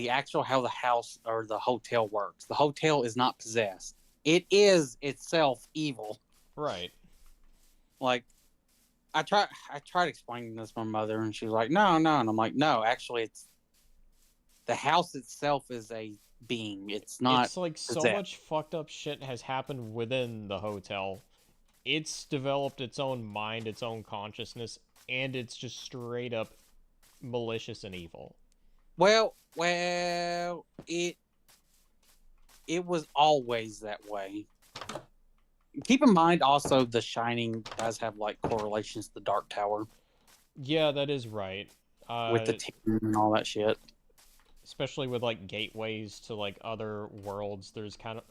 actual how the house or the hotel works. The hotel is not possessed. It is itself evil. Right. Like I tried explaining this to my mother, and she was like, "No, no," and I'm like, "No, actually, it's the house itself is a being. It's not It's like so possessed." much fucked up shit has happened within the hotel. It's developed its own mind, its own consciousness, and it's just straight up malicious and evil. Well, it was always that way. Keep in mind, also, The Shining does have like correlations to the Dark Tower Yeah, that is right. with the team and all that shit. Especially with like gateways to like other worlds. There's kind of,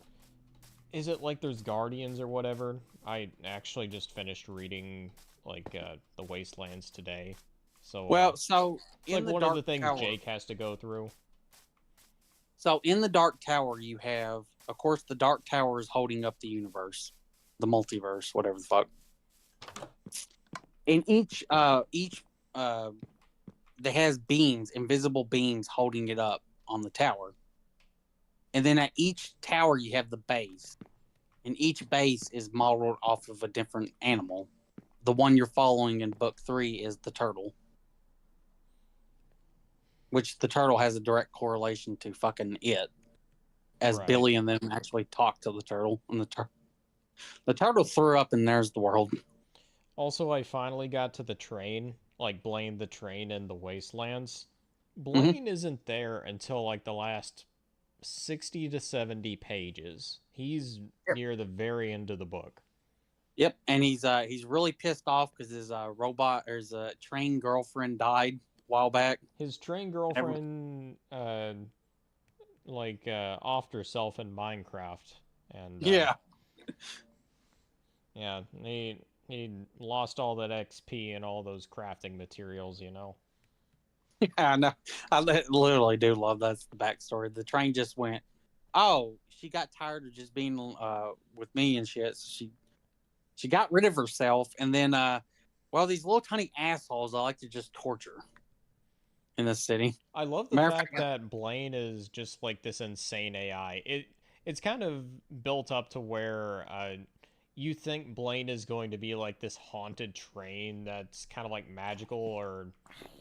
is it like there's guardians or whatever? I actually just finished reading like the Wastelands today, so Well, so it's like in the one of the Dark things Tower, Jake has to go through. so in the Dark Tower, you have, of course, the Dark Tower is holding up the universe, the multiverse, whatever the fuck. And each that has beams, invisible beams holding it up on the tower. And then at each tower you have the base. And each base is modeled off of a different animal. The one you're following in book 3 is the turtle. Which the turtle has a direct correlation to fucking it. As Right. Billy and them actually talk to the turtle. And the turtle threw up and there's the world. Also, I finally got to the train, like Blaine the train in the Wastelands. Mm-hmm. Blaine isn't there until like the last 60 to 70 pages. He's near the very end of the book. Yep, and he's really pissed off because his robot or his train girlfriend died a while back. His train girlfriend offed herself in Minecraft, and Yeah. yeah, he lost all that XP and all those crafting materials, you know. Yeah, I know. Literally do love that's the backstory. The train just went, oh, she got tired of just being with me and shit. So she got rid of herself, and then well, these little tiny assholes I like to just torture in this city. I love the Matter of fact fact, that Blaine is just like this insane AI. It's kind of built up to where you think Blaine is going to be like this haunted train that's kind of like magical or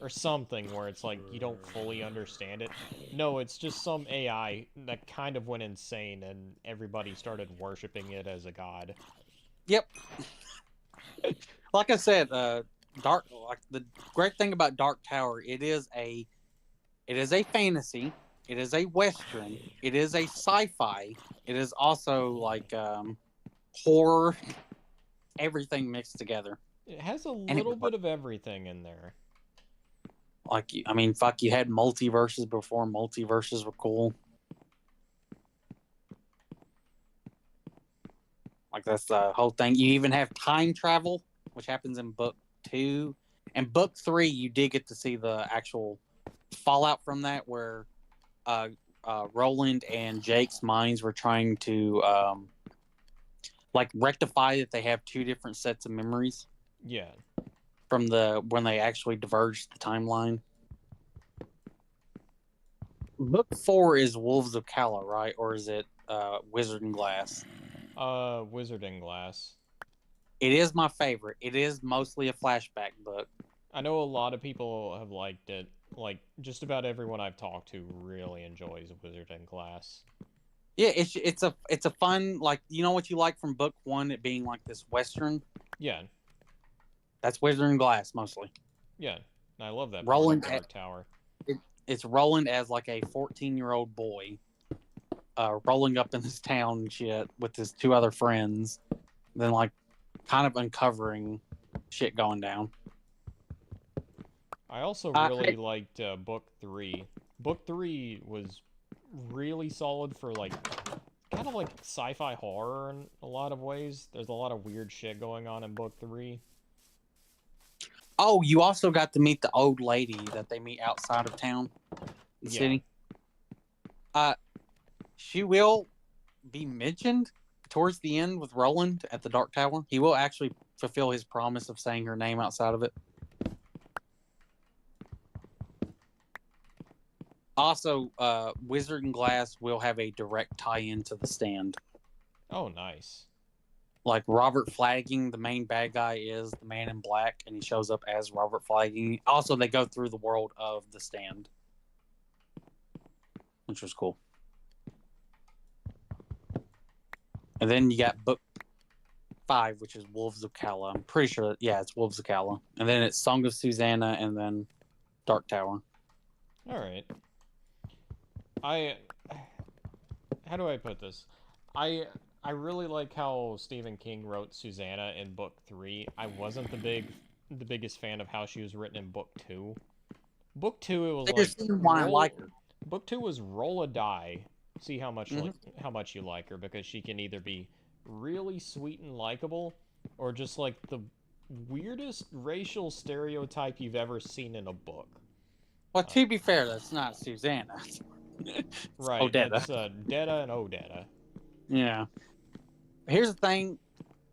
something where it's like you don't fully understand it. No, it's just some AI that kind of went insane and everybody started worshiping it as a god. Yep. Like I said, Dark. Like the great thing about Dark Tower, it is a fantasy. It is a western. It is a sci-fi. It is also like horror. Everything mixed together. It has a little bit of everything in there. Like, I mean, fuck, you had multiverses before multiverses were cool. Like, that's the whole thing. You even have time travel, which happens in book 2. And book 3, you did get to see the actual fallout from that, where Roland and Jake's minds were trying to like rectify that they have 2 different sets of memories. Yeah. From when they actually diverged the timeline. Book 4 is Wolves of Kala, right? Or is it Wizard and Glass? Wizard and Glass. It is my favorite. It is mostly a flashback book. I know a lot of people have liked it. Like, just about everyone I've talked to really enjoys Wizard and Glass. Yeah, it's a fun, like, you know what you like from book 1, it being like this western? Yeah. That's Wizard and Glass, mostly. Yeah, I love that Roland part of Dark Tower. It's Roland as like a 14-year-old boy rolling up in this town and shit with his 2 other friends, then like kind of uncovering shit going down. I also really liked book 3. Book 3 was really solid for like kind of like sci-fi horror in a lot of ways. There's a lot of weird shit going on in book 3. Oh, you also got to meet the old lady that they meet outside of town, the city. She will be mentioned towards the end with Roland at the Dark Tower. He will actually fulfill his promise of saying her name outside of it. Also, Wizard and Glass will have a direct tie-in to The Stand. Oh, nice. like Robert Flagging, the main bad guy, is the Man in Black, and he shows up as Robert Flagging. Also, they go through the world of The Stand, which was cool. And then you got book 5, which is Wolves of Kala. I'm pretty sure, it's Wolves of Kala. And then it's Song of Susanna, and then Dark Tower. All right. How do I put this? I really like how Stephen King wrote Susanna in book 3. I wasn't the biggest fan of how she was written in book 2. Book 2, it was why I like her. Book 2 was roll a die, see how much how much you like her, because she can either be really sweet and likable, or just like the weirdest racial stereotype you've ever seen in a book. Well, to be fair, that's not Susanna. Right, Odetta. That's Detta and Odetta. Yeah. Here's the thing.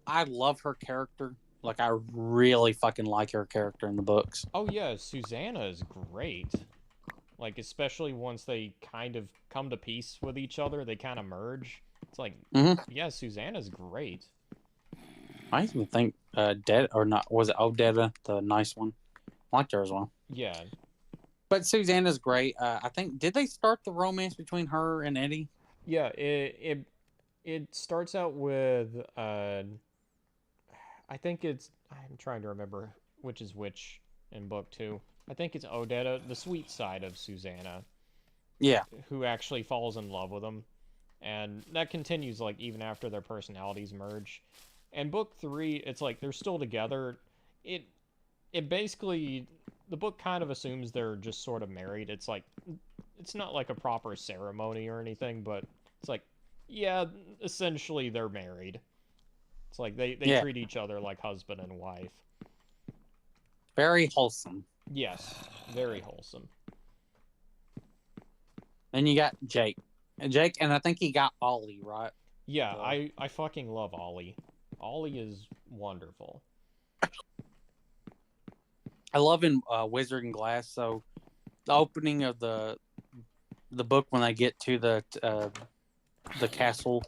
I love her character. Like, I really fucking like her character in the books. Oh yeah, Susanna is great. Like, especially once they kind of come to peace with each other, they kind of merge. It's like, yeah, Susanna's great. I even think was it Odetta, the nice one? I liked her as well. Yeah. But Susanna's great. I think, did they start the romance between her and Eddie? Yeah, it starts out with I think I'm trying to remember which is which in book 2. I think it's Odetta, the sweet side of Susanna. Yeah. Who actually falls in love with him. And that continues like even after their personalities merge. And book 3, it's like they're still together. It basically, the book kind of assumes they're just sort of married. It's like, it's not like a proper ceremony or anything, but it's like, yeah, essentially they're married. It's like they treat each other like husband and wife. Very wholesome. Yes, very wholesome. Then you got Jake. And I think he got Ollie, right? Yeah, I fucking love Ollie. Ollie is wonderful. I love in Wizard and Glass. So the opening of the book, when they get to the castle,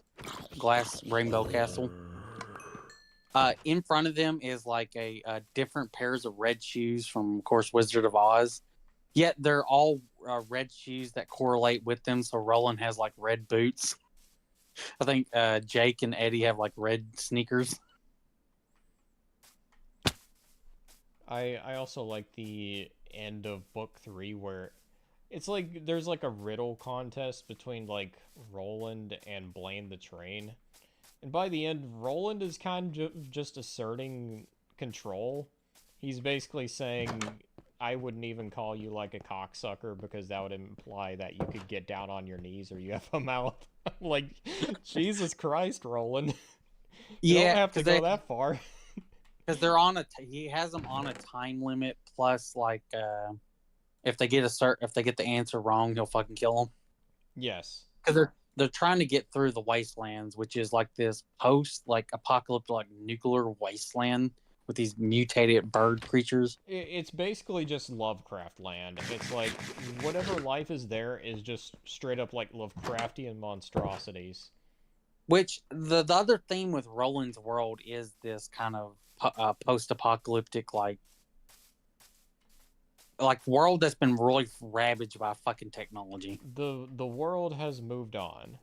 glass rainbow castle, in front of them is like a different pairs of red shoes from, of course, Wizard of Oz. Yet they're all red shoes that correlate with them. So Roland has like red boots. I think Jake and Eddie have like red sneakers. I also like the end of book 3 where it's like there's like a riddle contest between like Roland and Blaine the Train. And by the end, Roland is kind of just asserting control. He's basically saying, I wouldn't even call you like a cocksucker because that would imply that you could get down on your knees or you have a mouth. Like, Jesus Christ, Roland. You don't have to go that far. Because they're he has them on a time limit. Plus, like, if they get the answer wrong, he'll fucking kill them. Yes. Because they're trying to get through the wastelands, which is like this apocalyptic like nuclear wasteland with these mutated bird creatures. It's basically just Lovecraft land. It's like whatever life is there is just straight up like Lovecraftian monstrosities. Which the other theme with Roland's world is this kind of post-apocalyptic like world that's been really ravaged by fucking technology. The world has moved on.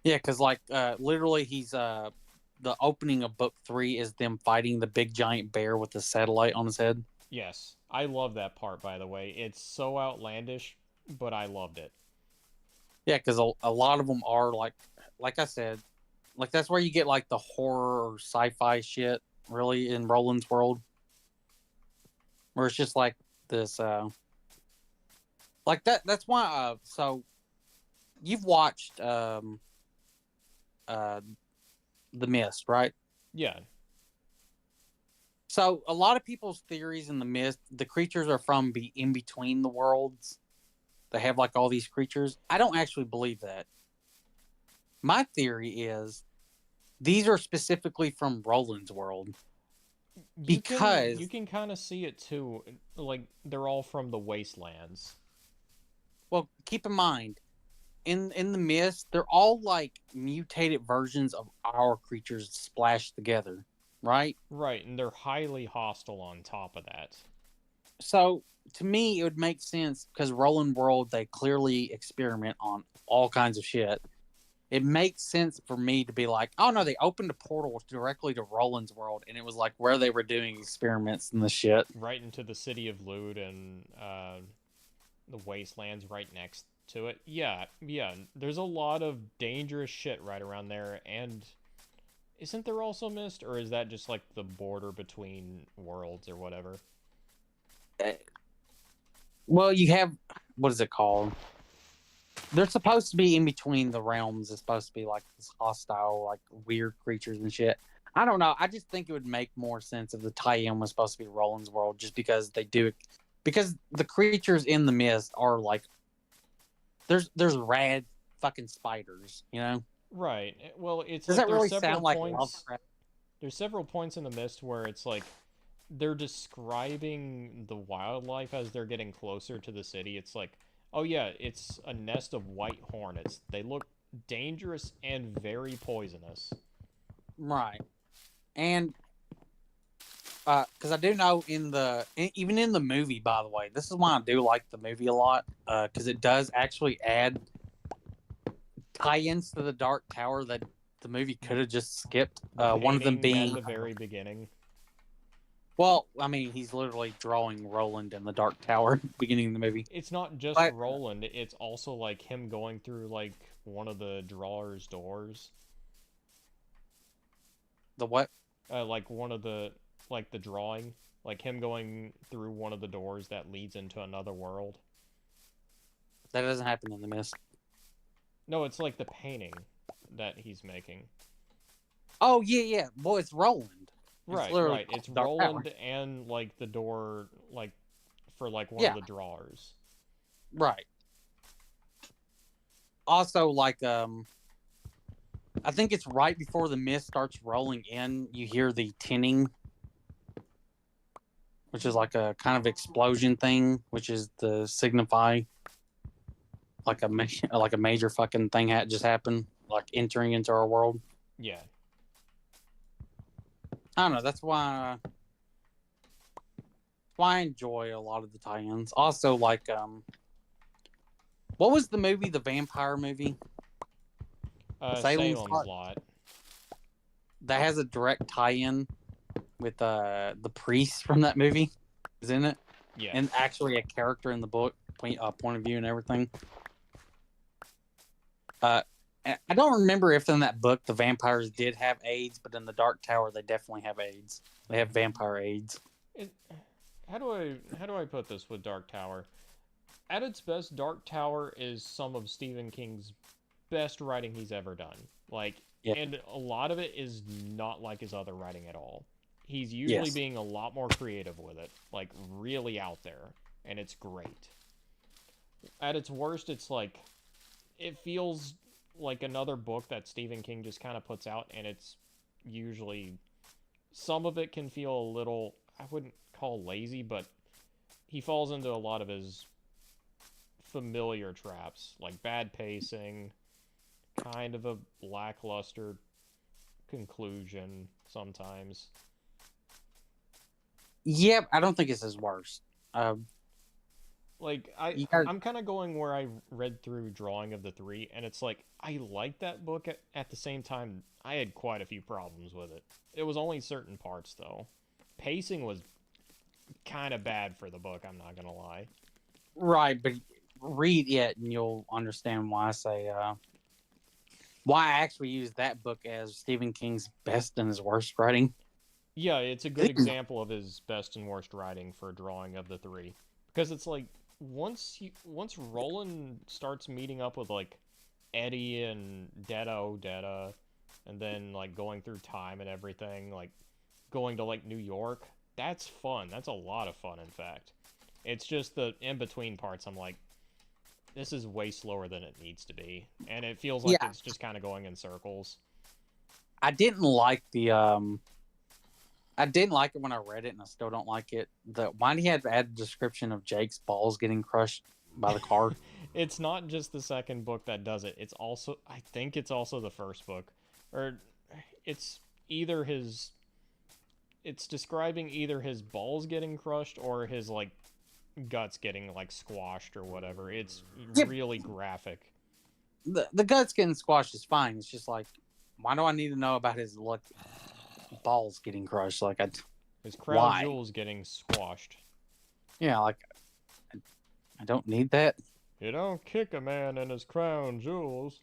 Yeah, because like literally he's the opening of book 3 is them fighting the big giant bear with the satellite on his head. Yes, I love that part, by the way. It's so outlandish, but I loved it. Yeah, because a lot of them are like I said, like that's where you get like the horror or sci-fi shit really in Roland's world, where it's just like this, like that. That's why. So you've watched The Mist, right? Yeah. So a lot of people's theories in The Mist, the creatures are from in between the worlds. They have like all these creatures. I don't actually believe that. My theory is these are specifically from Roland's world. Because you can kind of see it too. Like they're all from the wastelands. Well, keep in mind, in the mist, they're all like mutated versions of our creatures splashed together, right? Right, and they're highly hostile on top of that. So to me, it would make sense because Roland World they clearly experiment on all kinds of shit. It makes sense for me to be like, oh no, they opened a portal directly to Roland's World, and it was like where they were doing experiments and the shit. Right into the city of Lude and the wastelands right next to it. Yeah, yeah. There's a lot of dangerous shit right around there, and isn't there also mist, or is that just like the border between worlds or whatever? Well, you have what is it called? They're supposed to be in between the realms. It's supposed to be like this hostile, like weird creatures and shit. I don't know. I just think it would make more sense if the tie-in was supposed to be Roland's World, just because they do, because the creatures in the mist are like, there's rad fucking spiders, you know. Right. Well, it's Does like that there's really several sound like points. Lovecraft? There's several points in the mist where it's like they're describing the wildlife as they're getting closer to the city. It's like, oh yeah, it's a nest of white hornets. They look dangerous and very poisonous. Right. And because I do know even in the movie, by the way, this is why I do like the movie a lot, because it does actually add tie-ins to the Dark Tower that the movie could have just skipped. One of them Painting being, at the very beginning. well, I mean, he's literally drawing Roland in the Dark Tower at the beginning of the movie. It's not just But- Roland, it's also like him going through like one of the drawer's doors. The what? Like one of the like the drawing, like him going through one of the doors that leads into another world. That doesn't happen in the mist. No, it's like the painting that he's making. Oh yeah, yeah. Boy, it's Roland. Right, literally right. It's Dark Roland Tower. and like the door, like for like one Yeah. of the drawers. Right. Also, like, I think it's right before the mist starts rolling in, you hear the tinning, which is like a kind of explosion thing, which is to signify like like a major fucking thing had just happened, like entering into our world. Yeah. I don't know. That's why I enjoy a lot of the tie-ins. Also, like, what was the movie? The vampire movie Salem's Salem's Lot. Lot. that has a direct tie-in with the priest from that movie. Is in it, Yeah. and actually a character in the book, point of view and everything. I don't remember if in that book the vampires did have AIDS, but in the Dark Tower they definitely have AIDS. They have vampire AIDS. How do I put this with Dark Tower? At its best, Dark Tower is some of Stephen King's best writing he's ever done. Like, Yeah. and a lot of it is not like his other writing at all. He's usually Yes. being a lot more creative with it, like really out there, and it's great. At its worst, it's like it feels like another book that Stephen King just kind of puts out, and it's usually some of it can feel a little, I wouldn't call lazy, but he falls into a lot of his familiar traps, like bad pacing, kind of a lackluster conclusion sometimes. Yep, I don't think it's his worst. Like You gotta- I'm kind of going where I read through Drawing of the Three, and it's like I like that book. At the same time, I had quite a few problems with it. It was only certain parts though. Pacing was kind of bad for the book. I'm not gonna lie. Right, but read it and you'll understand why I say why I actually use that book as Stephen King's best and his worst writing. Yeah, it's a good example of his best and worst writing for Drawing of the Three, because it's like once Roland starts meeting up with like Eddie and Detta, and then like going through time and everything, like going to like New York, that's fun. That's a lot of fun, in fact. It's just the in between parts. I'm like, this is way slower than it needs to be, and it feels like Yeah. it's just kind of going in circles. I didn't like I didn't like it when I read it, and I still don't like it. Why do you have to add the description of Jake's balls getting crushed by the car? it's not just the second book that does it. It's also, I think it's also the first book, or it's either his. It's describing either his balls getting crushed or his like guts getting like squashed or whatever. It's Yep. really graphic. The guts getting squashed is fine. It's just like, why do I need to know about his like balls getting crushed? Like His crown Why? jewels getting squashed. yeah, like I don't need that. You don't kick a man in his crown jewels.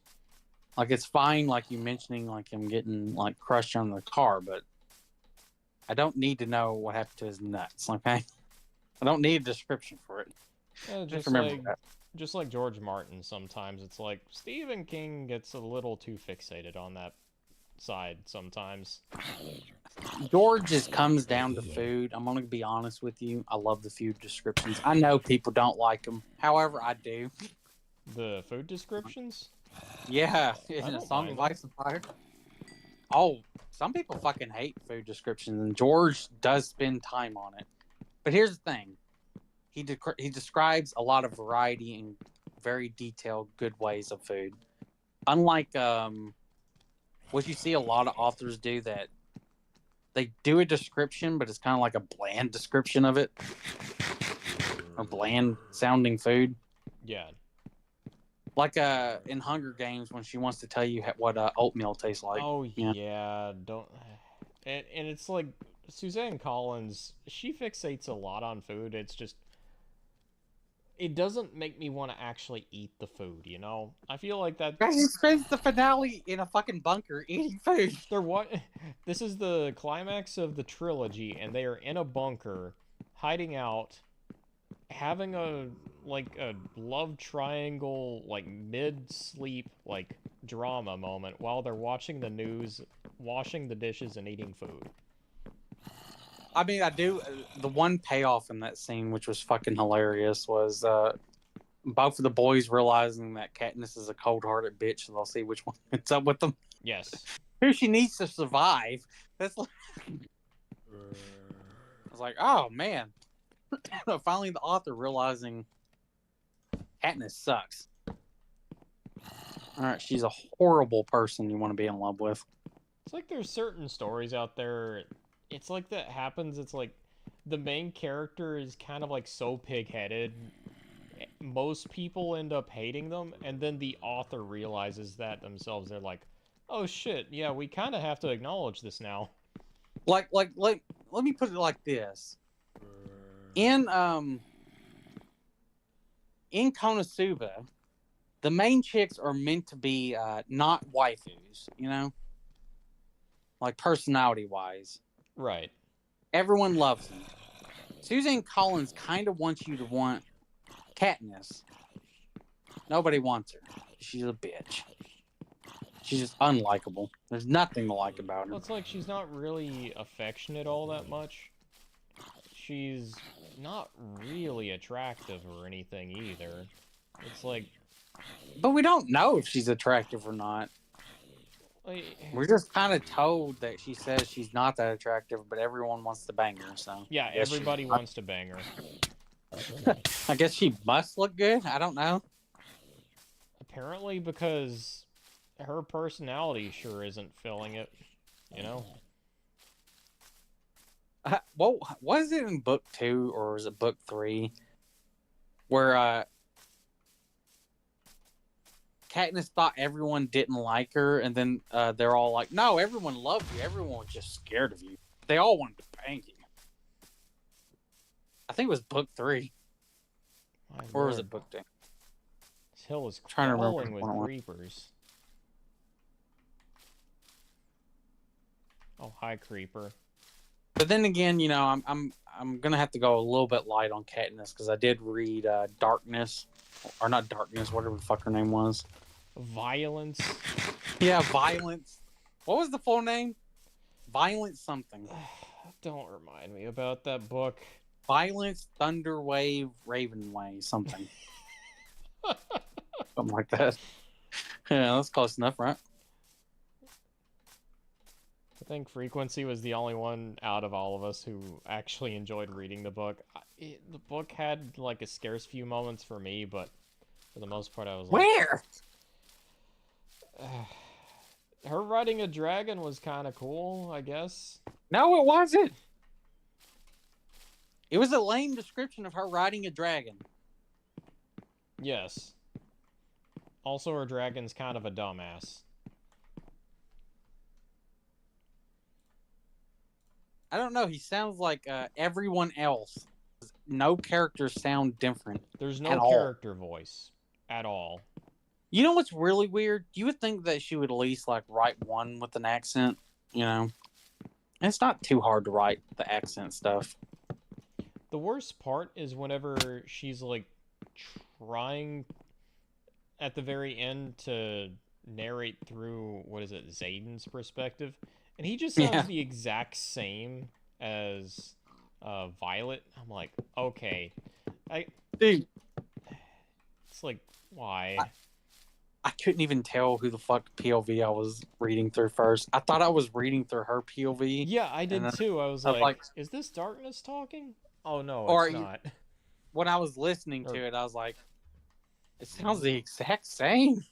Like it's fine, like you mentioning like him getting like crushed on the car, but I don't need to know what happened to his nuts. Okay, I don't need a description for it. Yeah, Just remember that. just like George Martin. Sometimes it's like Stephen King gets a little too fixated on that side. Sometimes. George just comes down to food. I'm gonna be honest with you. I love the food descriptions. I know people don't like them. However, I do. The food descriptions. Yeah, I in a don't Song mind of Ice and Fire. Oh, some people fucking hate food descriptions, and George does spend time on it. But here's the thing: he describes a lot of variety and very detailed, good ways of food. Unlike what you see a lot of authors do, that they do a description, but it's kind of like a bland description of it, or bland sounding food. Yeah. Like in Hunger Games when she wants to tell you what oatmeal tastes like. Oh yeah. yeah, don't. And it's like Suzanne Collins. She fixates a lot on food. It's just. It doesn't make me want to actually eat the food. You know. I feel like that. He spends the finale in a fucking bunker eating food. They're what? This is the climax of the trilogy, and they are in a bunker, hiding out, having a love triangle, like mid-sleep, like drama moment while they're watching the news, washing the dishes, and eating food. I mean, I do. The one payoff in that scene, which was fucking hilarious, was both of the boys realizing that Katniss is a cold-hearted bitch, so they'll see which one ends up with them. Yes. Who she needs to survive. That's like... I was like, oh man. Finally, the author realizing Katniss sucks. All right, she's a horrible person you want to be in love with. It's like there's certain stories out there. It's like that happens. It's like the main character is kind of like so pig-headed. Most people end up hating them, and then the author realizes that themselves. They're like, "Oh shit, yeah, we kind of have to acknowledge this now." Like, let me put it like this. In Konosuba, the main chicks are meant to be not waifus, you know? Like personality-wise. Right. Everyone loves them. Suzanne Collins kind of wants you to want Katniss. Nobody wants her. She's a bitch. She's just unlikable. There's nothing to like about her. Well, it's like she's not really affectionate all that much. She's not really attractive or anything either. It's like... But we don't know if she's attractive or not. like We're just kind of told that she says she's not that attractive, but everyone wants to bang her, so... yeah, Yes, everybody she- wants to bang her. I guess she must look good? I don't know. Apparently because her personality sure isn't filling it, you know? Well, was it in book 2 or was it book 3 where Katniss thought everyone didn't like her, and then they're all like, "No, everyone loved you. Everyone was just scared of you. They all wanted to bang you." I think it was book 3, My or was lord, it book 2? this hill is Trying to remember crawling which with one it was. creepers. Oh, hi, creeper. But then again, you know, I'm gonna have to go a little bit light on Katniss because I did read Darkness, or not Darkness, whatever the fuck her name was. Violence. Yeah, Violence. What was the full name? Violence something. Don't remind me about that book. Violence, Thunderwave, Ravenway, something. Something like that. Yeah, that's close enough, right? I think Frequency was the only one out of all of us who actually enjoyed reading the book. The book had like a scarce few moments for me, but For the most part, I was like, Where? her riding a dragon was kind of cool, I guess. No, it wasn't. It was a lame description of her riding a dragon. Yes. Also, her dragon's kind of a dumbass. I don't know. He sounds like everyone else. No characters sound different. There's At no all. character voice at all. You know what's really weird? You would think that she would at least like write one with an accent. You know, and it's not too hard to write the accent stuff. The worst part is whenever she's like trying at the very end to narrate through, what is it, Zayden's perspective, and he just sounds Yeah. the exact same as Violet. I'm like, okay, Dude, it's like, why? I couldn't even tell who the fuck POV I was reading through first. I thought I was reading through her POV. Yeah, I did then too. I was I was like, like- is this Darkness talking? Oh no, Or it's you- not. When I was listening Or- to it, I was like, it sounds the exact same.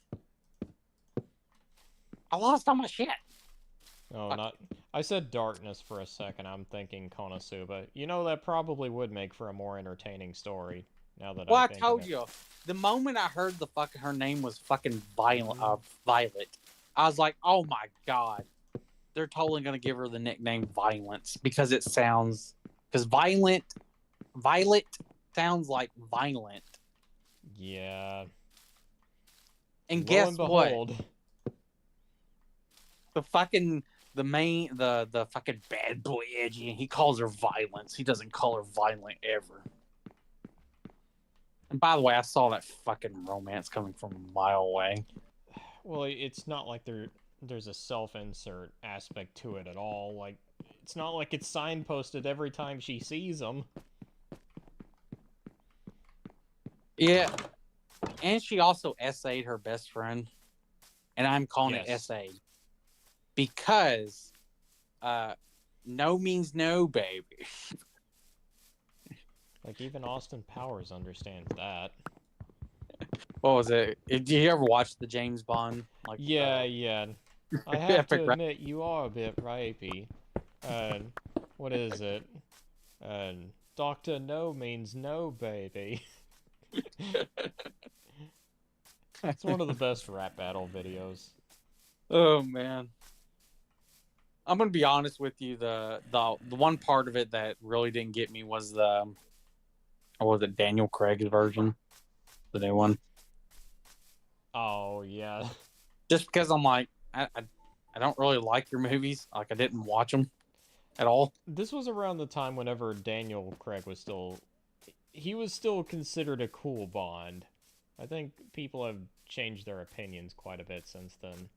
I lost all my shit. No, Fuck. not. I said Darkness for a second. I'm thinking Konosuba. You know, that probably would make for a more entertaining story. Now that Well, I think of told it. you, the moment I heard the fucking her name was fucking Violet, I was like, oh my god, they're totally gonna give her the nickname Violence because it sounds Violet sounds like violent. Yeah. And Lo guess and what? behold, The fucking the fucking bad boy Edgy, he calls her Violence. He doesn't call her Violent ever. And by the way, I saw that fucking romance coming from a mile away. well, it's not like there's a self-insert aspect to it at all. Like, it's not like it's signposted every time she sees him. Yeah. And she also essayed her best friend. And I'm calling it Yes. essay. Because no means no, baby. Like, even Austin Powers understands that. What was it? Did you ever watch the James Bond? Like Yeah, yeah. I have Epic to rap. admit, you are a bit rapey. What is it? Dr. No means no, baby. It's one of the best rap battle videos. Oh man. I'm gonna be honest with you. The one part of it that really didn't get me was Daniel Craig's version, the new one. Oh, yeah. Just because I'm like, I don't really like your movies. Like I didn't watch them at all. This was around the time whenever Daniel Craig was still... He was still considered a cool Bond. I think people have changed their opinions quite a bit since then.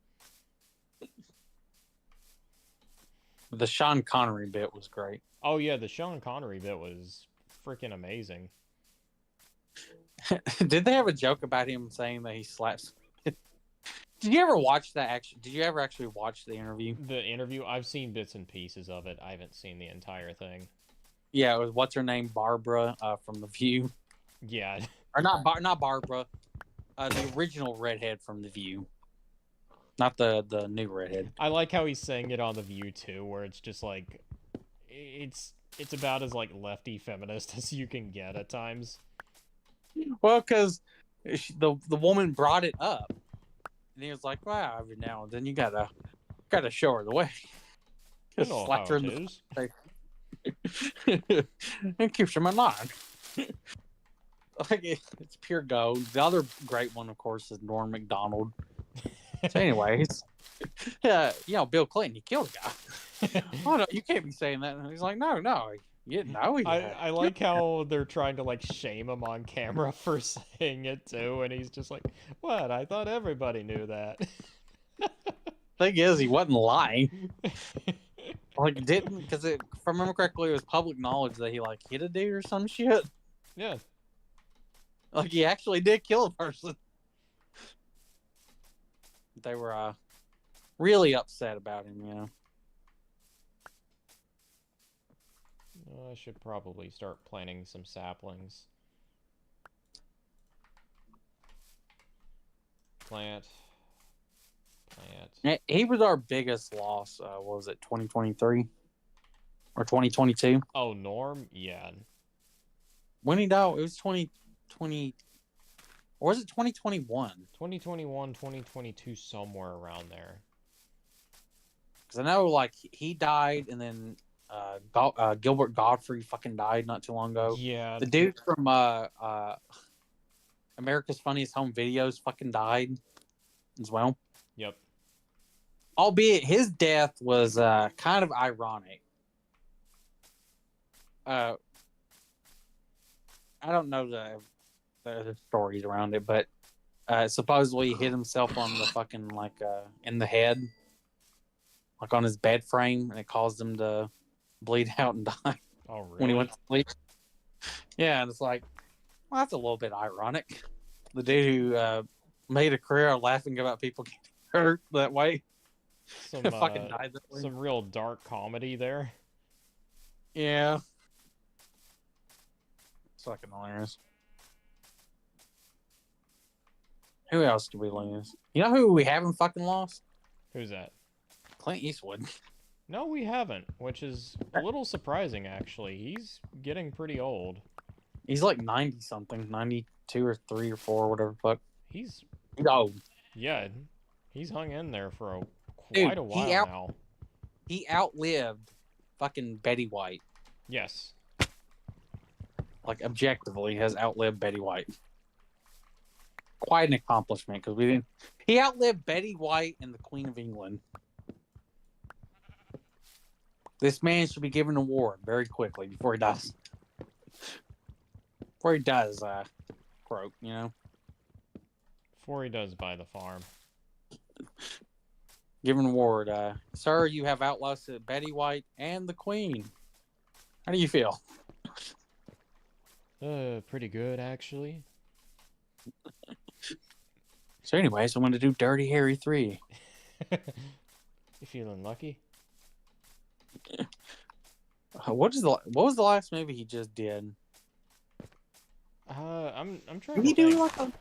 The Sean Connery bit was great. Oh, yeah, the Sean Connery bit was freaking amazing. Did they have a joke about him saying that he slaps? Did you ever watch that? Did you ever actually watch the interview? The interview, I've seen bits and pieces of it. I haven't seen the entire thing. Yeah, it was what's her name, Barbara from The View, Yeah, or not Barbara, the original redhead from The View, not the new redhead. I like how he's saying it on The View too, where it's just like, it's about as like lefty feminist as you can get at times. Well, because the woman brought it up, and he was like, "Wow, every now and then you gotta show her the way." You Just know slapped how her it in is. the and keeps her in line. Like it's pure gold. The other great one, of course, is Norm Macdonald. So, anyways, Bill Clinton, he killed a guy. Oh no, you can't be saying that. And he's like, no, you didn't know. I like how they're trying to like shame him on camera for saying it too, and he's just like, "What? I thought everybody knew that." Thing is, he wasn't lying. Like, didn't because if I remember correctly, it was public knowledge that he like hit a dude or some shit. Yeah, Like he actually did kill a person. They were really upset about him, you know. I should probably start planting some saplings. Plant. Plant. He was our biggest loss. What was it, 2023 or 2022? Oh, Norm? Yeah. When he died, it was 2020, or was it 2021? 2021, 2022, somewhere around there. Because I know, like, he died, and then Gilbert Godfrey fucking died not too long ago. Yeah. The dude from America's Funniest Home Videos fucking died as well. Yep. Albeit his death was kind of ironic. I don't know the stories around it, but supposedly he hit himself on the fucking in the head, like on his bed frame, and it caused him to bleed out and die Oh, really? when he went to sleep. Yeah, and it's like, well, that's a little bit ironic. The dude who made a career of laughing about people getting hurt that way Some, fucking died that way. some real dark comedy there. Yeah. It's fucking hilarious. Who else did we lose? You know who we haven't fucking lost? Who's that? Clint Eastwood. No, we haven't, which is a little surprising, actually. He's getting pretty old. He's like 90 something, 92 or 3 or 4, whatever the fuck. He's, He's old. yeah, he's hung in there for Dude, quite a while now. He outlived fucking Betty White. Yes. Like, objectively, has outlived Betty White. Quite an accomplishment, because we didn't. He outlived Betty White and the Queen of England. This man should be given an award very quickly before he dies. Before he does, croak, you know? Before he does buy the farm. Give an award. Sir, you have outlasted Betty White and the Queen. How do you feel? Pretty good, actually. So anyways, I'm going to do Dirty Harry 3. You feeling lucky? What was the last movie he just did? I'm trying Did to he do think. like a... It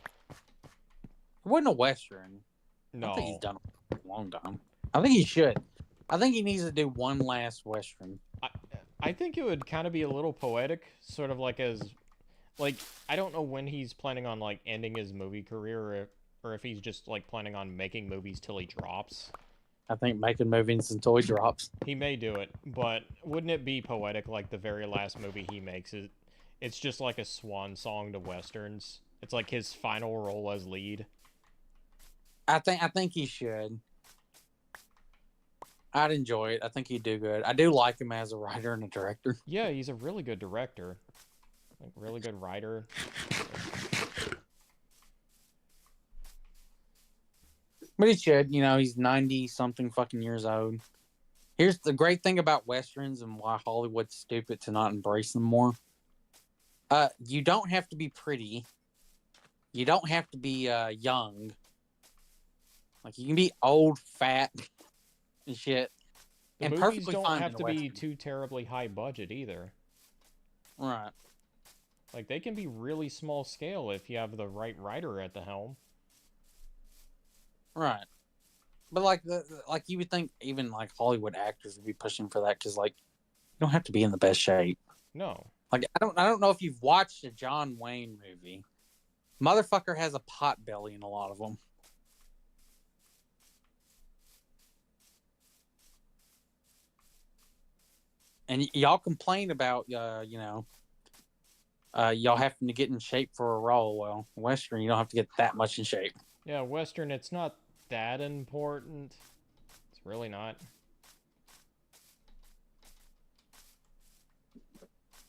wasn't a Western. I No. don't think he's done it for a long time. I think he should. I think he needs to do one last Western. I think it would kind of be a little poetic, sort of like I don't know when he's planning on like ending his movie career, or if he's just like planning on making movies till he drops. I think making movies until he drops. He may do it, but wouldn't it be poetic like the very last movie he makes? It's just like a swan song to westerns. It's like his final role as lead. I think he should. I'd enjoy it. I think he'd do good. I do like him as a writer and a director. Yeah, he's a really good director. Like, really good writer. But he should. You know, he's 90-something fucking years old. Here's the great thing about Westerns and why Hollywood's stupid to not embrace them more. You don't have to be pretty. You don't have to be young. Like, you can be old, fat, and shit. The and movies perfectly don't fine have in to a be Western. too terribly high budget either. Right. Like, they can be really small scale if you have the right writer at the helm. Right. But like you would think even like Hollywood actors would be pushing for that because like you don't have to be in the best shape. No. Like I don't know if you've watched a John Wayne movie. Motherfucker has a pot belly in a lot of them. And y'all complain about y'all having to get in shape for a role. Well, Western you don't have to get that much in shape. Yeah, Western, it's not that important. It's really not.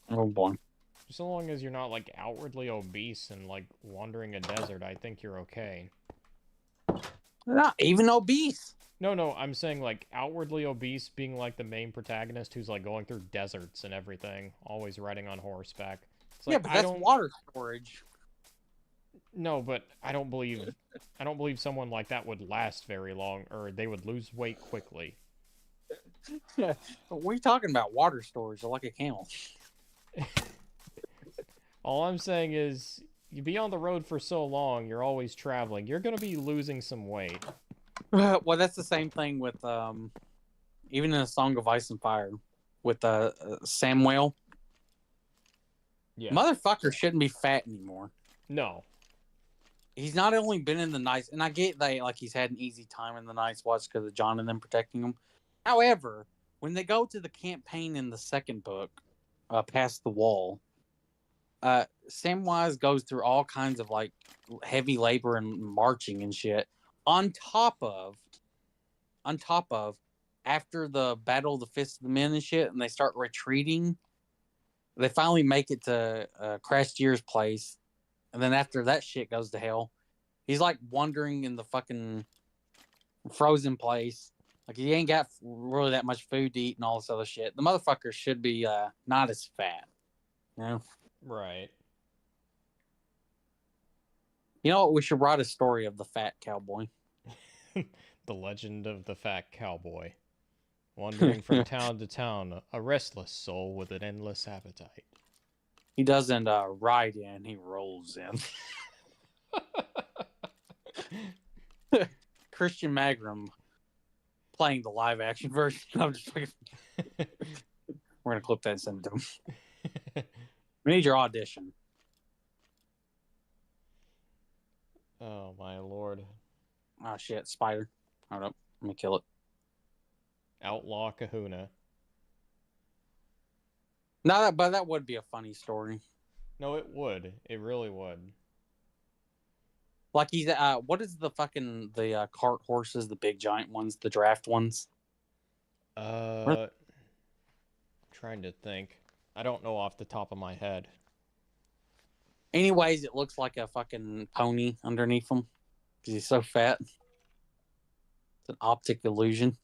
Oh boy. So long as you're not, like, outwardly obese and, like, wandering a desert, I think you're okay. Not even obese. No, I'm saying, like, outwardly obese being, like, the main protagonist who's, like, going through deserts and everything, always riding on horseback. It's like, Yeah, but that's water storage. No, but I don't believe someone like that would last very long, or they would lose weight quickly. Yeah, what are you talking about? Water storage, like a camel. All I'm saying is you be on the road for so long, you're always traveling, you're gonna be losing some weight. Well, that's the same thing with even in A Song of Ice and Fire with Samuel. Yeah. Motherfucker shouldn't be fat anymore. No. He's not only been in the Nights, and I get that like he's had an easy time in the Nights Watch because of John and them protecting him. However, when they go to the campaign in the second book, Past the Wall, Samwise goes through all kinds of like heavy labor and marching and shit. On top of, after the Battle of the Fist of the Men and shit, and they start retreating, they finally make it to Crastier's place, and then after that shit goes to hell, he's like wandering in the fucking frozen place. Like he ain't got really that much food to eat and all this other shit. The motherfucker should be not as fat, you know? Right. You know what? We should write a story of the fat cowboy. The legend of the fat cowboy. Wandering from town to town, a restless soul with an endless appetite. He doesn't ride in, he rolls in. Christian Magrum playing the live action version. I'm just fucking... We're gonna clip that and send it to him. We need your audition. Oh my lord. Oh shit, spider. Hold up. Let me kill it. Outlaw Kahuna. No, but that would be a funny story. No, it would. It really would. Like he's what is the fucking cart horses, the big giant ones, the draft ones? Trying to think. I don't know off the top of my head. Anyways, it looks like a fucking pony underneath him because he's so fat. It's an optic illusion.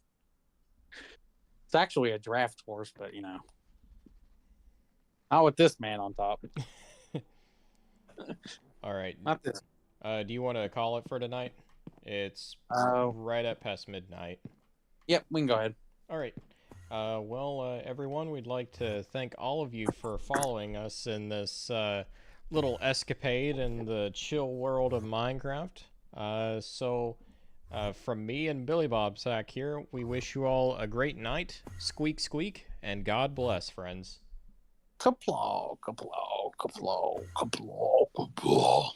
It's actually a draft horse, but you know. Not with this man on top. All right. Not this. Do you want to call it for tonight? It's right at past midnight. Yep, we can go ahead. All right. Well, everyone, we'd like to thank all of you for following us in this little escapade in the chill world of Minecraft. From me and Billy Bob Sack here, we wish you all a great night, squeak squeak, and God bless, friends. Kaplaw, kaplaw, kaplaw, kaplaw, kaplaw.